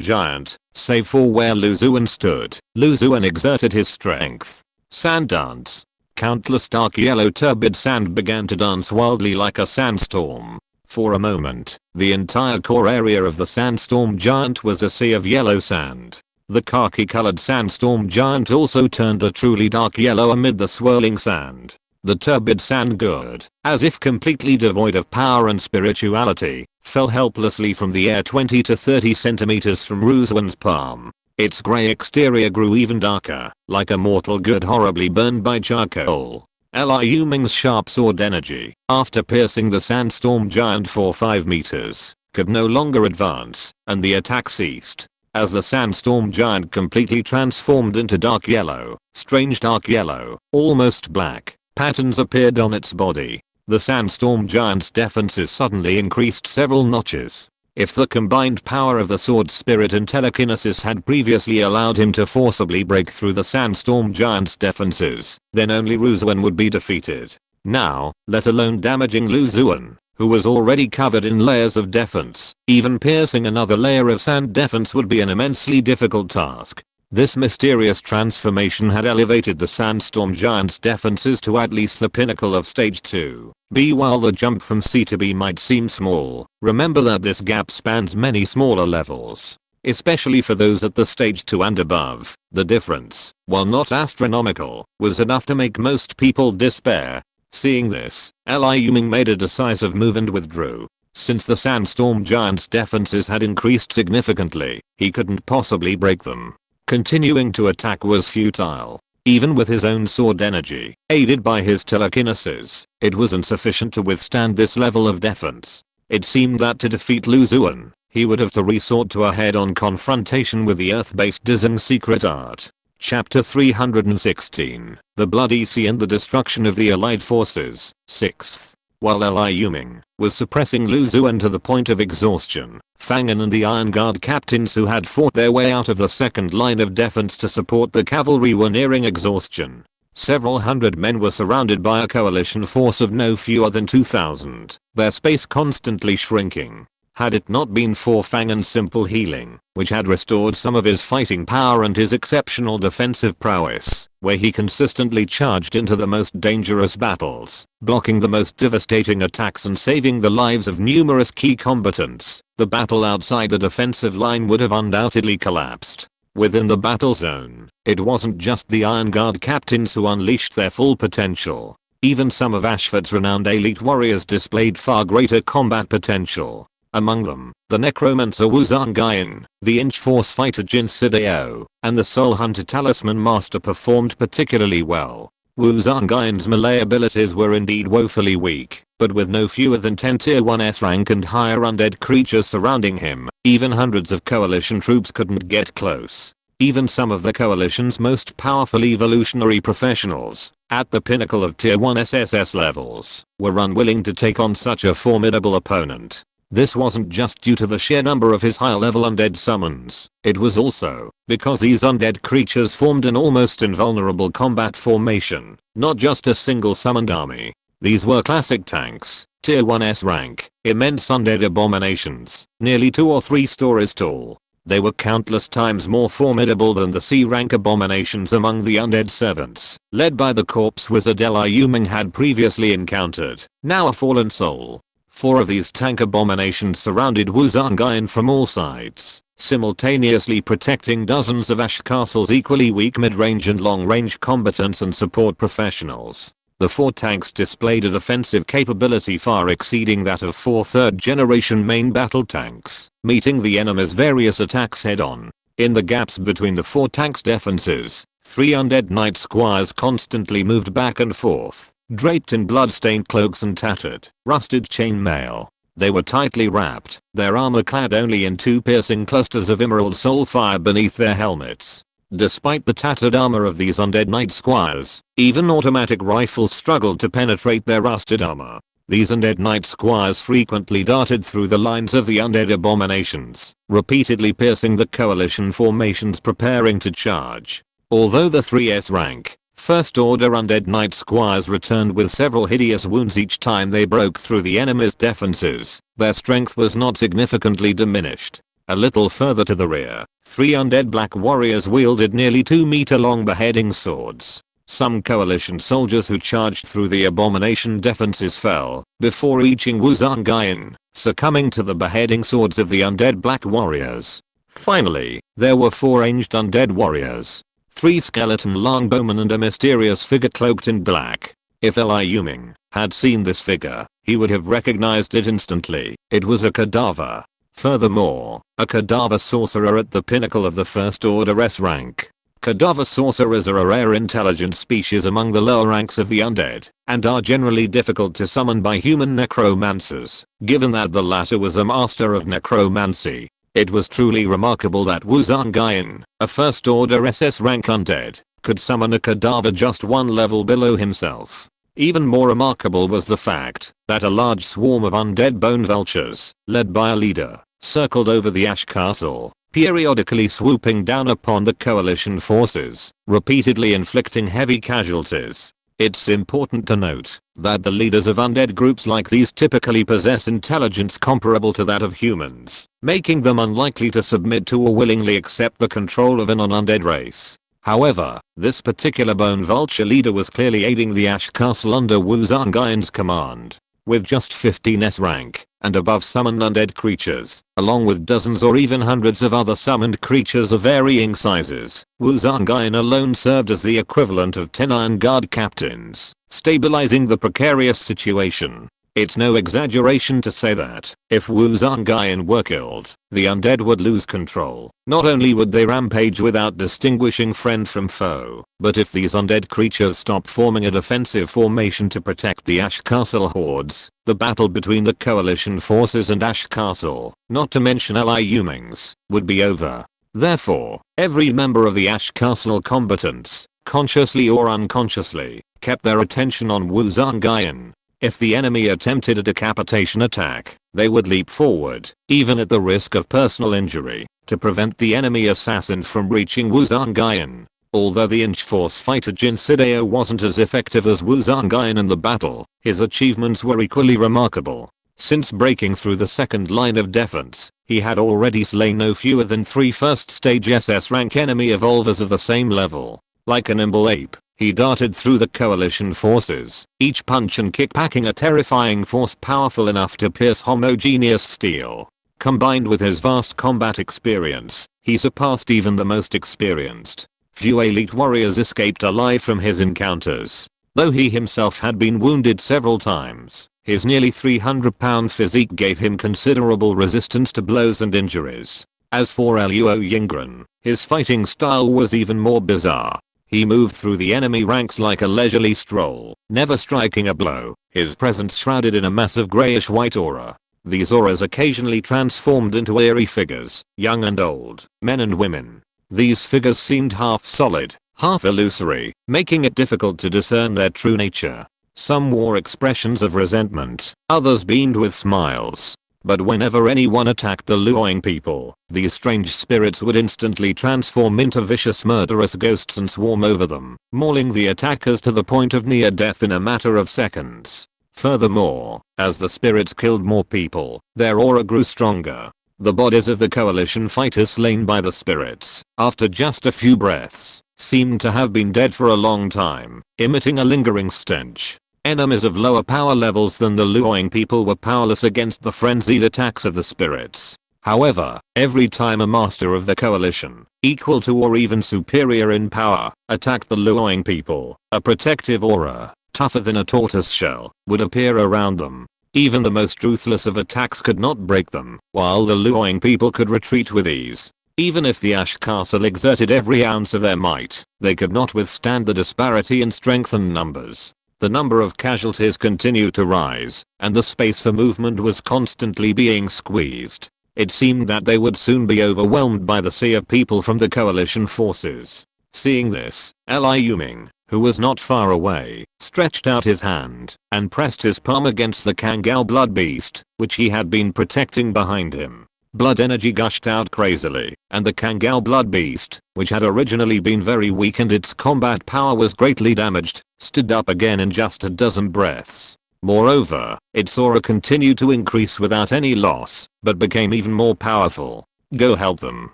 giant, save for where Lu Zuan stood, Lu Zuan exerted his strength. Sand dance. Countless dark yellow turbid sand began to dance wildly like a sandstorm. For a moment, the entire core area of the sandstorm giant was a sea of yellow sand. The khaki-colored sandstorm giant also turned a truly dark yellow amid the swirling sand. The turbid sand gourd, as if completely devoid of power and spirituality, fell helplessly from the air 20 to 30 centimeters from Lu Zuan's palm. Its grey exterior grew even darker, like a mortal gourd horribly burned by charcoal. Liu Ming's sharp sword energy, after piercing the sandstorm giant for 5 meters, could no longer advance, and the attack ceased. As the sandstorm giant completely transformed into dark yellow, strange dark yellow, almost black, patterns appeared on its body. the sandstorm giant's defenses suddenly increased several notches. If the combined power of the sword spirit and telekinesis had previously allowed him to forcibly break through the sandstorm giant's defenses, then only Lu Xun would be defeated. Now, let alone damaging Lu Xun, who was already covered in layers of defense, even piercing another layer of sand defense would be an immensely difficult task. This mysterious transformation had elevated the sandstorm giant's defenses to at least the pinnacle of stage 2B. While the jump from C to B might seem small, remember that this gap spans many smaller levels. Especially for those at the stage 2 and above, the difference, while not astronomical, was enough to make most people despair. Seeing this, Liu Ming made a decisive move and withdrew. Since the sandstorm giant's defenses had increased significantly, he couldn't possibly break them. Continuing to attack was futile. Even with his own sword energy, aided by his telekinesis, it was insufficient to withstand this level of defense. It seemed that to defeat Lu Xun, he would have to resort to a head-on confrontation with the Earth-based Dizem secret art. Chapter 316, The Bloody Sea and the Destruction of the Allied Forces, 6th. While Liu Ming was suppressing Lu Xun to the point of exhaustion, Fangan and the Iron Guard captains who had fought their way out of the second line of defense to support the cavalry were nearing exhaustion. Several hundred men were surrounded by a coalition force of no fewer than 2,000, their space constantly shrinking. Had it not been for Fangan's simple healing, which had restored some of his fighting power and his exceptional defensive prowess, where he consistently charged into the most dangerous battles, blocking the most devastating attacks and saving the lives of numerous key combatants, the battle outside the defensive line would have undoubtedly collapsed. Within the battle zone, it wasn't just the Iron Guard captains who unleashed their full potential. Even some of Ashford's renowned elite warriors displayed far greater combat potential. Among them, the necromancer Wu Zhangyan, the Inch Force fighter Jin Sideo, and the Soul Hunter Talisman Master performed particularly well. Wu Zhangyan's melee abilities were indeed woefully weak, but with no fewer than 10 tier 1s rank and higher undead creatures surrounding him, even hundreds of coalition troops couldn't get close. Even some of the coalition's most powerful evolutionary professionals, at the pinnacle of tier 1 SSS levels, were unwilling to take on such a formidable opponent. This wasn't just due to the sheer number of his high-level undead summons, it was also because these undead creatures formed an almost invulnerable combat formation, not just a single summoned army. These were classic tanks, tier 1s rank, immense undead abominations, nearly 2 or 3 stories tall. They were countless times more formidable than the C-rank abominations among the undead servants, led by the corpse wizard Liu Ming had previously encountered, now a fallen soul. 4 of these tank abominations surrounded Wu Zhangyan from all sides, simultaneously protecting dozens of Ash Castle's equally weak mid-range and long-range combatants and support professionals. The 4 tanks displayed a defensive capability far exceeding that of 4 third-generation main battle tanks, meeting the enemy's various attacks head-on. In the gaps between the 4 tanks' defenses, 3 undead knight squires constantly moved back and forth, draped in blood-stained cloaks and tattered, rusted chainmail. They were tightly wrapped, their armor clad only in 2 piercing clusters of emerald soul fire beneath their helmets. Despite the tattered armor of these undead knight squires, even automatic rifles struggled to penetrate their rusted armor. These undead knight squires frequently darted through the lines of the undead abominations, repeatedly piercing the coalition formations preparing to charge. Although the 3s rank, First Order undead knight squires returned with several hideous wounds each time they broke through the enemy's defenses, their strength was not significantly diminished. A little further to the rear, 3 undead black warriors wielded nearly 2-meter-long beheading swords. Some coalition soldiers who charged through the abomination defenses fell before reaching Wu Zhangyan, succumbing to the beheading swords of the undead black warriors. Finally, there were 4 ranged undead warriors. 3 skeleton longbowmen and a mysterious figure cloaked in black. If Liu Ming had seen this figure, he would have recognized it instantly. It was a cadaver. Furthermore, a cadaver sorcerer at the pinnacle of the First Order S rank. Cadaver sorcerers are a rare intelligent species among the lower ranks of the undead, and are generally difficult to summon by human necromancers, given that the latter was a master of necromancy. It was truly remarkable that Wu Zhangyan, a First Order SS rank undead, could summon a cadaver just 1 level below himself. Even more remarkable was the fact that a large swarm of undead bone vultures, led by a leader, circled over the ash castle, periodically swooping down upon the coalition forces, repeatedly inflicting heavy casualties. It's important to note that the leaders of undead groups like these typically possess intelligence comparable to that of humans, making them unlikely to submit to or willingly accept the control of an undead race. However, this particular bone vulture leader was clearly aiding the Ash Castle under Wu Zhangyan's command. With just 15s rank and above summoned undead creatures, along with dozens or even hundreds of other summoned creatures of varying sizes, Wu Zhangyan alone served as the equivalent of 10 Iron Guard captains, stabilizing the precarious situation. It's no exaggeration to say that, if Wu Zhangyan were killed, the undead would lose control. Not only would they rampage without distinguishing friend from foe, but if these undead creatures stop forming a defensive formation to protect the Ash Castle hordes, the battle between the coalition forces and Ash Castle, not to mention Liu Ming's, would be over. Therefore, every member of the Ash Castle combatants, consciously or unconsciously, kept their attention on Wu Zhangyan. If the enemy attempted a decapitation attack, they would leap forward, even at the risk of personal injury, to prevent the enemy assassin from reaching Wu Zhangyan. Although the Inch-Force fighter Jin Sideo wasn't as effective as Wu Zhangyan in the battle, his achievements were equally remarkable. Since breaking through the second line of defense, he had already slain no fewer than 3 first-stage SS rank enemy evolvers of the same level. Like a nimble ape, he darted through the coalition forces, each punch and kick packing a terrifying force powerful enough to pierce homogeneous steel. Combined with his vast combat experience, he surpassed even the most experienced. Few elite warriors escaped alive from his encounters. Though he himself had been wounded several times, his nearly 300-pound physique gave him considerable resistance to blows and injuries. As for Luo Yingren, his fighting style was even more bizarre. He moved through the enemy ranks like a leisurely stroll, never striking a blow, his presence shrouded in a massive grayish-white aura. These auras occasionally transformed into eerie figures, young and old, men and women. These figures seemed half solid, half illusory, making it difficult to discern their true nature. Some wore expressions of resentment, others beamed with smiles. But whenever anyone attacked the Luoying people, these strange spirits would instantly transform into vicious murderous ghosts and swarm over them, mauling the attackers to the point of near death in a matter of seconds. Furthermore, as the spirits killed more people, their aura grew stronger. The bodies of the coalition fighters slain by the spirits, after just a few breaths, seemed to have been dead for a long time, emitting a lingering stench. Enemies of lower power levels than the Luoying people were powerless against the frenzied attacks of the spirits. However, every time a master of the coalition, equal to or even superior in power, attacked the Luoying people, a protective aura, tougher than a tortoise shell, would appear around them. Even the most ruthless of attacks could not break them, while the Luoying people could retreat with ease. Even if the Ash Castle exerted every ounce of their might, they could not withstand the disparity in strength and numbers. The number of casualties continued to rise, and the space for movement was constantly being squeezed. It seemed that they would soon be overwhelmed by the sea of people from the coalition forces. Seeing this, Liu Ming, who was not far away, stretched out his hand and pressed his palm against the Kangao blood beast, which he had been protecting behind him. Blood energy gushed out crazily, and the Kangao blood beast, which had originally been very weak and its combat power was greatly damaged, stood up again in just a dozen breaths. Moreover, its aura continued to increase without any loss, but became even more powerful. Go help them.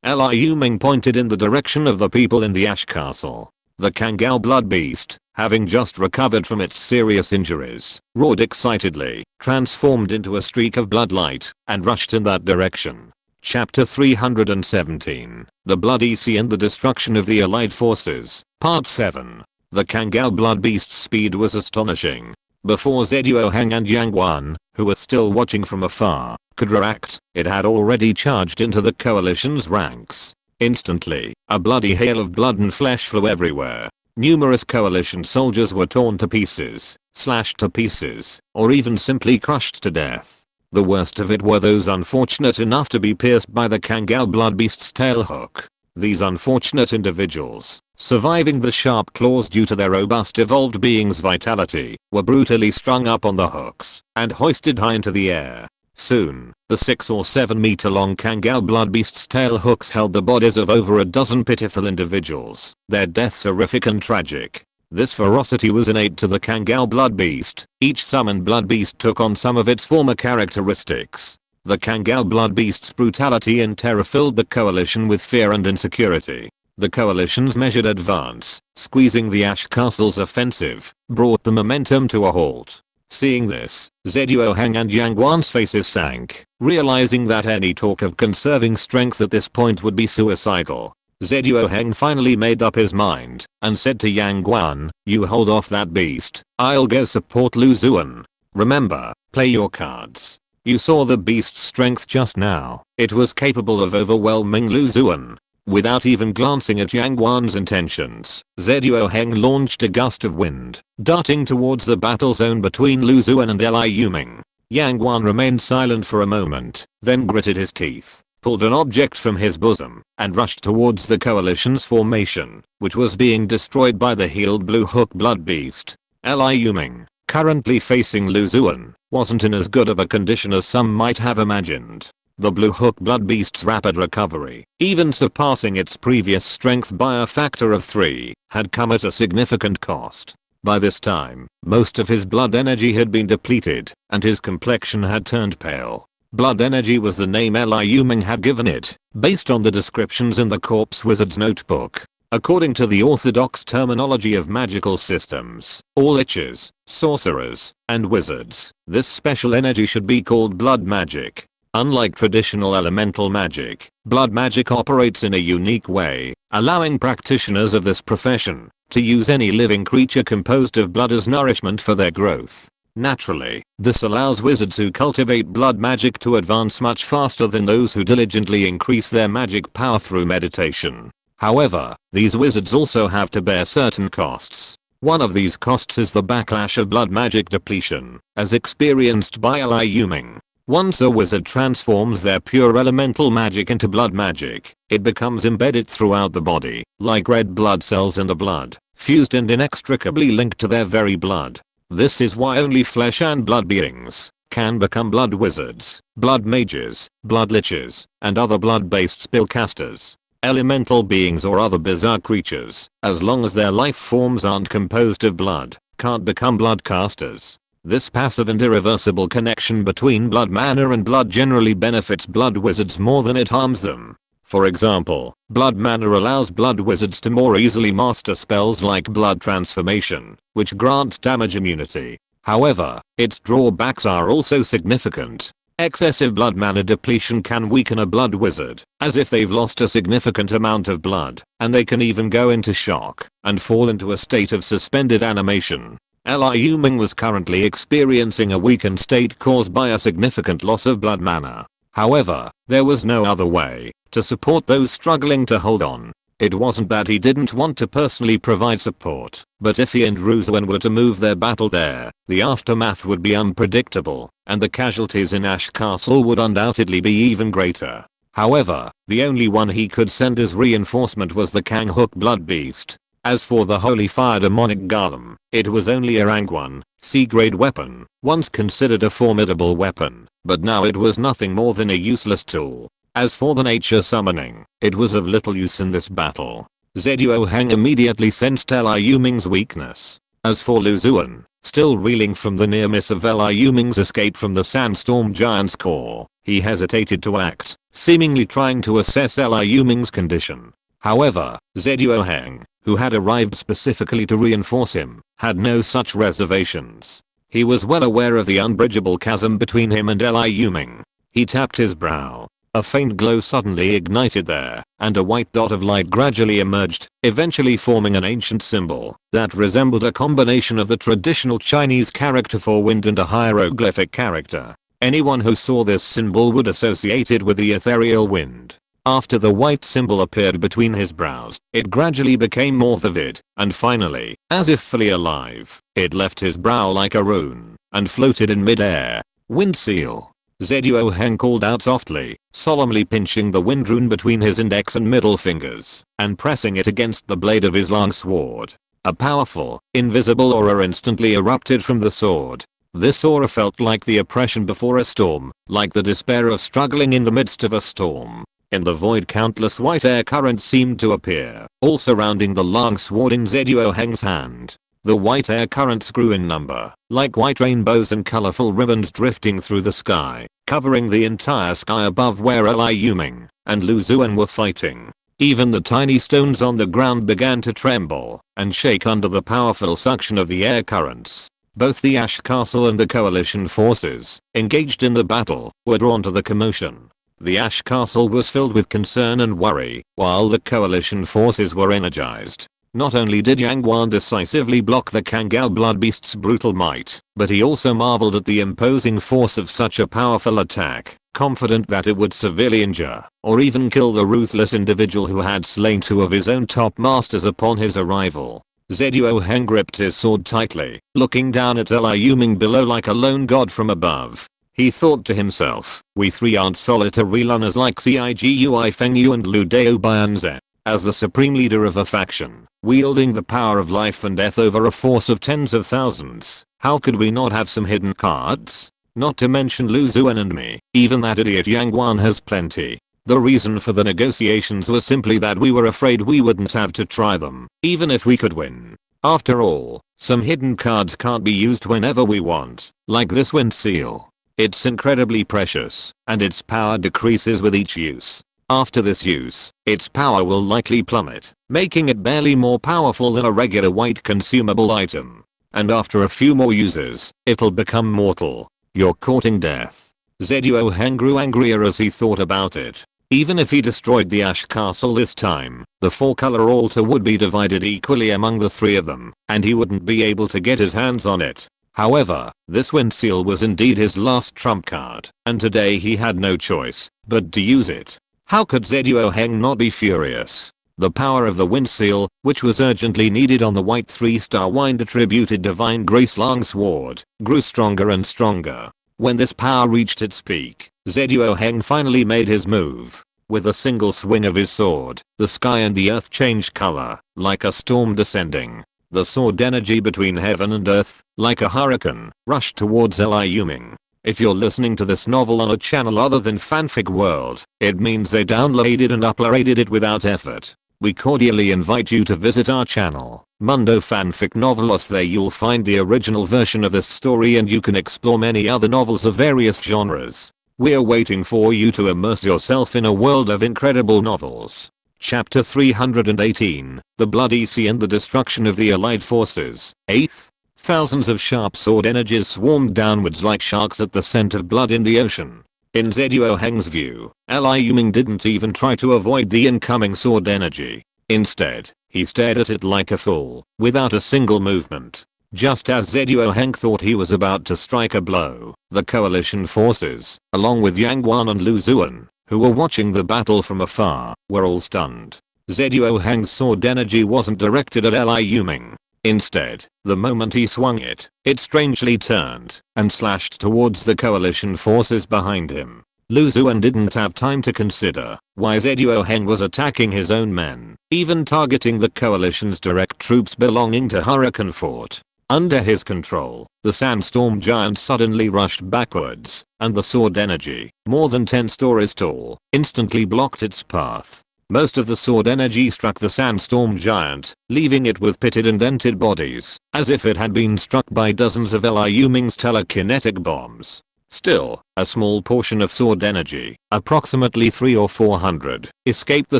Liu Ming pointed in the direction of the people in the Ash Castle. The Kangao blood beast, having just recovered from its serious injuries, roared excitedly, transformed into a streak of bloodlight, and rushed in that direction. Chapter 317, The Bloody Sea and the Destruction of the Allied Forces, Part 7. The Kangao blood beast's speed was astonishing. Before Zeduo Heng and Yang Wan, who were still watching from afar, could react, it had already charged into the coalition's ranks. Instantly, a bloody hail of blood and flesh flew everywhere. Numerous coalition soldiers were torn to pieces, slashed to pieces, or even simply crushed to death. The worst of it were those unfortunate enough to be pierced by the Kangao blood beast's tail hook. These unfortunate individuals, surviving the sharp claws due to their robust evolved being's vitality, were brutally strung up on the hooks and hoisted high into the air. Soon, the 6 or 7 meter long Kangal blood beast's tail hooks held the bodies of over a dozen pitiful individuals, their deaths horrific and tragic. This ferocity was innate to the Kangal blood beast. Each summoned blood beast took on some of its former characteristics. The Kangal blood beast's brutality and terror filled the coalition with fear and insecurity. The coalition's measured advance, squeezing the Ash Castle's offensive, brought the momentum to a halt. Seeing this, Zhuo Heng and Yang Guan's faces sank, realizing that any talk of conserving strength at this point would be suicidal. Zhuo Heng finally made up his mind and said to Yang Guan, "You hold off that beast, I'll go support Lu Zuan. Remember, play your cards. You saw the beast's strength just now. It was capable of overwhelming Lu Zuan." Without even glancing at Yang Guan's intentions, Zhuo Heng launched a gust of wind, darting towards the battle zone between Lu Zuan and Liu Ming. Yang Guan remained silent for a moment, then gritted his teeth, pulled an object from his bosom, and rushed towards the coalition's formation, which was being destroyed by the healed Blue Hook blood beast. Liu Ming, currently facing Lu Zuan, wasn't in as good of a condition as some might have imagined. The Blue Hook blood beast's rapid recovery, even surpassing its previous strength by a factor of 3, had come at a significant cost. By this time, most of his blood energy had been depleted, and his complexion had turned pale. Blood energy was the name Liu Ming had given it, based on the descriptions in the Corpse Wizard's notebook. According to the orthodox terminology of magical systems, all liches, sorcerers, and wizards, this special energy should be called blood magic. Unlike traditional elemental magic, blood magic operates in a unique way, allowing practitioners of this profession to use any living creature composed of blood as nourishment for their growth. Naturally, this allows wizards who cultivate blood magic to advance much faster than those who diligently increase their magic power through meditation. However, these wizards also have to bear certain costs. One of these costs is the backlash of blood magic depletion, as experienced by Liu Ming. Once a wizard transforms their pure elemental magic into blood magic, it becomes embedded throughout the body, like red blood cells in the blood, fused and inextricably linked to their very blood. This is why only flesh and blood beings can become blood wizards, blood mages, blood liches, and other blood-based spellcasters. Elemental beings or other bizarre creatures, as long as their life forms aren't composed of blood, can't become blood casters. This passive and irreversible connection between blood mana and blood generally benefits blood wizards more than it harms them. For example, blood mana allows blood wizards to more easily master spells like blood transformation, which grants damage immunity. However, its drawbacks are also significant. Excessive blood mana depletion can weaken a blood wizard, as if they've lost a significant amount of blood, and they can even go into shock and fall into a state of suspended animation. Liu Ming was currently experiencing a weakened state caused by a significant loss of blood mana. However, there was no other way to support those struggling to hold on. It wasn't that he didn't want to personally provide support, but if he and Lu Zuan were to move their battle there, the aftermath would be unpredictable, and the casualties in Ash Castle would undoubtedly be even greater. However, the only one he could send as reinforcement was the Kang Hook blood beast. As for the Holy Fire Demonic Golem, it was only a rank 1, C-grade weapon, once considered a formidable weapon, but now it was nothing more than a useless tool. As for the nature summoning, it was of little use in this battle. Zhuo Heng immediately sensed Liu Ming's weakness. As for Lu Zuan, still reeling from the near miss of Liu Ming's escape from the Sandstorm Giant's core, he hesitated to act, seemingly trying to assess Liu Ming's condition. However, Zhuo Heng, who had arrived specifically to reinforce him, had no such reservations. He was well aware of the unbridgeable chasm between him and Liu Ming. He tapped his brow. A faint glow suddenly ignited there, and a white dot of light gradually emerged, eventually forming an ancient symbol that resembled a combination of the traditional Chinese character for wind and a hieroglyphic character. Anyone who saw this symbol would associate it with the ethereal wind. After the white symbol appeared between his brows, it gradually became more vivid, and finally, as if fully alive, it left his brow like a rune, and floated in mid-air. Wind seal. Zhuo Heng called out softly, solemnly pinching the wind rune between his index and middle fingers, and pressing it against the blade of his long sword. A powerful, invisible aura instantly erupted from the sword. This aura felt like the oppression before a storm, like the despair of struggling in the midst of a storm. In the void countless white air currents seemed to appear, all surrounding the long sword in Zhuo Heng's hand. The white air currents grew in number, like white rainbows and colorful ribbons drifting through the sky, covering the entire sky above where Liu Ming and Lu Zuan were fighting. Even the tiny stones on the ground began to tremble and shake under the powerful suction of the air currents. Both the Ash Castle and the coalition forces, engaged in the battle, were drawn to the commotion. The Ash Castle was filled with concern and worry, while the coalition forces were energized. Not only did Yang Guan decisively block the Kangal blood beast's brutal might, but he also marveled at the imposing force of such a powerful attack, confident that it would severely injure, or even kill the ruthless individual who had slain two of his own top masters upon his arrival. Zhuo Heng gripped his sword tightly, looking down at Liu Ming below like a lone god from above. He thought to himself, we three aren't solitary runners like Cigui Fengyu and Lu Dao Bianze. As the supreme leader of a faction, wielding the power of life and death over a force of tens of thousands, how could we not have some hidden cards? Not to mention Lu Zuan and me, even that idiot Yang Guan has plenty. The reason for the negotiations was simply that we were afraid we wouldn't have to try them, even if we could win. After all, some hidden cards can't be used whenever we want, like this wind seal. It's incredibly precious, and its power decreases with each use. After this use, its power will likely plummet, making it barely more powerful than a regular white consumable item. And after a few more uses, it'll become mortal. You're courting death. Zhuo Heng grew angrier as he thought about it. Even if he destroyed the Ash Castle this time, the four-color altar would be divided equally among the three of them, and he wouldn't be able to get his hands on it. However, this wind seal was indeed his last trump card, and today he had no choice but to use it. How could Zhuo Heng not be furious? The power of the wind seal, which was urgently needed on the white 3-star wind attributed divine grace long sword, grew stronger and stronger. When this power reached its peak, Zhuo Heng finally made his move. With a single swing of his sword, the sky and the earth changed color, like a storm descending. The sword energy between heaven and earth, like a hurricane, rushed towards Liu Ming. If you're listening to this novel on a channel other than Fanfic World, it means they downloaded and uploaded it without effort. We cordially invite you to visit our channel, Mundo Fanfic Novelos. There you'll find the original version of this story and you can explore many other novels of various genres. We're waiting for you to immerse yourself in a world of incredible novels. Chapter 318, The Bloody Sea and the Destruction of the Allied Forces, 8th. Thousands of sharp sword energies swarmed downwards like sharks at the scent of blood in the ocean. In Zhuo Heng's view, Liu Ming didn't even try to avoid the incoming sword energy. Instead, he stared at it like a fool, without a single movement. Just as Zhuo Heng thought he was about to strike a blow, the coalition forces, along with Yang Guan and Lu Zuan, who were watching the battle from afar, were all stunned. Zhuo Heng's sword energy wasn't directed at Liu Ming. Instead, the moment he swung it, it strangely turned and slashed towards the coalition forces behind him. Lu Zuan didn't have time to consider why Zhuo Heng was attacking his own men, even targeting the coalition's direct troops belonging to Hurricane Fort. Under his control, the sandstorm giant suddenly rushed backwards, and the sword energy, more than 10 stories tall, instantly blocked its path. Most of the sword energy struck the sandstorm giant, leaving it with pitted and dented bodies, as if it had been struck by dozens of Liu Ming's telekinetic bombs. Still, a small portion of sword energy, approximately 300 or 400, escaped the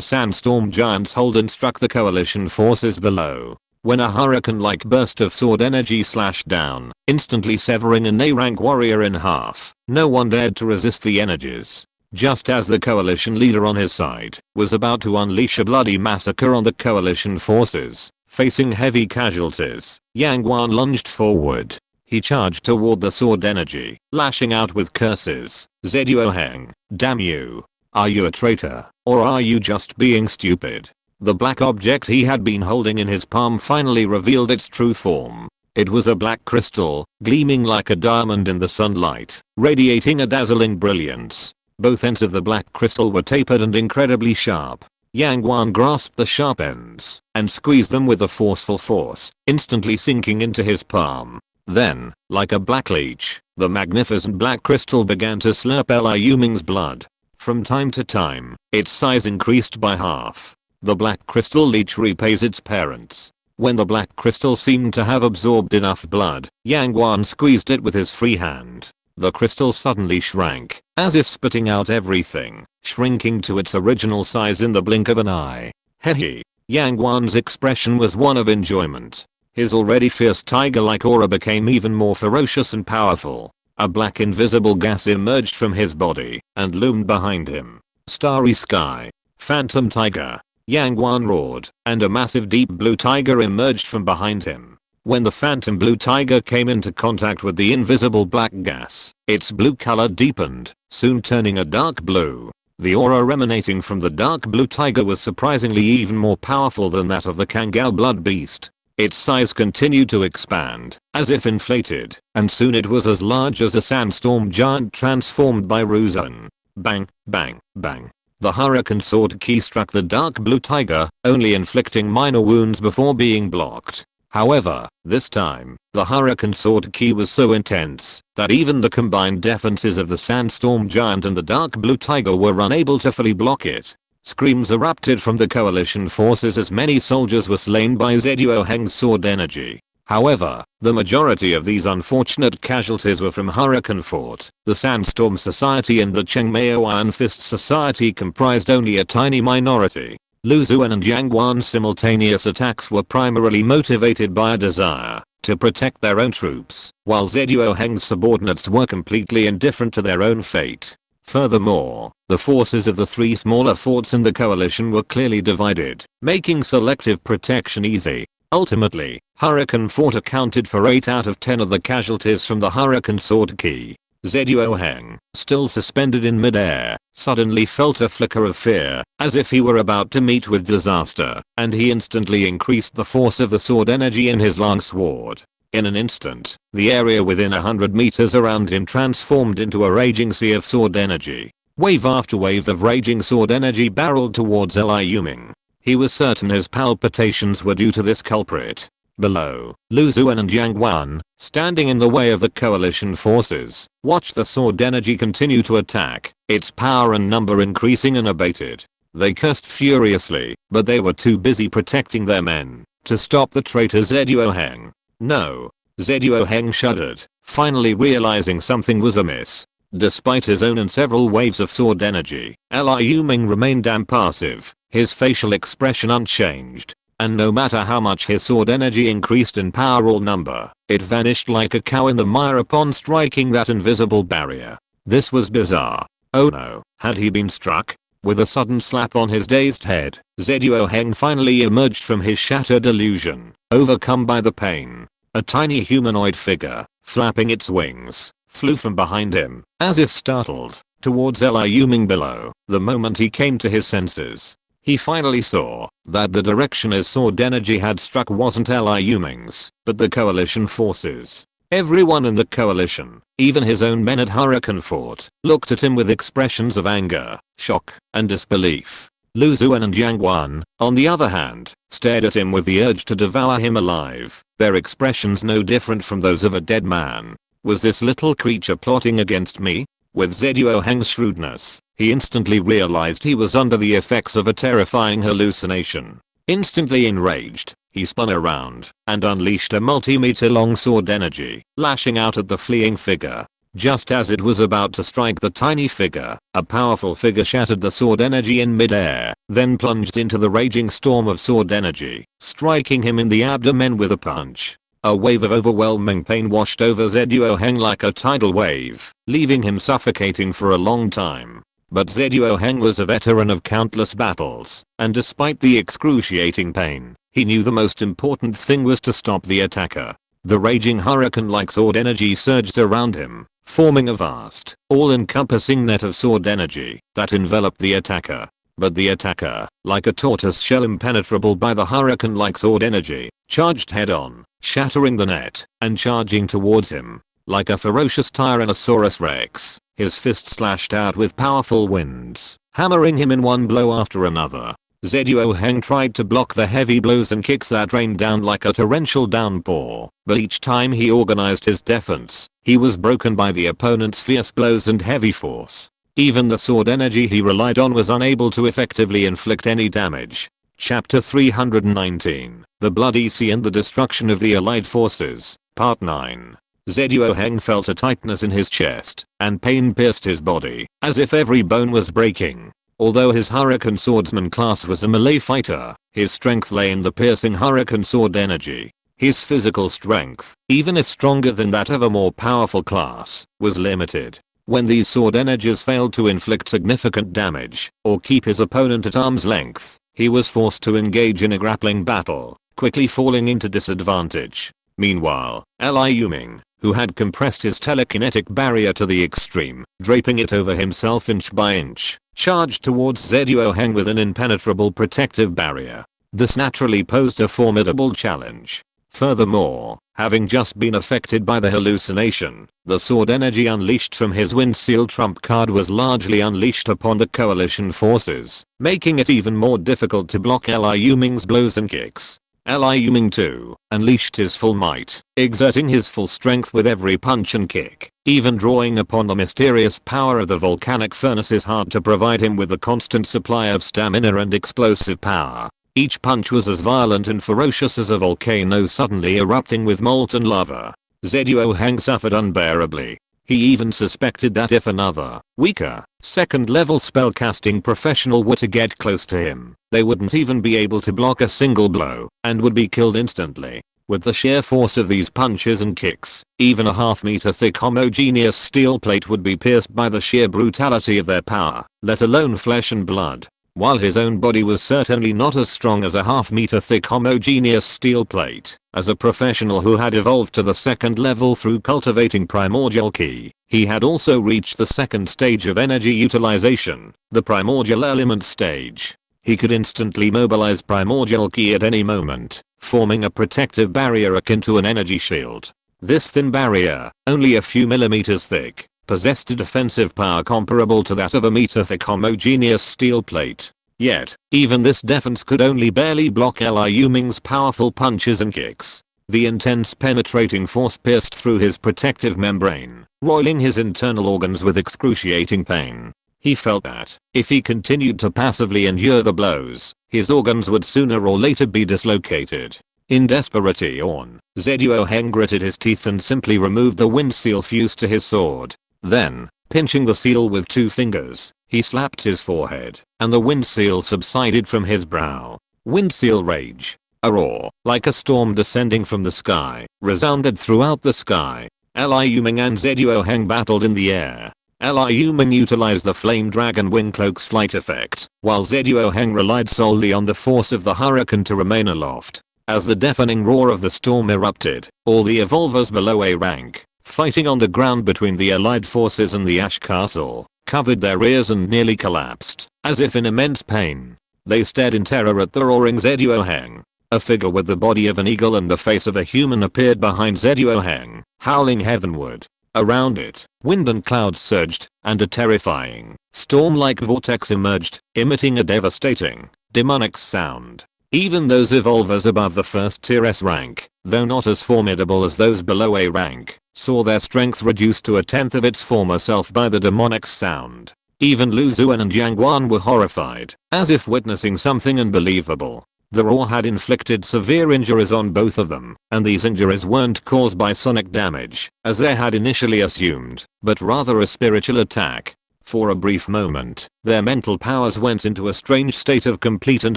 sandstorm giant's hold and struck the coalition forces below. When a hurricane-like burst of sword energy slashed down, instantly severing an A-rank warrior in half, no one dared to resist the energies. Just as the coalition leader on his side was about to unleash a bloody massacre on the coalition forces, facing heavy casualties, Yang Guan lunged forward. He charged toward the sword energy, lashing out with curses. Zhuo Heng, damn you. Are you a traitor, or are you just being stupid? The black object he had been holding in his palm finally revealed its true form. It was a black crystal, gleaming like a diamond in the sunlight, radiating a dazzling brilliance. Both ends of the black crystal were tapered and incredibly sharp. Yang Wan grasped the sharp ends and squeezed them with a forceful force, instantly sinking into his palm. Then, like a black leech, the magnificent black crystal began to slurp Liu Ming's blood. From time to time, its size increased by half. The black crystal leech repays its parents. When the black crystal seemed to have absorbed enough blood, Yang Wan squeezed it with his free hand. The crystal suddenly shrank, as if spitting out everything, shrinking to its original size in the blink of an eye. Hehe. Yang Wan's expression was one of enjoyment. His already fierce tiger-like aura became even more ferocious and powerful. A black invisible gas emerged from his body and loomed behind him. Starry sky. Phantom tiger. Yang Wan roared, and a massive deep blue tiger emerged from behind him. When the phantom blue tiger came into contact with the invisible black gas, its blue color deepened, soon turning a dark blue. The aura emanating from the dark blue tiger was surprisingly even more powerful than that of the Kangal blood beast. Its size continued to expand, as if inflated, and soon it was as large as a sandstorm giant transformed by Ruzan. Bang, bang, bang. The hurricane sword key struck the dark blue tiger, only inflicting minor wounds before being blocked. However, this time, the hurricane sword key was so intense that even the combined defenses of the sandstorm giant and the dark blue tiger were unable to fully block it. Screams erupted from the coalition forces as many soldiers were slain by Zhuo Heng's sword energy. However, the majority of these unfortunate casualties were from Hurricane Fort. The Sandstorm Society and the Chengmao Iron Fist Society comprised only a tiny minority. Lu Zuan and Yang Wan's simultaneous attacks were primarily motivated by a desire to protect their own troops, while Zhuo Heng's subordinates were completely indifferent to their own fate. Furthermore, the forces of the three smaller forts in the coalition were clearly divided, making selective protection easy. Ultimately, Hurricane Fort accounted for 8 out of 10 of the casualties from the Hurricane Sword Key. Zhuo Heng, still suspended in midair, suddenly felt a flicker of fear, as if he were about to meet with disaster, and he instantly increased the force of the sword energy in his long sword. In an instant, the area within 100 meters around him transformed into a raging sea of sword energy. Wave after wave of raging sword energy barreled towards Liu Ming. He was certain his palpitations were due to this culprit. Below, Lu Zuan and Yang Wan, standing in the way of the coalition forces, watched the sword energy continue to attack, its power and number increasing unabated. They cursed furiously, but they were too busy protecting their men to stop the traitor Zhuo Heng. No. Zhuo Heng shuddered, finally realizing something was amiss. Despite his own and several waves of sword energy, Liu Ming remained impassive, his facial expression unchanged. And no matter how much his sword energy increased in power or number, it vanished like a cow in the mire upon striking that invisible barrier. This was bizarre. Oh no, had he been struck? With a sudden slap on his dazed head, Zhuo Heng finally emerged from his shattered illusion, overcome by the pain. A tiny humanoid figure, flapping its wings, flew from behind him, as if startled, towards Liu Ming below. The moment he came to his senses, he finally saw that the direction his sword energy had struck wasn't Liu Ming's, but the coalition forces. Everyone in the coalition, even his own men at Hurricane Fort, looked at him with expressions of anger, shock, and disbelief. Lu Zuan and Yang Wan, on the other hand, stared at him with the urge to devour him alive, their expressions no different from those of a dead man. Was this little creature plotting against me? With Zhuo Heng's shrewdness, he instantly realized he was under the effects of a terrifying hallucination. Instantly enraged, he spun around and unleashed a multi-meter long sword energy, lashing out at the fleeing figure. Just as it was about to strike the tiny figure, a powerful figure shattered the sword energy in midair, then plunged into the raging storm of sword energy, striking him in the abdomen with a punch. A wave of overwhelming pain washed over Zhuo Heng like a tidal wave, leaving him suffocating for a long time. But Zhuo Heng was a veteran of countless battles, and despite the excruciating pain, he knew the most important thing was to stop the attacker. The raging hurricane-like sword energy surged around him, forming a vast, all-encompassing net of sword energy that enveloped the attacker. But the attacker, like a tortoise shell impenetrable by the hurricane-like sword energy, charged head-on. shattering the net and charging towards him. Like a ferocious Tyrannosaurus Rex, his fists slashed out with powerful winds, hammering him in one blow after another. Zedeo Heng tried to block the heavy blows and kicks that rained down like a torrential downpour, but each time he organized his defense, he was broken by the opponent's fierce blows and heavy force. Even the sword energy he relied on was unable to effectively inflict any damage. Chapter 319, The Bloody Sea and the Destruction of the Allied Forces, Part 9. Zedeo Heng felt a tightness in his chest, and pain pierced his body, as if every bone was breaking. Although his Hurricane Swordsman class was a melee fighter, his strength lay in the piercing Hurricane Sword energy. His physical strength, even if stronger than that of a more powerful class, was limited. When these sword energies failed to inflict significant damage, or keep his opponent at arm's length, he was forced to engage in a grappling battle, quickly falling into disadvantage. Meanwhile, Liu Ming, who had compressed his telekinetic barrier to the extreme, draping it over himself inch by inch, charged towards Zedeo Heng with an impenetrable protective barrier. This naturally posed a formidable challenge. Furthermore, having just been affected by the hallucination, the sword energy unleashed from his wind seal trump card was largely unleashed upon the coalition forces, making it even more difficult to block Liu Ming's blows and kicks. Liu Ming too unleashed his full might, exerting his full strength with every punch and kick. Even drawing upon the mysterious power of the volcanic furnaces hard to provide him with a constant supply of stamina and explosive power. Each punch was as violent and ferocious as a volcano suddenly erupting with molten lava. Zedeo Heng suffered unbearably. He even suspected that if another, weaker, second-level spellcasting professional were to get close to him, they wouldn't even be able to block a single blow, and would be killed instantly. With the sheer force of these punches and kicks, even a half-meter thick homogeneous steel plate would be pierced by the sheer brutality of their power, let alone flesh and blood. While his own body was certainly not as strong as a half-meter thick homogeneous steel plate, as a professional who had evolved to the second level through cultivating primordial ki, he had also reached the second stage of energy utilization, the primordial element stage. He could instantly mobilize primordial ki at any moment, forming a protective barrier akin to an energy shield. This thin barrier, only a few millimeters thick, possessed a defensive power comparable to that of a meter-thick homogeneous steel plate. Yet, even this defense could only barely block Liu Ming's powerful punches and kicks. The intense penetrating force pierced through his protective membrane, roiling his internal organs with excruciating pain. He felt that, if he continued to passively endure the blows, his organs would sooner or later be dislocated. In desperation, Zedeo Heng gritted his teeth and simply removed the wind seal fused to his sword. Then, pinching the seal with 2 fingers, he slapped his forehead, and the wind seal subsided from his brow. Wind seal rage. A roar, like a storm descending from the sky, resounded throughout the sky. Liu Ming and Zedeo Heng battled in the air. Liu Ming utilized the Flame Dragon Wing Cloak's flight effect, while Zedeo Heng relied solely on the force of the hurricane to remain aloft. As the deafening roar of the storm erupted, all the evolvers below A rank, fighting on the ground between the allied forces and the Ash Castle, covered their ears and nearly collapsed, as if in immense pain. They stared in terror at the roaring Zedeo Heng. A figure with the body of an eagle and the face of a human appeared behind Zedeo Heng, howling heavenward. Around it, wind and clouds surged, and a terrifying, storm-like vortex emerged, emitting a devastating, demonic sound. Even those evolvers above the first tier S rank, though not as formidable as those below A rank, saw their strength reduced to a tenth of its former self by the demonic sound. Even Lu Zuan and Yang Guan were horrified, as if witnessing something unbelievable. The roar had inflicted severe injuries on both of them, and these injuries weren't caused by sonic damage, as they had initially assumed, but rather a spiritual attack. For a brief moment, their mental powers went into a strange state of complete and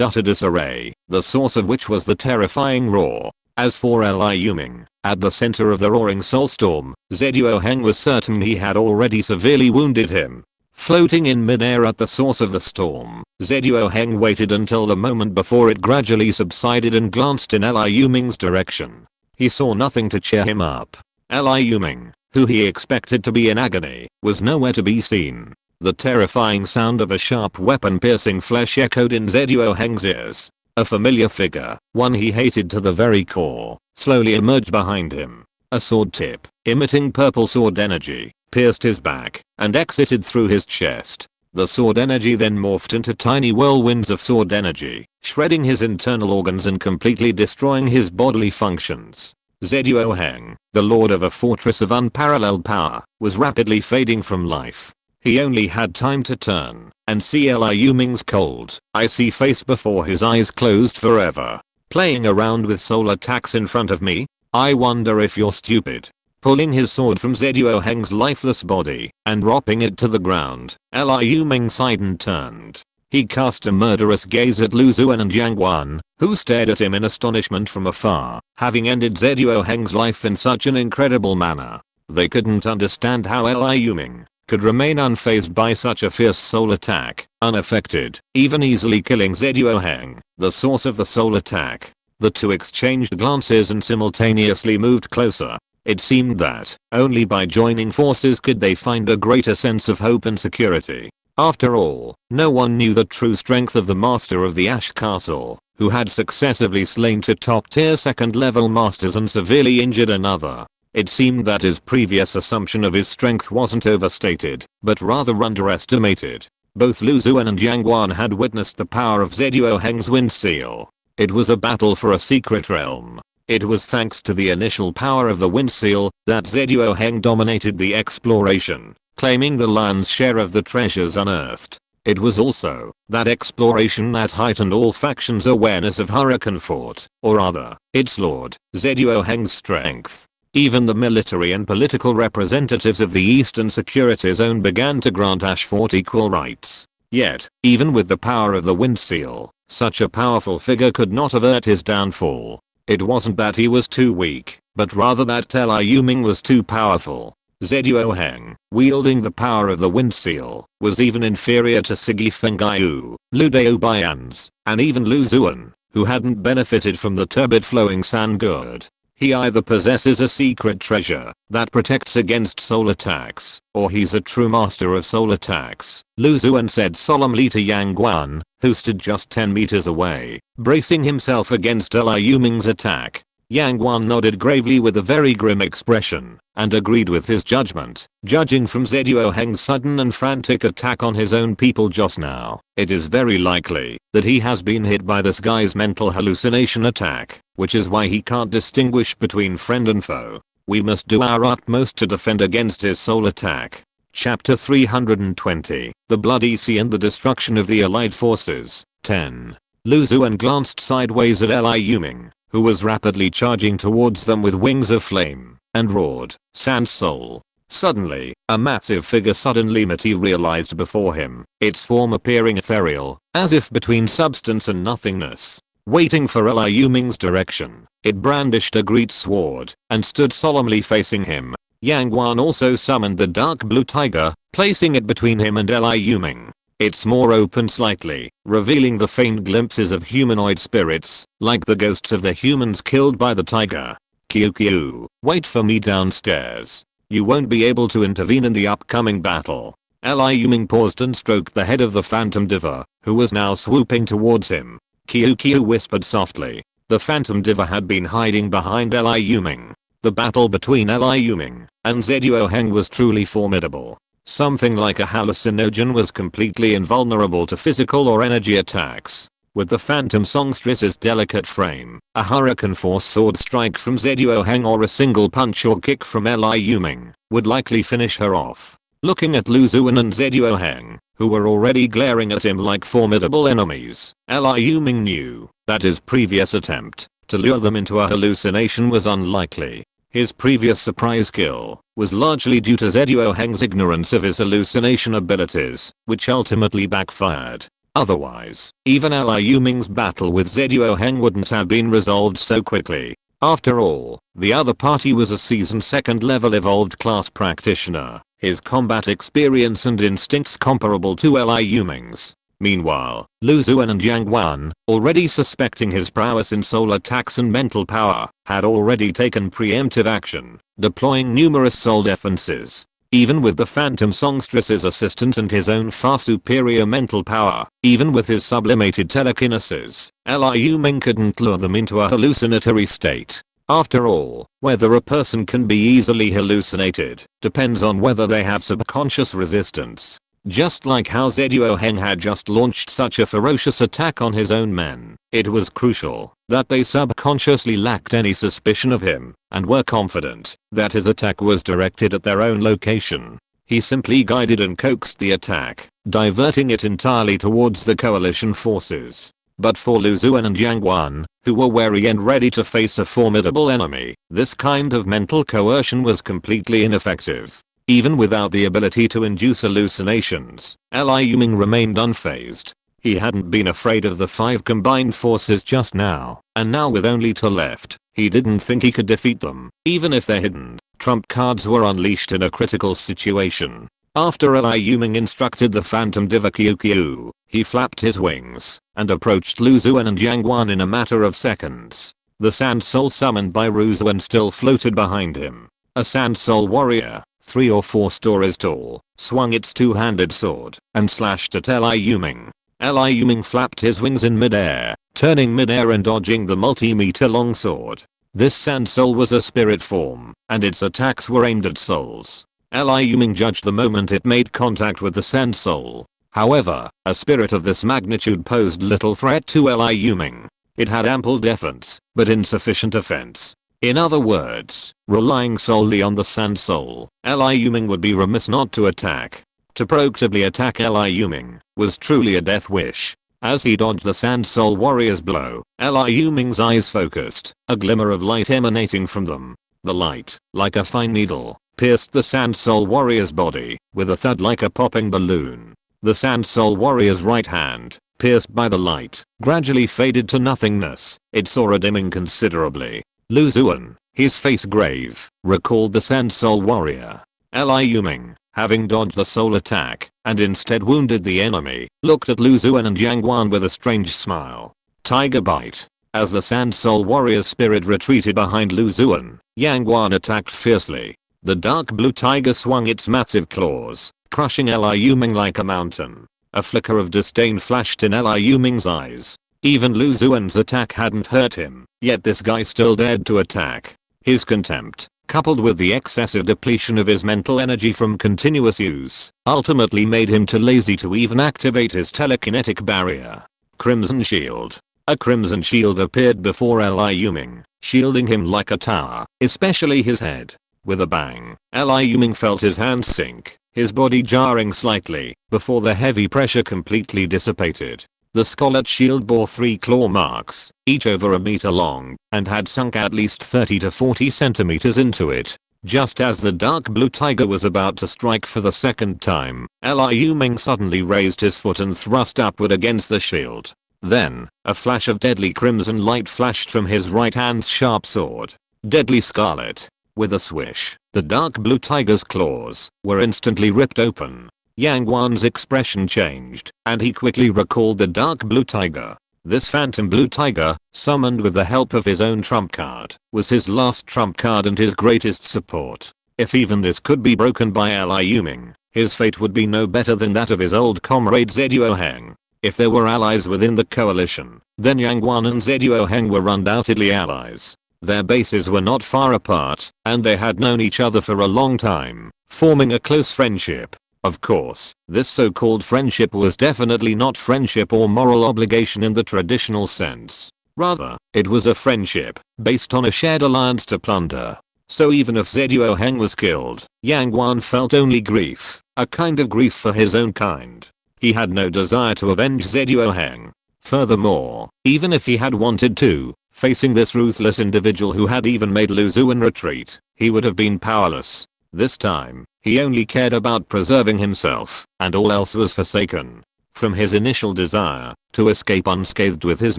utter disarray, the source of which was the terrifying roar. As for Liu Ming, at the center of the roaring soulstorm, Zedeo Heng was certain he had already severely wounded him. Floating in midair at the source of the storm, Zedeo Heng waited until the moment before it gradually subsided and glanced in Liu Ming's direction. He saw nothing to cheer him up. Liu Ming, who he expected to be in agony, was nowhere to be seen. The terrifying sound of a sharp weapon piercing flesh echoed in Zedeo Heng's ears. A familiar figure, one he hated to the very core, slowly emerged behind him. A sword tip, emitting purple sword energy, pierced his back and exited through his chest. The sword energy then morphed into tiny whirlwinds of sword energy, shredding his internal organs and completely destroying his bodily functions. Zhuo Heng, the lord of a fortress of unparalleled power, was rapidly fading from life. He only had time to turn and see Liu Ming's cold, icy face before his eyes closed forever. Playing around with soul attacks in front of me? I wonder if you're stupid. Pulling his sword from Zhuo Heng's lifeless body and dropping it to the ground, Liu Ming sighed and turned. He cast a murderous gaze at Lu Zuan and Yang Guan, who stared at him in astonishment from afar, having ended Zhuo Heng's life in such an incredible manner. They couldn't understand how Liu Ming could remain unfazed by such a fierce soul attack, unaffected, even easily killing Zhuo Heng, the source of the soul attack. The two exchanged glances and simultaneously moved closer. It seemed that only by joining forces could they find a greater sense of hope and security. After all, no one knew the true strength of the master of the Ash Castle, who had successively slain two top-tier second-level masters and severely injured another. It seemed that his previous assumption of his strength wasn't overstated, but rather underestimated. Both Lu Zuan and Yang Guan had witnessed the power of Zhuo Heng's wind seal. It was a battle for a secret realm. It was thanks to the initial power of the wind seal that Zhuo Heng dominated the exploration, claiming the lion's share of the treasures unearthed. It was also that exploration that heightened all factions' awareness of Hurricane Fort, or rather, its lord, Zhuo Heng's strength. Even the military and political representatives of the Eastern Security Zone began to grant Ash Fort equal rights. Yet, even with the power of the wind seal, such a powerful figure could not avert his downfall. It wasn't that he was too weak, but rather that Liu Ming was too powerful. Zhuo Heng, wielding the power of the wind seal, was even inferior to Sigi Fengyu, Lu Daobian's, and even Lu Zuan, who hadn't benefited from the turbid flowing sand god. He either possesses a secret treasure that protects against soul attacks, or he's a true master of soul attacks, Lu Zuan said solemnly to Yang Guan, who stood just 10 meters away, bracing himself against Liu Ming's attack. Yang Guan nodded gravely with a very grim expression, and agreed with his judgment. Judging from Zhuo Heng's sudden and frantic attack on his own people just now, it is very likely that he has been hit by this guy's mental hallucination attack, which is why he can't distinguish between friend and foe. We must do our utmost to defend against his soul attack. Chapter 320, The Bloody Sea and the Destruction of the Allied Forces, 10. Lu Zuan glanced sideways at Liu Ming, who was rapidly charging towards them with wings of flame, and roared, "Sand Soul." Suddenly, a massive figure suddenly materialized before him, its form appearing ethereal, as if between substance and nothingness. Waiting for Liu Ming's direction, it brandished a great sword, and stood solemnly facing him. Yang Guan also summoned the dark blue tiger, placing it between him and Liu Ming. Its maw opened slightly, revealing the faint glimpses of humanoid spirits, like the ghosts of the humans killed by the tiger. "Qiu, wait for me downstairs. You won't be able to intervene in the upcoming battle." Liu Ming paused and stroked the head of the phantom diva, who was now swooping towards him. Qiu whispered softly. The phantom diva had been hiding behind Liu Ming. The battle between Liu Ming and Zhuo Heng was truly formidable. Something like a hallucinogen was completely invulnerable to physical or energy attacks. With the phantom songstress's delicate frame, a hurricane force sword strike from Zhuo Heng or a single punch or kick from Liu Ming would likely finish her off. Looking at Lu Zuan and Zhuo Heng, who were already glaring at him like formidable enemies, Liu Ming knew that his previous attempt to lure them into a hallucination was unlikely. His previous surprise kill was largely due to Zhuo Heng's ignorance of his hallucination abilities, which ultimately backfired. Otherwise, even Liu Ming's battle with Zhuo Heng wouldn't have been resolved so quickly. After all, the other party was a seasoned second-level evolved class practitioner, his combat experience and instincts comparable to Liu Ming's. Meanwhile, Lu Zuan and Yang Guan, already suspecting his prowess in soul attacks and mental power, had already taken preemptive action, deploying numerous soul defenses. Even with the phantom songstress's assistant and his own far superior mental power, even with his sublimated telekinesis, Liu Ming couldn't lure them into a hallucinatory state. After all, whether a person can be easily hallucinated depends on whether they have subconscious resistance. Just like how Zhuo Heng had just launched such a ferocious attack on his own men, it was crucial that they subconsciously lacked any suspicion of him and were confident that his attack was directed at their own location. He simply guided and coaxed the attack, diverting it entirely towards the coalition forces. But for Lu Zuan and Yang Wan, who were wary and ready to face a formidable enemy, this kind of mental coercion was completely ineffective. Even without the ability to induce hallucinations, Liu Ming remained unfazed. He hadn't been afraid of the 5 combined forces just now, and now with only 2 left, he didn't think he could defeat them, even if their hidden trump cards were unleashed in a critical situation. After Liu Ming instructed the phantom Divakyukyu, he flapped his wings and approached Lu Zuan and Yang Wan in a matter of seconds. The Sand Soul summoned by Lu Zuan still floated behind him. A Sand Soul warrior, 3 or 4 stories tall, swung its 2-handed sword and slashed at Liu Ming. Liu Ming flapped his wings in midair, turning midair and dodging the multi-meter long sword. This Sand Soul was a spirit form, and its attacks were aimed at souls. Liu Ming judged the moment it made contact with the Sand Soul. However, a spirit of this magnitude posed little threat to Liu Ming. It had ample defense, but insufficient offense. In other words, relying solely on the Sand Soul, Liu Ming would be remiss not to attack. To proactively attack Liu Ming was truly a death wish. As he dodged the Sand Soul warrior's blow, Liu Ming's eyes focused, a glimmer of light emanating from them. The light, like a fine needle, pierced the Sand Soul warrior's body, with a thud like a popping balloon. The Sand Soul warrior's right hand, pierced by the light, gradually faded to nothingness, its aura dimming considerably. Lu Zuan, his face grave, recalled the Sand Soul warrior. Liu Ming, having dodged the soul attack and instead wounded the enemy, looked at Lu Zuan and Yang Wan with a strange smile. Tiger bite. As the Sand Soul warrior's spirit retreated behind Lu Zuan, Yang Wan attacked fiercely. The dark blue tiger swung its massive claws, crushing Liu Ming like a mountain. A flicker of disdain flashed in Liu Ming's eyes. Even Lu Zuan's attack hadn't hurt him, yet this guy still dared to attack. His contempt, coupled with the excessive depletion of his mental energy from continuous use, ultimately made him too lazy to even activate his telekinetic barrier. Crimson Shield. A crimson shield appeared before Liu Ming, shielding him like a tower, especially his head. With a bang, Liu Ming felt his hands sink, his body jarring slightly, before the heavy pressure completely dissipated. The scarlet shield bore 3 claw marks, each over a meter long, and had sunk at least 30 to 40 centimeters into it. Just as the dark blue tiger was about to strike for the second time, Liu Ming suddenly raised his foot and thrust upward against the shield. Then, a flash of deadly crimson light flashed from his right hand's sharp sword. Deadly scarlet. With a swish, the dark blue tiger's claws were instantly ripped open. Yang Wan's expression changed, and he quickly recalled the dark blue tiger. This phantom blue tiger, summoned with the help of his own trump card, was his last trump card and his greatest support. If even this could be broken by Liu Ming, his fate would be no better than that of his old comrade Zhuo Heng. If there were allies within the coalition, then Yang Wan and Zhuo Heng were undoubtedly allies. Their bases were not far apart, and they had known each other for a long time, forming a close friendship. Of course, this so-called friendship was definitely not friendship or moral obligation in the traditional sense. Rather, it was a friendship based on a shared alliance to plunder. So even if Zhuo Heng was killed, Yang Wan felt only grief, a kind of grief for his own kind. He had no desire to avenge Zhuo Heng. Furthermore, even if he had wanted to, facing this ruthless individual who had even made Lu Zuan retreat, he would have been powerless. This time, he only cared about preserving himself, and all else was forsaken. From his initial desire to escape unscathed with his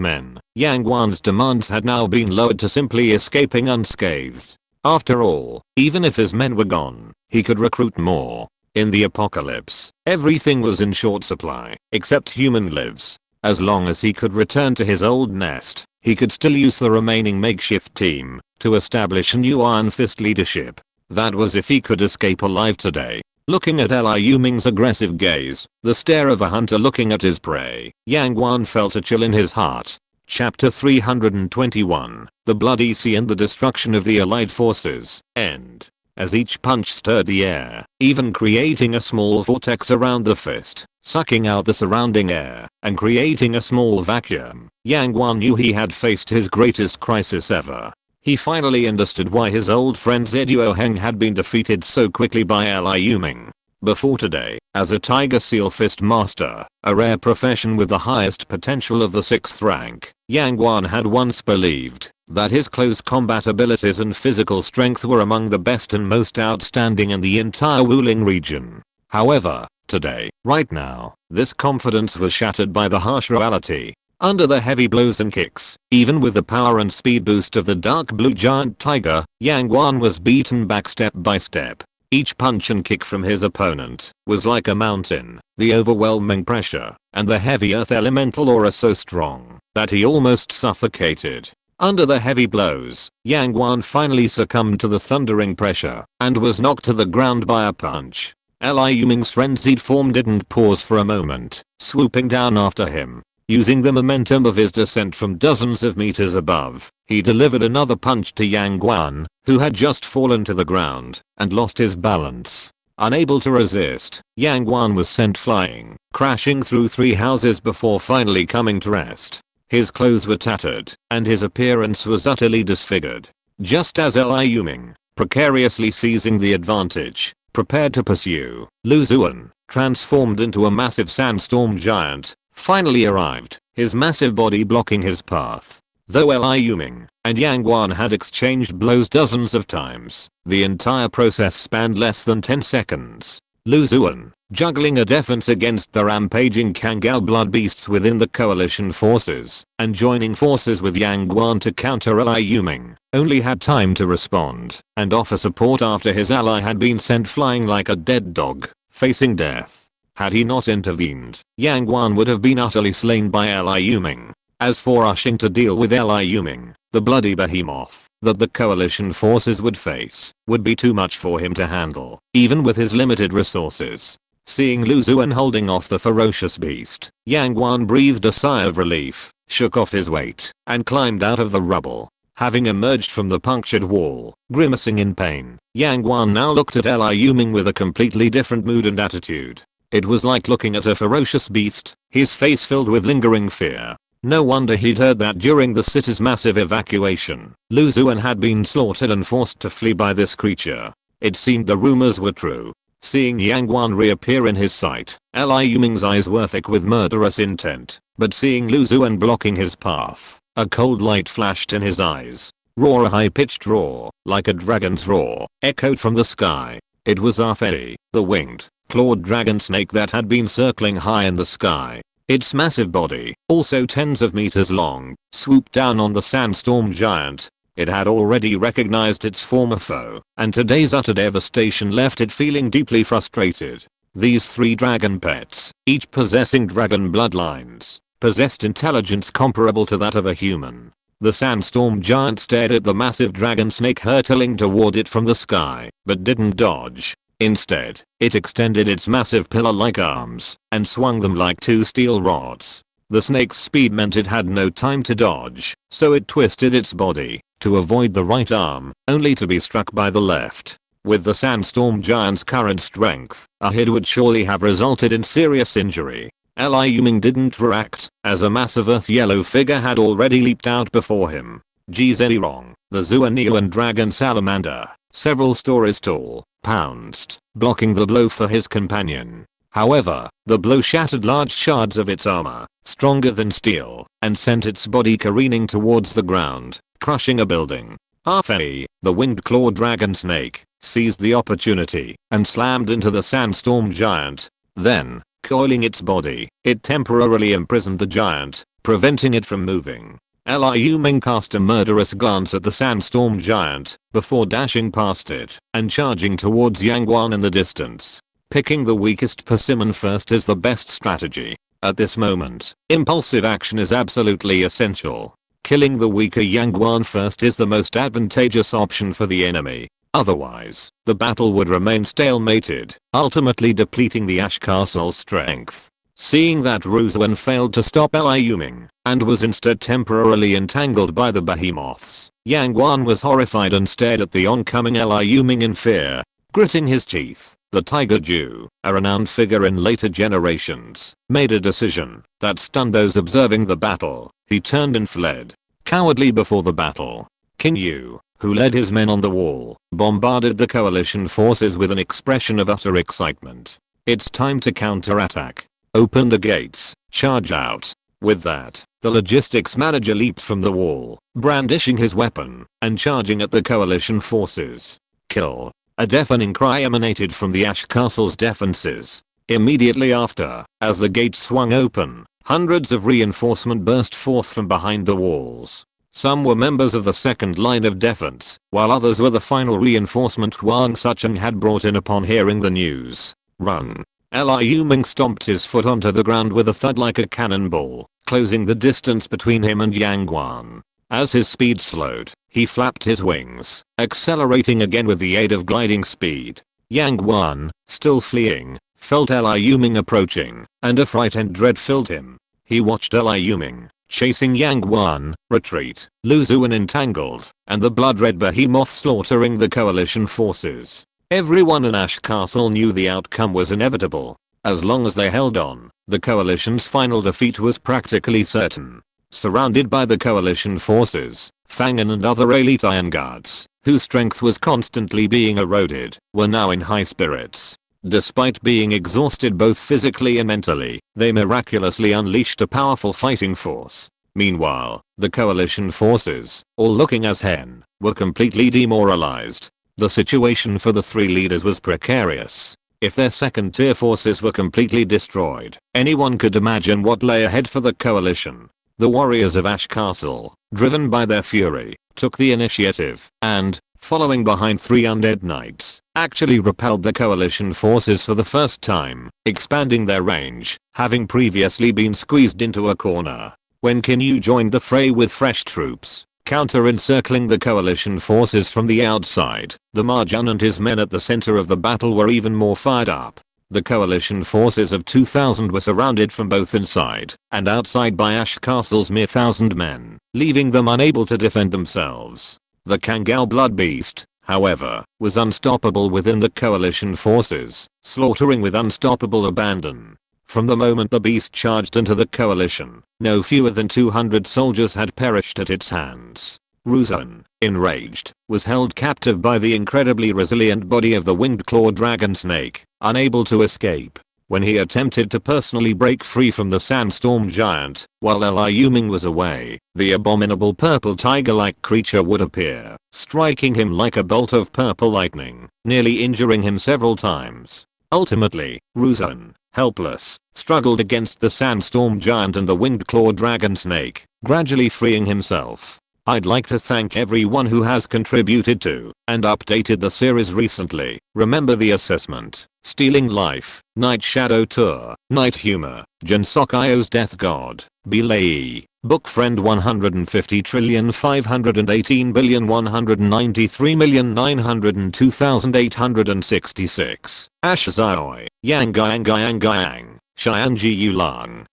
men, Yang Wan's demands had now been lowered to simply escaping unscathed. After all, even if his men were gone, he could recruit more. In the apocalypse, everything was in short supply, except human lives. As long as he could return to his old nest, he could still use the remaining makeshift team to establish a new Iron Fist leadership. That was if he could escape alive today. Looking at Liu Ming's aggressive gaze, the stare of a hunter looking at his prey, Yang Guan felt a chill in his heart. Chapter 321, The Bloody Sea and the Destruction of the Allied Forces, End. As each punch stirred the air, even creating a small vortex around the fist, sucking out the surrounding air, and creating a small vacuum, Yang Guan knew he had faced his greatest crisis ever. He finally understood why his old friend Zhuo Heng had been defeated so quickly by Liu Ming. Before today, as a Tiger Seal Fist Master, a rare profession with the highest potential of the 6th rank, Yang Guan had once believed that his close combat abilities and physical strength were among the best and most outstanding in the entire Wuling region. However, today, right now, this confidence was shattered by the harsh reality. Under the heavy blows and kicks, even with the power and speed boost of the dark blue giant tiger, Yang Guan was beaten back step by step. Each punch and kick from his opponent was like a mountain, the overwhelming pressure and the heavy earth elemental aura so strong that he almost suffocated. Under the heavy blows, Yang Guan finally succumbed to the thundering pressure and was knocked to the ground by a punch. Liu Ming's frenzied form didn't pause for a moment, swooping down after him. Using the momentum of his descent from dozens of meters above, he delivered another punch to Yang Guan, who had just fallen to the ground and lost his balance. Unable to resist, Yang Guan was sent flying, crashing through 3 houses before finally coming to rest. His clothes were tattered, and his appearance was utterly disfigured. Just as Liu Ming, precariously seizing the advantage, prepared to pursue, Lu Zuan, transformed into a massive sandstorm giant, finally arrived, his massive body blocking his path. Though Liu Ming and Yang Guan had exchanged blows dozens of times, the entire process spanned less than 10 seconds. Lu Zuan, juggling a defense against the rampaging Kangal blood beasts within the coalition forces, and joining forces with Yang Guan to counter Liu Ming, only had time to respond and offer support after his ally had been sent flying like a dead dog, facing death. Had he not intervened, Yang Guan would have been utterly slain by Liu Ming. As for rushing to deal with Liu Ming, the bloody behemoth that the coalition forces would face would be too much for him to handle, even with his limited resources. Seeing Lu Zuan holding off the ferocious beast, Yang Guan breathed a sigh of relief, shook off his weight, and climbed out of the rubble. Having emerged from the punctured wall, grimacing in pain, Yang Guan now looked at Liu Ming with a completely different mood and attitude. It was like looking at a ferocious beast, his face filled with lingering fear. No wonder he'd heard that during the city's massive evacuation, Lu Zuan had been slaughtered and forced to flee by this creature. It seemed the rumors were true. Seeing Yang Guan reappear in his sight, Liu Ming's eyes were thick with murderous intent, but seeing Lu Zuan blocking his path, a cold light flashed in his eyes. Roar, a high-pitched roar, like a dragon's roar, echoed from the sky. It was Arfei, the winged, clawed dragon snake that had been circling high in the sky. Its massive body, also tens of meters long, swooped down on the sandstorm giant. It had already recognized its former foe, and today's utter devastation left it feeling deeply frustrated. These 3 dragon pets, each possessing dragon bloodlines, possessed intelligence comparable to that of a human. The sandstorm giant stared at the massive dragon snake hurtling toward it from the sky, but didn't dodge. Instead, it extended its massive pillar-like arms and swung them like 2 steel rods. The snake's speed meant it had no time to dodge, so it twisted its body to avoid the right arm, only to be struck by the left. With the sandstorm giant's current strength, a hit would surely have resulted in serious injury. Liu Ming didn't react, as a massive earth yellow figure had already leaped out before him. Zhirong, the Zuanian dragon salamander, several stories tall, pounced, blocking the blow for his companion. However, the blow shattered large shards of its armor, stronger than steel, and sent its body careening towards the ground, crushing a building. Arfei, the winged claw dragon snake, seized the opportunity and slammed into the sandstorm giant. Then, coiling its body, it temporarily imprisoned the giant, preventing it from moving. Liu Ming cast a murderous glance at the sandstorm giant before dashing past it and charging towards Yang Guan in the distance. Picking the weakest persimmon first is the best strategy. At this moment, impulsive action is absolutely essential. Killing the weaker Yang Guan first is the most advantageous option for the enemy. Otherwise, the battle would remain stalemated, ultimately depleting the Ash Castle's strength. Seeing that Ruzen failed to stop Liu Ming, and was instead temporarily entangled by the behemoths, Yang Guan was horrified and stared at the oncoming Liu Ming in fear. Gritting his teeth, the Tiger Jew, a renowned figure in later generations, made a decision that stunned those observing the battle. He turned and fled. Cowardly before the battle, Qin Yu, who led his men on the wall, bombarded the coalition forces with an expression of utter excitement. It's time to counterattack. Open the gates, charge out. With that, the logistics manager leaped from the wall, brandishing his weapon, and charging at the coalition forces. Kill. A deafening cry emanated from the Ash Castle's defenses. Immediately after, as the gates swung open, hundreds of reinforcement burst forth from behind the walls. Some were members of the second line of defense, while others were the final reinforcement Huang Sucheng had brought in upon hearing the news. Run. Liu Ming stomped his foot onto the ground with a thud like a cannonball, closing the distance between him and Yang Guan. As his speed slowed, he flapped his wings, accelerating again with the aid of gliding speed. Yang Guan, still fleeing, felt Liu Ming approaching, and a fright and dread filled him. He watched Liu Ming, chasing Yang Guan, retreat, Lu Zuan entangled, and the blood-red behemoth slaughtering the coalition forces. Everyone in Ash Castle knew the outcome was inevitable. As long as they held on, the coalition's final defeat was practically certain. Surrounded by the coalition forces, Fangen and other elite iron guards, whose strength was constantly being eroded, were now in high spirits. Despite being exhausted both physically and mentally, they miraculously unleashed a powerful fighting force. Meanwhile, the coalition forces, all looking as hen, were completely demoralized. The situation for the three leaders was precarious. If their second-tier forces were completely destroyed, anyone could imagine what lay ahead for the coalition. The warriors of Ash Castle, driven by their fury, took the initiative, and, following behind three undead knights, actually repelled the coalition forces for the first time, expanding their range, having previously been squeezed into a corner. When Qin Yu joined the fray with fresh troops, counter-encircling the coalition forces from the outside, the Marjan and his men at the center of the battle were even more fired up. The coalition forces of 2,000 were surrounded from both inside and outside by Ash Castle's mere 1,000 men, leaving them unable to defend themselves. The Kangao blood beast, however, was unstoppable within the coalition forces, slaughtering with unstoppable abandon. From the moment the beast charged into the coalition, no fewer than 200 soldiers had perished at its hands. Ruzen, enraged, was held captive by the incredibly resilient body of the winged claw dragon snake, unable to escape. When he attempted to personally break free from the sandstorm giant, while Liu Ming was away, the abominable purple tiger-like creature would appear, striking him like a bolt of purple lightning, nearly injuring him several times. Ultimately, Ruzen, helpless, struggled against the sandstorm giant and the winged claw dragon snake, gradually freeing himself. I'd like to thank everyone who has contributed to and updated the series recently. Remember the assessment: Stealing Life, Night Shadow Tour, Night Humor, Jinsokio's Death God, Belay, Book Friend 150,518,193,902,866, Ash Xiaoi, Yang Yang Yang Yang, Xiangji Yulang.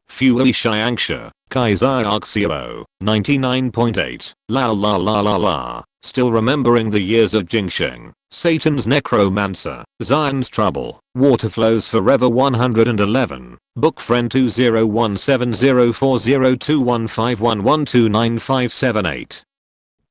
Fui Xiangsha, Kaiser Arxio, 99.8, la la la la la, still remembering the years of Jingsheng, Satan's Necromancer, Zion's Trouble, Water Flows Forever 111, Book Friend 2017040215112958.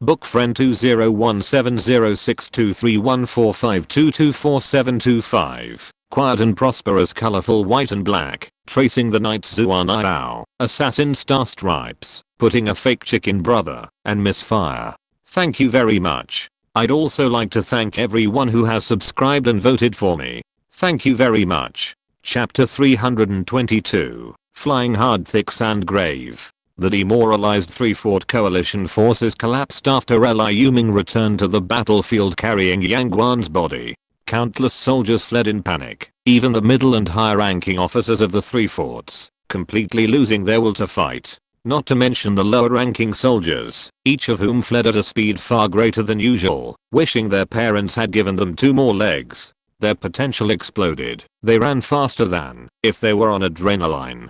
Book Friend 201706231452247225. Quiet and prosperous, colorful white and black, tracing the Knights Zuan Iao, Assassin Star Stripes, putting a fake chicken brother, and Misfire. Thank you very much. I'd also like to thank everyone who has subscribed and voted for me. Thank you very much. Chapter 322, Flying Hard Thick Sand Grave. The demoralized three-fort coalition forces collapsed after Liu Ming returned to the battlefield carrying Yang Guan's body. Countless soldiers fled in panic, even the middle and higher ranking officers of the three forts, completely losing their will to fight. not to mention the lower ranking soldiers, each of whom fled at a speed far greater than usual, wishing their parents had given them 2 more legs. Their potential exploded. They ran faster than if they were on adrenaline.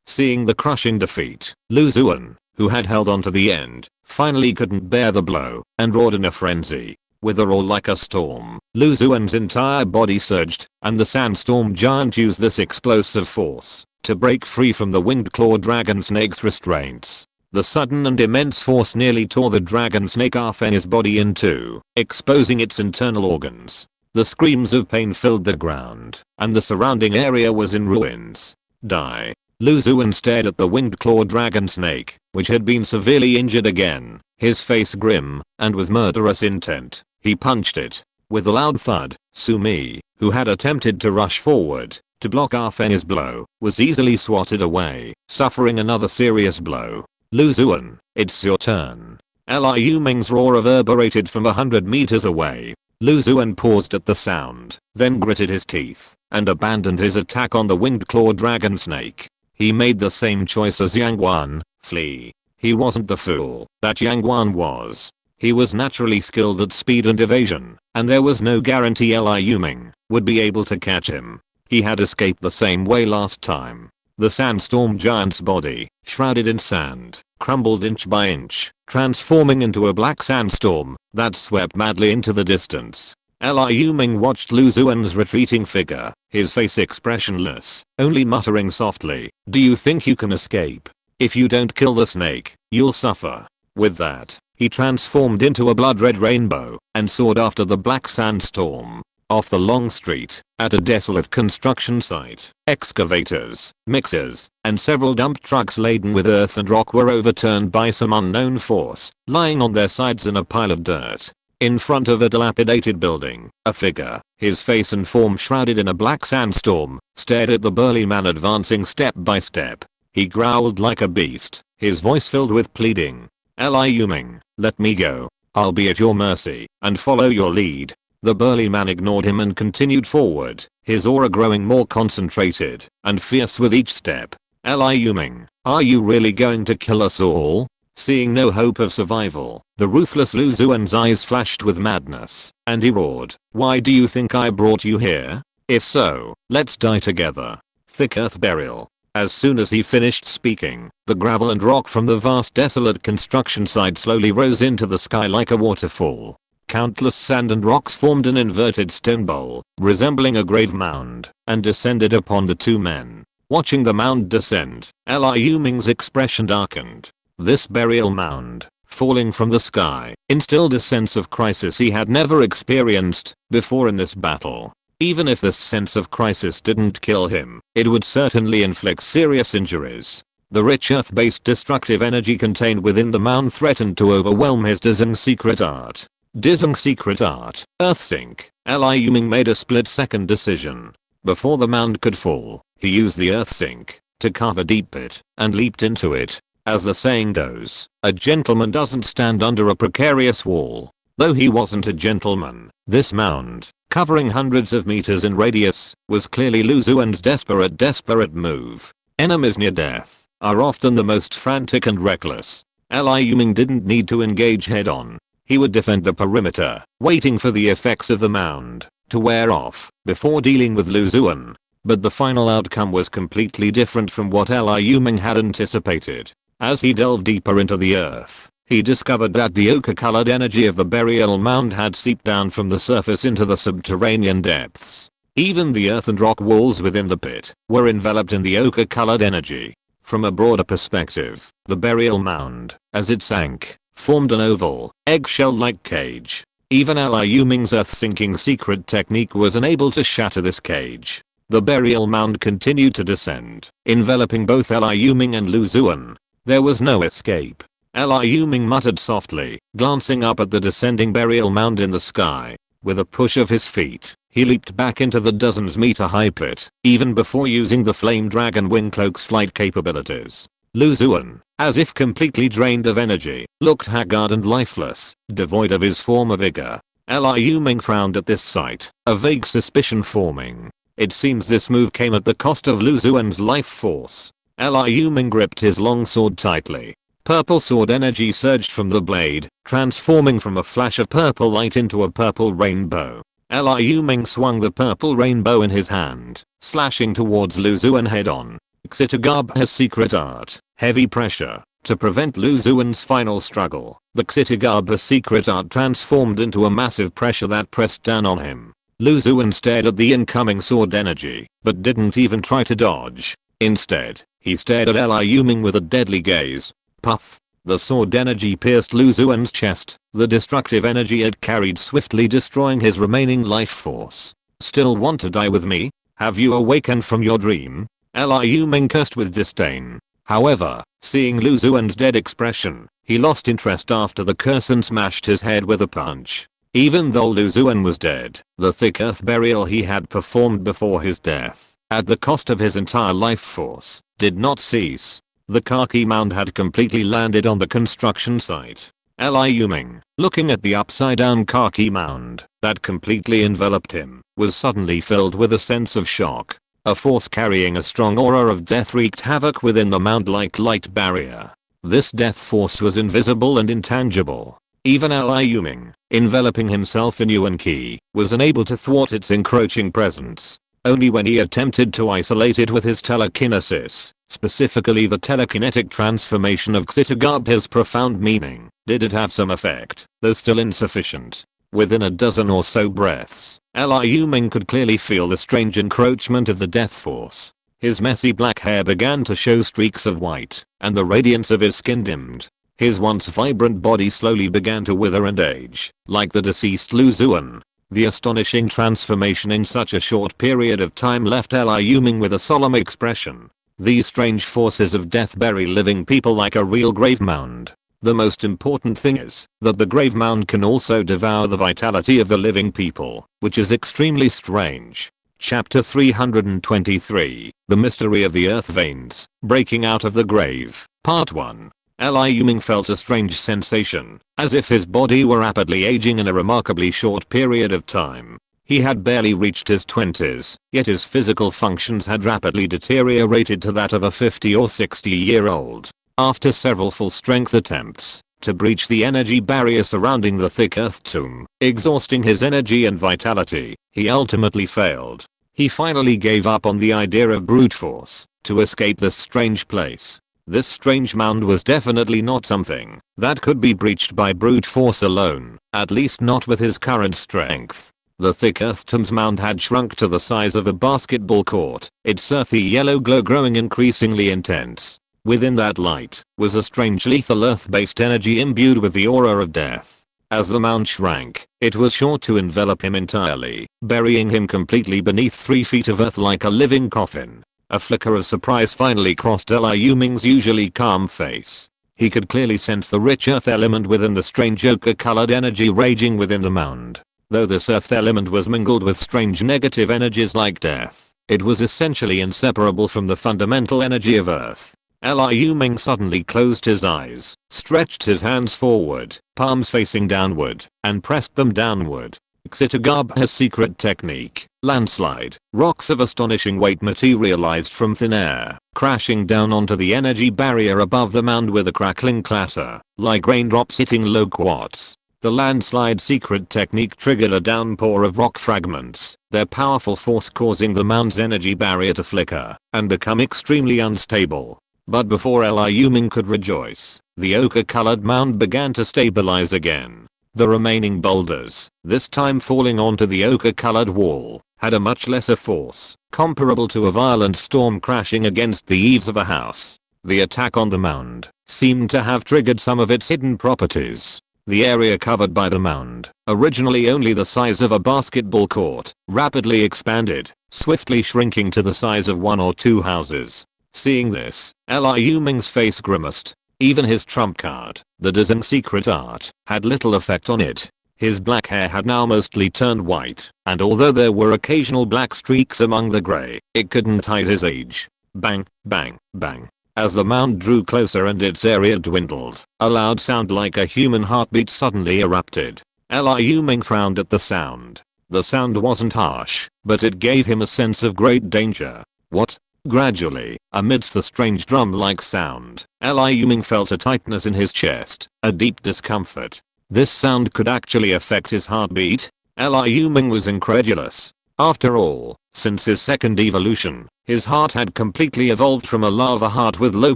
Seeing the crushing defeat, Lu Zuan, who had held on to the end, finally couldn't bear the blow and roared in a frenzy. With a roar like a storm, Lu Zuan's entire body surged, and the sandstorm giant used this explosive force to break free from the winged claw dragon snake's restraints. The sudden and immense force nearly tore the dragon snake Arfen's body in two, exposing its internal organs. The screams of pain filled the ground, and the surrounding area was in ruins. Die. Lu Zuan stared at the winged claw dragon snake, which had been severely injured again, his face grim, and with murderous intent. He punched it. With a loud thud, Sumi, who had attempted to rush forward to block Arfen's blow, was easily swatted away, suffering another serious blow. Lu Zuan, it's your turn. Liu Ming's roar reverberated from 100 meters away. Lu Zuan paused at the sound, then gritted his teeth, and abandoned his attack on the winged claw dragon snake. He made the same choice as Yang Guan, flee. He wasn't the fool that Yang Guan was. He was naturally skilled at speed and evasion, and there was no guarantee Liu Ming would be able to catch him. He had escaped the same way last time. The sandstorm giant's body, shrouded in sand, crumbled inch by inch, transforming into a black sandstorm that swept madly into the distance. Liu Ming watched Lu Zuan's retreating figure, his face expressionless, only muttering softly, "Do you think you can escape? If you don't kill the snake, you'll suffer." With that, he transformed into a blood-red rainbow and soared after the black sandstorm. Off the long street, at a desolate construction site, excavators, mixers, and several dump trucks laden with earth and rock were overturned by some unknown force, lying on their sides in a pile of dirt. In front of a dilapidated building, a figure, his face and form shrouded in a black sandstorm, stared at the burly man advancing step by step. He growled like a beast, his voice filled with pleading. "Liu Ming, let me go. I'll be at your mercy and follow your lead." The burly man ignored him and continued forward, his aura growing more concentrated and fierce with each step. "Liu Ming, are you really going to kill us all?" Seeing no hope of survival, the ruthless Lu Zuan's eyes flashed with madness, and he roared, "Why do you think I brought you here? If so, let's die together." Thick earth burial. As soon as he finished speaking, the gravel and rock from the vast desolate construction site slowly rose into the sky like a waterfall. Countless sand and rocks formed an inverted stone bowl, resembling a grave mound, and descended upon the two men. Watching the mound descend, Liu Ming's expression darkened. This burial mound, falling from the sky, instilled a sense of crisis he had never experienced before in this battle. Even if this sense of crisis didn't kill him, it would certainly inflict serious injuries. The rich earth-based destructive energy contained within the mound threatened to overwhelm his Dizeng's secret art. Dizeng's secret art, Earthsink. Liu Ming made a split-second decision. Before the mound could fall, he used the Earthsink to carve a deep pit and leaped into it. As the saying goes, a gentleman doesn't stand under a precarious wall. Though he wasn't a gentleman, this mound, covering hundreds of meters in radius, was clearly Lu Zuan's desperate move. Enemies near death are often the most frantic and reckless. Liu Ming didn't need to engage head-on. He would defend the perimeter, waiting for the effects of the mound to wear off before dealing with Lu Zuan. But the final outcome was completely different from what Liu Ming had anticipated. As he delved deeper into the earth, he discovered that the ochre-colored energy of the burial mound had seeped down from the surface into the subterranean depths. Even the earth and rock walls within the pit were enveloped in the ochre-colored energy. From a broader perspective, the burial mound, as it sank, formed an oval, eggshell-like cage. Even Liu Ming's earth-sinking secret technique was unable to shatter this cage. The burial mound continued to descend, enveloping both Liu Ming and Lu Zuan. There was no escape. Liu Ming muttered softly, glancing up at the descending burial mound in the sky. With a push of his feet, he leaped back into the dozens-meter-high pit, even before using the Flame Dragon Wing Cloak's flight capabilities. Lu Zuan, as if completely drained of energy, looked haggard and lifeless, devoid of his former vigor. Liu Ming frowned at this sight, a vague suspicion forming. It seems this move came at the cost of Lu Zuan's life force. Liu Ming gripped his long sword tightly. Purple sword energy surged from the blade, transforming from a flash of purple light into a purple rainbow. Liu Ming swung the purple rainbow in his hand, slashing towards Lu Zuan head-on. Xitagab's secret art, heavy pressure. To prevent Lu Zuan's final struggle, the Xitagab's secret art transformed into a massive pressure that pressed down on him. Lu Zuan stared at the incoming sword energy, but didn't even try to dodge. Instead, he stared at Liu Ming with a deadly gaze. Puff. The sword energy pierced Lu Zuan's chest, the destructive energy it carried swiftly destroying his remaining life force. Still want to die with me? Have you awakened from your dream? Liu Ming cursed with disdain. However, seeing Lu Zuan's dead expression, he lost interest after the curse and smashed his head with a punch. Even though Lu Zuan was dead, the thick earth burial he had performed before his death, at the cost of his entire life force, did not cease. The khaki mound had completely landed on the construction site. Liu Ming, looking at the upside down khaki mound that completely enveloped him, was suddenly filled with a sense of shock. A force carrying a strong aura of death wreaked havoc within the mound like light barrier. This death force was invisible and intangible. Even Liu Ming, enveloping himself in Yuan Qi, was unable to thwart its encroaching presence. Only when he attempted to isolate it with his telekinesis, specifically the telekinetic transformation of Xitagab's profound meaning, did it have some effect, though still insufficient. Within a dozen or so breaths, Liu Ming could clearly feel the strange encroachment of the death force. His messy black hair began to show streaks of white, and the radiance of his skin dimmed. His once vibrant body slowly began to wither and age, like the deceased Lu Zuan. The astonishing transformation in such a short period of time left Liu Ming with a solemn expression. These strange forces of death bury living people like a real grave mound. The most important thing is that the grave mound can also devour the vitality of the living people, which is extremely strange. Chapter 323, The Mystery of the Earth Veins, Breaking Out of the Grave, Part 1. Liu Ming felt a strange sensation, as if his body were rapidly aging in a remarkably short period of time. He had barely reached his 20s, yet his physical functions had rapidly deteriorated to that of a 50 or 60-year-old. After several full-strength attempts to breach the energy barrier surrounding the thick earth tomb, exhausting his energy and vitality, he ultimately failed. He finally gave up on the idea of brute force to escape this strange place. This strange mound was definitely not something that could be breached by brute force alone, at least not with his current strength. The thick earth tomb's mound had shrunk to the size of a basketball court, its earthy yellow glow growing increasingly intense. Within that light was a strange lethal earth-based energy imbued with the aura of death. As the mound shrank, it was sure to envelop him entirely, burying him completely beneath 3 feet of earth like a living coffin. A flicker of surprise finally crossed Liu Ming's usually calm face. He could clearly sense the rich earth element within the strange ochre-colored energy raging within the mound. Though this earth element was mingled with strange negative energies like death, it was essentially inseparable from the fundamental energy of earth. Liu Ming suddenly closed his eyes, stretched his hands forward, palms facing downward, and pressed them downward. Xitagab's secret technique, landslide, rocks of astonishing weight materialized from thin air, crashing down onto the energy barrier above the mound with a crackling clatter, like raindrops hitting low quartz. The landslide secret technique triggered a downpour of rock fragments, their powerful force causing the mound's energy barrier to flicker and become extremely unstable. But before Liu Ming could rejoice, the ochre-colored mound began to stabilize again. The remaining boulders, this time falling onto the ochre-colored wall, had a much lesser force, comparable to a violent storm crashing against the eaves of a house. The attack on the mound seemed to have triggered some of its hidden properties. The area covered by the mound, originally only the size of a basketball court, rapidly expanded, swiftly shrinking to the size of 1 or 2 houses. Seeing this, Liu Ming's face grimaced. Even his trump card, the Dazeng secret art, had little effect on it. His black hair had now mostly turned white, and although there were occasional black streaks among the grey, it couldn't hide his age. Bang, bang, bang. As the mound drew closer and its area dwindled, a loud sound like a human heartbeat suddenly erupted. Liu Ming frowned at the sound. The sound wasn't harsh, but it gave him a sense of great danger. What Gradually, amidst the strange drum-like sound, Liu Ming felt a tightness in his chest, a deep discomfort. This sound could actually affect his heartbeat? Liu Ming was incredulous. After all, since his second evolution, his heart had completely evolved from a lava heart with low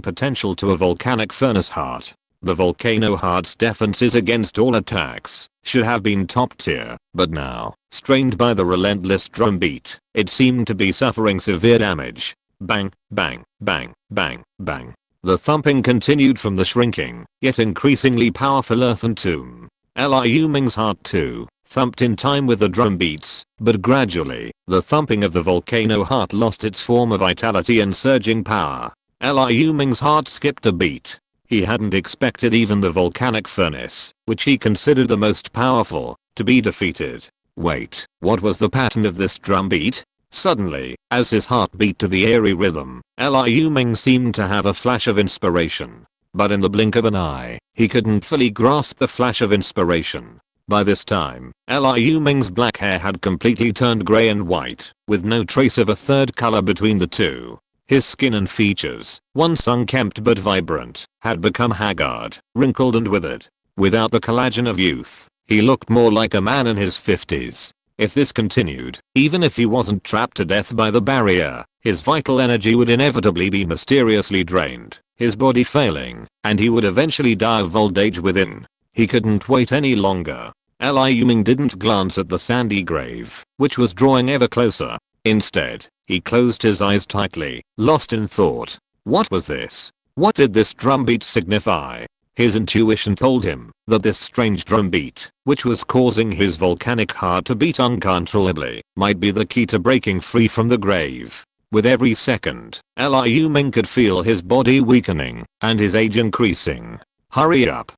potential to a volcanic furnace heart. The volcano heart's defenses against all attacks should have been top tier, but now, strained by the relentless drumbeat, it seemed to be suffering severe damage. Bang, bang, bang, bang, bang. The thumping continued from the shrinking, yet increasingly powerful earthen tomb. Liu Ming's heart too thumped in time with the drum beats, but gradually, the thumping of the volcano heart lost its former vitality and surging power. Liu Ming's heart skipped a beat. He hadn't expected even the volcanic furnace, which he considered the most powerful, to be defeated. Wait, what was the pattern of this drum beat? Suddenly, as his heart beat to the eerie rhythm, Liu Ming seemed to have a flash of inspiration. But in the blink of an eye, he couldn't fully grasp the flash of inspiration. By this time, Liu Ming's black hair had completely turned grey and white, with no trace of a third color between the two. His skin and features, once unkempt but vibrant, had become haggard, wrinkled and withered. Without the collagen of youth, he looked more like a man in his 50s. If this continued, even if he wasn't trapped to death by the barrier, his vital energy would inevitably be mysteriously drained, his body failing, and he would eventually die of old age within. He couldn't wait any longer. Liu Ming didn't glance at the sandy grave, which was drawing ever closer. Instead, he closed his eyes tightly, lost in thought. What was this? What did this drumbeat signify? His intuition told him that this strange drumbeat, which was causing his volcanic heart to beat uncontrollably, might be the key to breaking free from the grave. With every second, Liu Ming could feel his body weakening and his age increasing. Hurry up,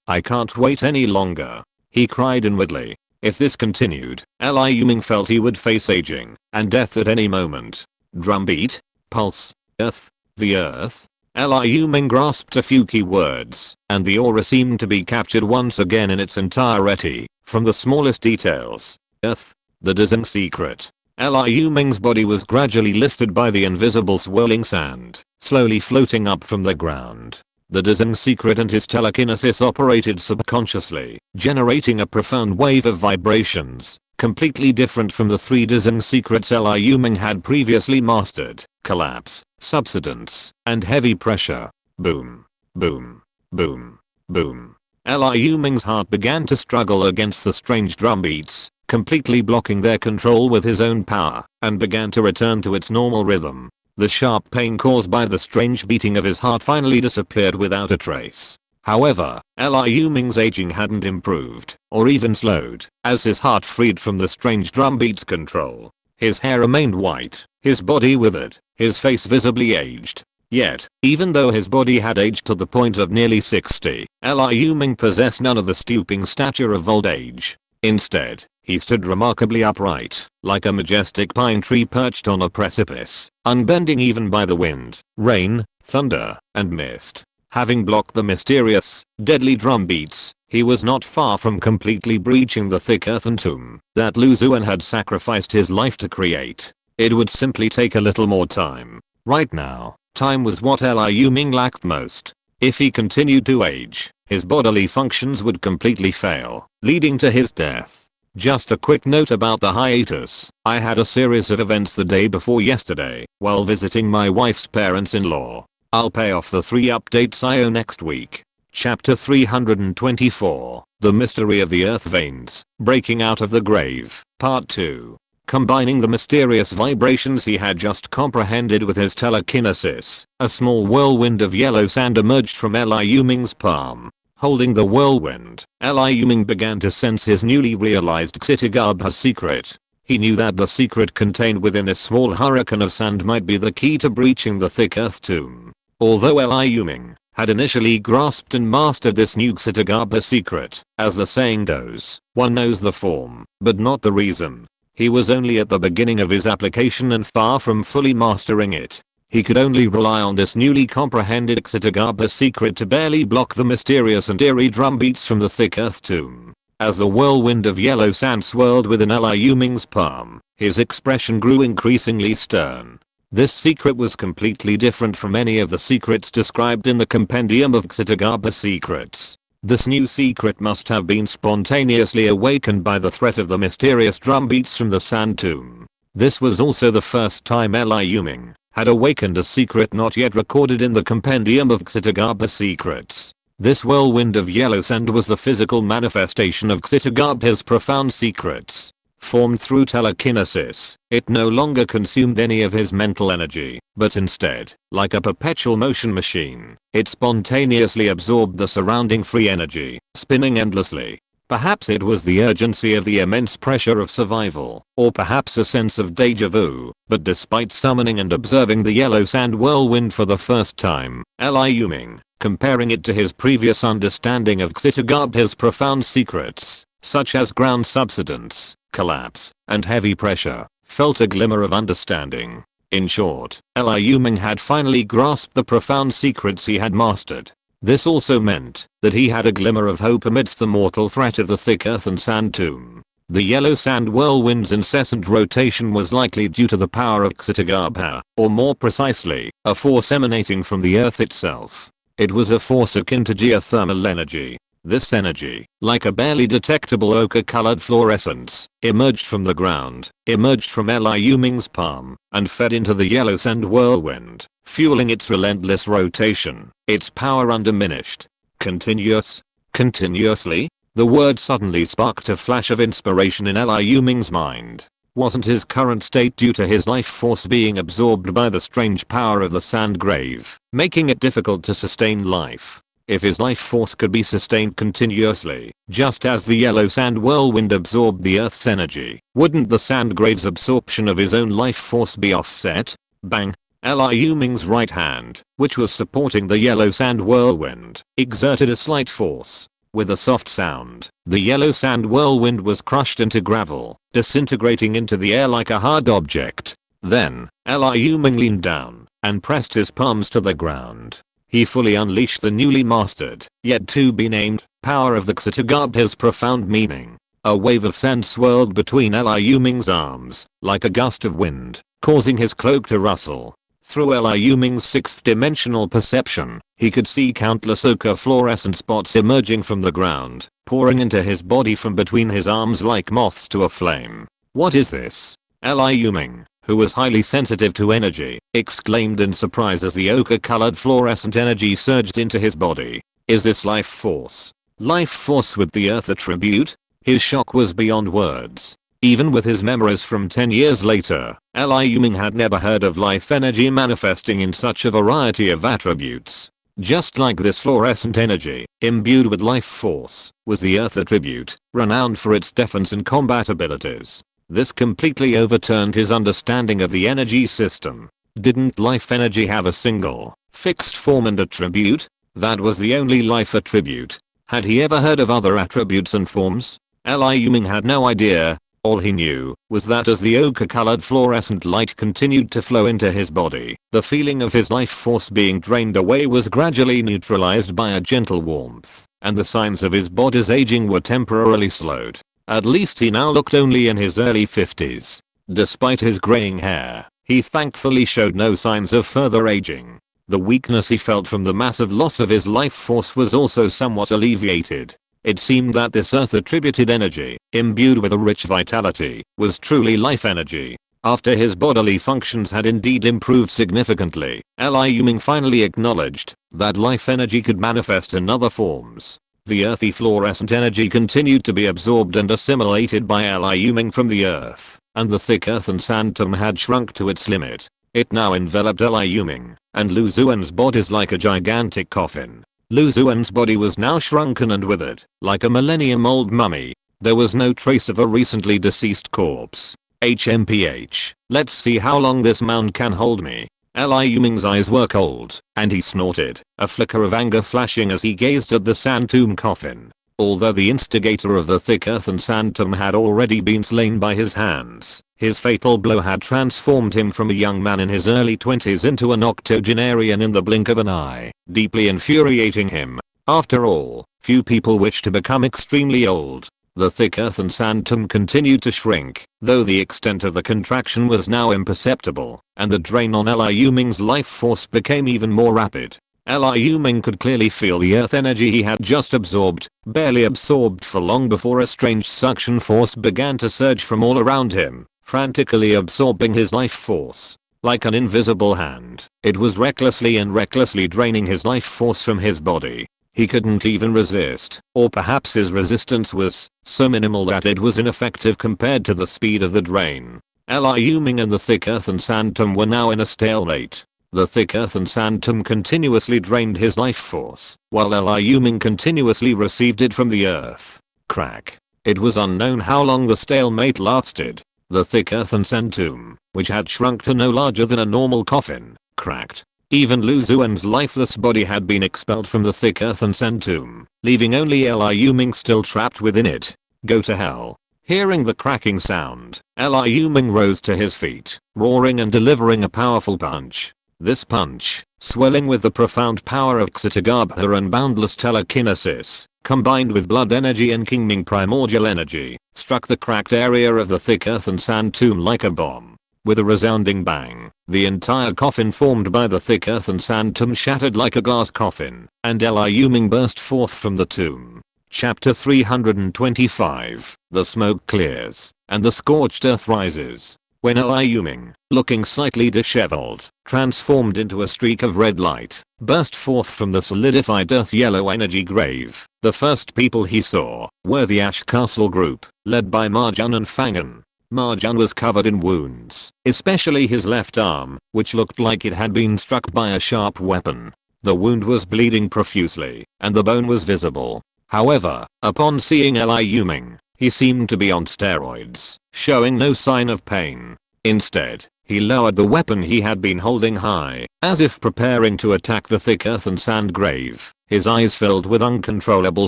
I can't wait any longer, he cried inwardly. If this continued, Liu Ming felt he would face aging and death at any moment. Drumbeat, pulse, earth, the earth. Liu Ming grasped a few key words, and the aura seemed to be captured once again in its entirety, from the smallest details. Earth, the Dizeng secret. Liu Ming's body was gradually lifted by the invisible swirling sand, slowly floating up from the ground. The Dizeng secret and his telekinesis operated subconsciously, generating a profound wave of vibrations, completely different from the three Dizeng secrets Liu Ming had previously mastered: collapse, subsidence, and heavy pressure. Boom, boom, boom, boom. Liu Ming's heart began to struggle against the strange drumbeats, completely blocking their control with his own power, and began to return to its normal rhythm. The sharp pain caused by the strange beating of his heart finally disappeared without a trace. However, Liu Ming's aging hadn't improved, or even slowed, as his heart freed from the strange drumbeat's control. His hair remained white, his body withered, his face visibly aged. Yet, even though his body had aged to the point of nearly 60, Liu Ming possessed none of the stooping stature of old age. Instead, he stood remarkably upright, like a majestic pine tree perched on a precipice, unbending even by the wind, rain, thunder, and mist. Having blocked the mysterious, deadly drumbeats, he was not far from completely breaching the thick earthen tomb that Lu Zuan had sacrificed his life to create. It would simply take a little more time. Right now, time was what Liu Ming lacked most. If he continued to age, his bodily functions would completely fail, leading to his death. Just a quick note about the hiatus. I had a series of events the day before yesterday, while visiting my wife's parents-in-law. I'll pay off the 3 updates I owe next week. Chapter 324, The Mystery of the Earth Veins, Breaking Out of the Grave, Part 2. Combining the mysterious vibrations he had just comprehended with his telekinesis, a small whirlwind of yellow sand emerged from Liu Ming's palm. Holding the whirlwind, Liu Ming began to sense his newly realized Xitigabha secret. He knew that the secret contained within this small hurricane of sand might be the key to breaching the thick earth tomb. Although Liu Ming had initially grasped and mastered this new Xitigabha secret, as the saying goes, one knows the form, but not the reason. He was only at the beginning of his application and far from fully mastering it. He could only rely on this newly comprehended Xitigabha secret to barely block the mysterious and eerie drumbeats from the thick earth tomb. As the whirlwind of yellow sand swirled within Liu Ming's palm, his expression grew increasingly stern. This secret was completely different from any of the secrets described in the compendium of Xitigaba secrets. This new secret must have been spontaneously awakened by the threat of the mysterious drumbeats from the sand tomb. This was also the first time Liu Ming had awakened a secret not yet recorded in the compendium of Xitigaba secrets. This whirlwind of yellow sand was the physical manifestation of Xitigaba's profound secrets. Formed through telekinesis, it no longer consumed any of his mental energy, but instead, like a perpetual motion machine, it spontaneously absorbed the surrounding free energy, spinning endlessly. Perhaps it was the urgency of the immense pressure of survival, or perhaps a sense of deja vu, but despite summoning and observing the yellow sand whirlwind for the first time, Liu Ming, comparing it to his previous understanding of Xitigaba's profound secrets, such as ground subsidence, collapse, and heavy pressure, felt a glimmer of understanding. In short, Liu Ming had finally grasped the profound secrets he had mastered. This also meant that he had a glimmer of hope amidst the mortal threat of the thick earth and sand tomb. The yellow sand whirlwind's incessant rotation was likely due to the power of Xitigaba, or more precisely, a force emanating from the earth itself. It was a force akin to geothermal energy. This energy, like a barely detectable ochre-colored fluorescence, emerged from the ground, emerged from Liu Ming's palm, and fed into the yellow sand whirlwind, fueling its relentless rotation, its power undiminished. Continuously? The word suddenly sparked a flash of inspiration in Liu Ming's mind. Wasn't his current state due to his life force being absorbed by the strange power of the sand grave, making it difficult to sustain life? If his life force could be sustained continuously, just as the yellow sand whirlwind absorbed the earth's energy, wouldn't the sand grave's absorption of his own life force be offset? Bang! Liu Ming's right hand, which was supporting the yellow sand whirlwind, exerted a slight force. With a soft sound, the yellow sand whirlwind was crushed into gravel, disintegrating into the air like a hard object. Then, Liu Ming leaned down and pressed his palms to the ground. He fully unleashed the newly mastered, yet to be named, power of the Xitigaba's profound meaning. A wave of sand swirled between Liu Ming's arms, like a gust of wind, causing his cloak to rustle. Through Liu Ming's sixth-dimensional perception, he could see countless ochre fluorescent spots emerging from the ground, pouring into his body from between his arms like moths to a flame. What is this? Liu Ming, who was highly sensitive to energy, exclaimed in surprise as the ochre-colored fluorescent energy surged into his body. Is this life force? Life force with the earth attribute? His shock was beyond words. Even with his memories from 10 years later, Liu Ming had never heard of life energy manifesting in such a variety of attributes. Just like this fluorescent energy, imbued with life force, was the earth attribute, renowned for its defense and combat abilities. This completely overturned his understanding of the energy system. Didn't life energy have a single, fixed form and attribute? That was the only life attribute. Had he ever heard of other attributes and forms? Liu Ming had no idea. All he knew was that as the ochre-colored fluorescent light continued to flow into his body, the feeling of his life force being drained away was gradually neutralized by a gentle warmth, and the signs of his body's aging were temporarily slowed. At least he now looked only in his early 50s. Despite his graying hair, he thankfully showed no signs of further aging. The weakness he felt from the massive loss of his life force was also somewhat alleviated. It seemed that this earth-attributed energy, imbued with a rich vitality, was truly life energy. After his bodily functions had indeed improved significantly, Liu Ming finally acknowledged that life energy could manifest in other forms. The earthy fluorescent energy continued to be absorbed and assimilated by Liu Ming from the earth, and the thick earth and sand tomb had shrunk to its limit. It now enveloped Liu Ming and Lu Xuan's bodies like a gigantic coffin. Lu Xuan's body was now shrunken and withered, like a millennium-old mummy. There was no trace of a recently deceased corpse. HMPH, let's see how long this mound can hold me. Liu Ming's eyes were cold, and he snorted, a flicker of anger flashing as he gazed at the sand tomb coffin. Although the instigator of the thick earth and sand tomb had already been slain by his hands, his fatal blow had transformed him from a young man in his early 20s into an octogenarian in the blink of an eye, deeply infuriating him. After all, few people wish to become extremely old. The thick earth and sand tomb continued to shrink, though the extent of the contraction was now imperceptible, and the drain on Liu Ming's life force became even more rapid. Liu Ming could clearly feel the earth energy he had just absorbed, barely absorbed for long before a strange suction force began to surge from all around him, frantically absorbing his life force. Like an invisible hand, it was recklessly draining his life force from his body. He couldn't even resist, or perhaps his resistance was so minimal that it was ineffective compared to the speed of the drain. Liu Ming and the thick earth and sand tomb were now in a stalemate. The thick earth and sand tomb continuously drained his life force, while Liu Ming continuously received it from the earth. Crack. It was unknown how long the stalemate lasted. The thick earth and sand tomb, which had shrunk to no larger than a normal coffin, cracked. Even Lu Xuan's lifeless body had been expelled from the thick earth and sand tomb, leaving only Liu Ming still trapped within it. Go to hell. Hearing the cracking sound, Liu Ming rose to his feet, roaring and delivering a powerful punch. This punch, swelling with the profound power of Ksatagarbha and boundless telekinesis, combined with blood energy and Qingming primordial energy, struck the cracked area of the thick earth and sand tomb like a bomb. With a resounding bang, the entire coffin formed by the thick earth and sand tomb shattered like a glass coffin, and Liu Ming burst forth from the tomb. Chapter 325. The smoke clears, and the scorched earth rises. When Liu Ming, looking slightly disheveled, transformed into a streak of red light, burst forth from the solidified earth yellow energy grave, the first people he saw were the Ash Castle group, led by Marjan and Fangan. Marjan was covered in wounds, especially his left arm, which looked like it had been struck by a sharp weapon. The wound was bleeding profusely, and the bone was visible. However, upon seeing Liu Ming, he seemed to be on steroids, showing no sign of pain. Instead, he lowered the weapon he had been holding high, as if preparing to attack the thick earth and sand grave, his eyes filled with uncontrollable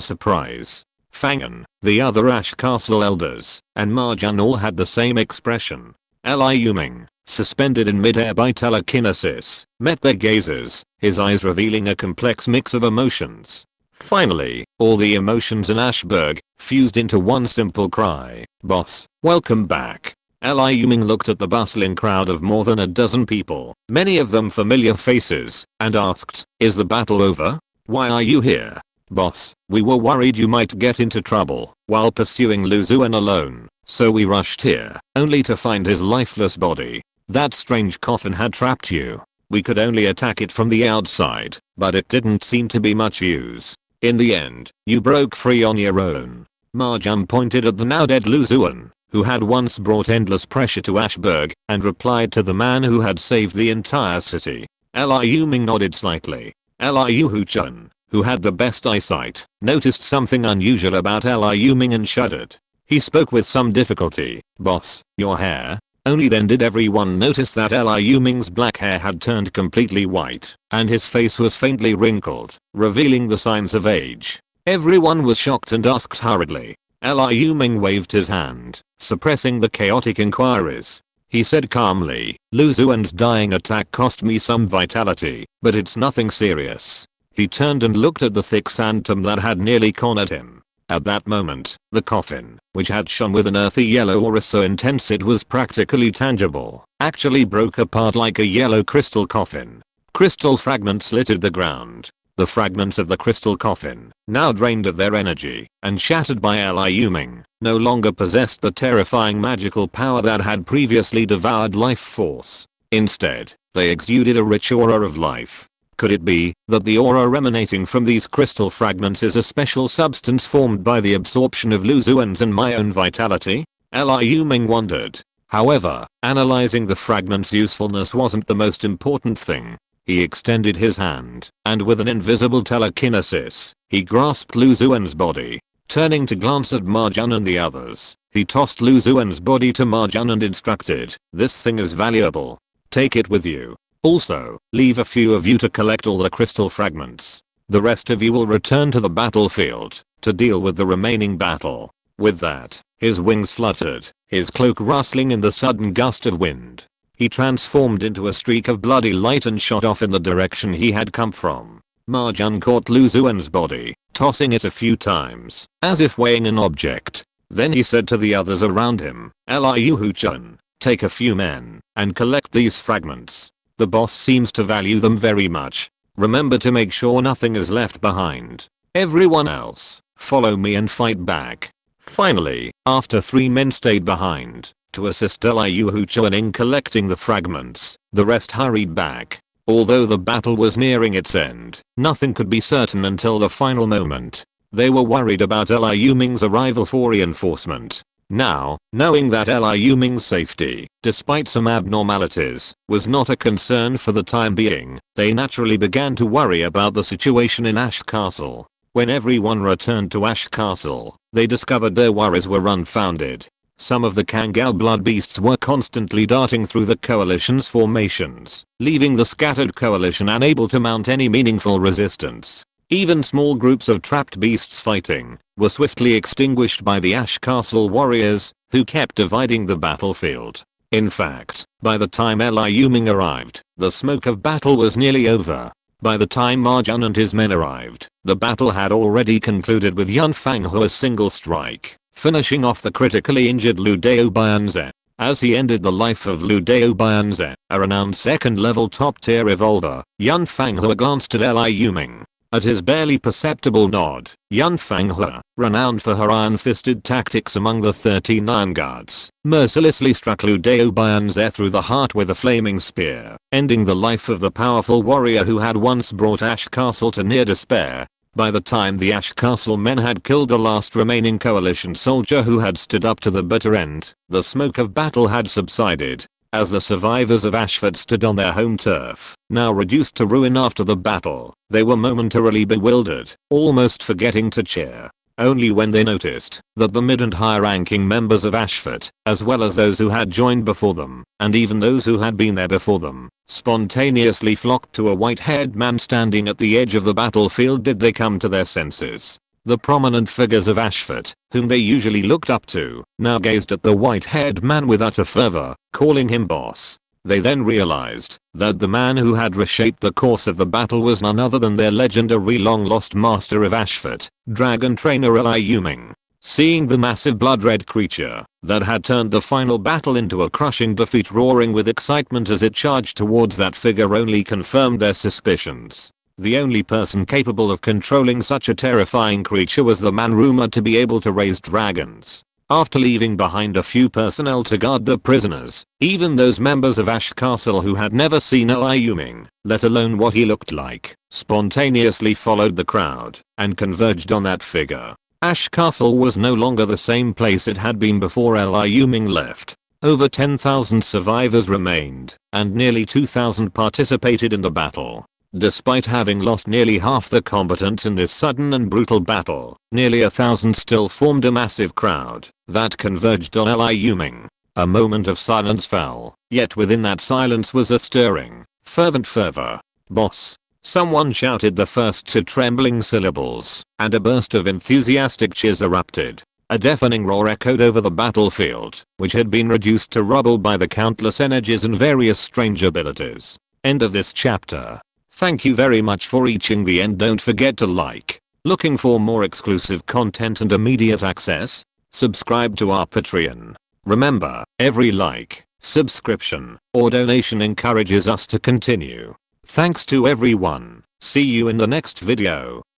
surprise. Fangan, the other Ash Castle elders, and Marjan all had the same expression. Liu Ming, suspended in midair by telekinesis, met their gazes, his eyes revealing a complex mix of emotions. Finally, all the emotions in Ashburg fused into one simple cry, "Boss, welcome back." Liu Ming looked at the bustling crowd of more than a dozen people, many of them familiar faces, and asked, "Is the battle over? Why are you here?" "Boss, we were worried you might get into trouble while pursuing Lu Xuan alone, so we rushed here, only to find his lifeless body. That strange coffin had trapped you. We could only attack it from the outside, but it didn't seem to be much use. In the end, you broke free on your own." Marjan pointed at the now dead Lu Xuan, who had once brought endless pressure to Ashburg, and replied to the man who had saved the entire city. Liu Ming nodded slightly. Liu Huchun, who had the best eyesight, noticed something unusual about Liu Ming and shuddered. He spoke with some difficulty, "Boss, your hair?" Only then did everyone notice that Liu Ming's black hair had turned completely white, and his face was faintly wrinkled, revealing the signs of age. Everyone was shocked and asked hurriedly. Liu Ming waved his hand, suppressing the chaotic inquiries. He said calmly, "Lu Xuan's dying attack cost me some vitality, but it's nothing serious." He turned and looked at the thick sand tomb that had nearly cornered him. At that moment, the coffin, which had shone with an earthy yellow aura so intense it was practically tangible, actually broke apart like a yellow crystal coffin. Crystal fragments littered the ground. The fragments of the crystal coffin, now drained of their energy and shattered by Liu Ming, no longer possessed the terrifying magical power that had previously devoured life force. Instead, they exuded a rich aura of life. Could it be that the aura emanating from these crystal fragments is a special substance formed by the absorption of Lu Xuan's and my own vitality? Liu Ming wondered. However, analyzing the fragment's usefulness wasn't the most important thing. He extended his hand, and with an invisible telekinesis, he grasped Lu Xuan's body. Turning to glance at Marjan and the others, he tossed Lu Xuan's body to Marjan and instructed, "This thing is valuable. Take it with you. Also, leave a few of you to collect all the crystal fragments. The rest of you will return to the battlefield to deal with the remaining battle." With that, his wings fluttered, his cloak rustling in the sudden gust of wind. He transformed into a streak of bloody light and shot off in the direction he had come from. Marjan caught Lu Xuan's body, tossing it a few times, as if weighing an object. Then he said to the others around him, Liu Huchun, take a few men and collect these fragments. The boss seems to value them very much. Remember to make sure nothing is left behind. Everyone else, follow me and fight back. Finally, after 3 men stayed behind to assist Liu Huchun in collecting the fragments, the rest hurried back. Although the battle was nearing its end, nothing could be certain until the final moment. They were worried about Liu Ming's arrival for reinforcement. Now, knowing that Liu Ming's safety, despite some abnormalities, was not a concern for the time being, they naturally began to worry about the situation in Ash Castle. When everyone returned to Ash Castle, they discovered their worries were unfounded. Some of the Kangal blood beasts were constantly darting through the coalition's formations, leaving the scattered coalition unable to mount any meaningful resistance. Even small groups of trapped beasts fighting were swiftly extinguished by the Ash Castle warriors, who kept dividing the battlefield. In fact, by the time Liu Ming arrived, the smoke of battle was nearly over. By the time Ma Jun and his men arrived, the battle had already concluded with Yun Fanghua's single strike, finishing off the critically injured Liu Dao Bianze. As he ended the life of Liu Dao Bianze, a renowned second-level top-tier evolver, Yun Fanghua glanced at Liu Ming. At his barely perceptible nod, Yun Fanghua, renowned for her iron-fisted tactics among the 13 Iron Guards, mercilessly struck Liu Dao Bianze through the heart with a flaming spear, ending the life of the powerful warrior who had once brought Ash Castle to near despair. By the time the Ash Castle men had killed the last remaining coalition soldier who had stood up to the bitter end, the smoke of battle had subsided. As the survivors of Ashford stood on their home turf, now reduced to ruin after the battle, they were momentarily bewildered, almost forgetting to cheer. Only when they noticed that the mid and high-ranking members of Ashford, as well as those who had joined before them, and even those who had been there before them, spontaneously flocked to a white-haired man standing at the edge of the battlefield did they come to their senses. The prominent figures of Ashford, whom they usually looked up to, now gazed at the white-haired man with utter fervor, calling him boss. They then realized that the man who had reshaped the course of the battle was none other than their legendary long-lost master of Ashford, Dragon Tamer Liu Ming. Seeing the massive blood-red creature that had turned the final battle into a crushing defeat roaring with excitement as it charged towards that figure only confirmed their suspicions. The only person capable of controlling such a terrifying creature was the man rumored to be able to raise dragons. After leaving behind a few personnel to guard the prisoners, even those members of Ash Castle who had never seen Liu Ming, let alone what he looked like, spontaneously followed the crowd and converged on that figure. Ash Castle was no longer the same place it had been before Liu Ming left. Over 10,000 survivors remained, and nearly 2,000 participated in the battle. Despite having lost nearly half the combatants in this sudden and brutal battle, nearly 1,000 still formed a massive crowd that converged on Liu Ming. A moment of silence fell, yet within that silence was a stirring, fervent fervor. "Boss!" Someone shouted the first 2 trembling syllables, and a burst of enthusiastic cheers erupted. A deafening roar echoed over the battlefield, which had been reduced to rubble by the countless energies and various strange abilities. End of this chapter. Thank you very much for reaching the end. Don't forget to like. Looking for more exclusive content and immediate access? Subscribe to our Patreon. Remember, every like, subscription, or donation encourages us to continue. Thanks to everyone. See you in the next video.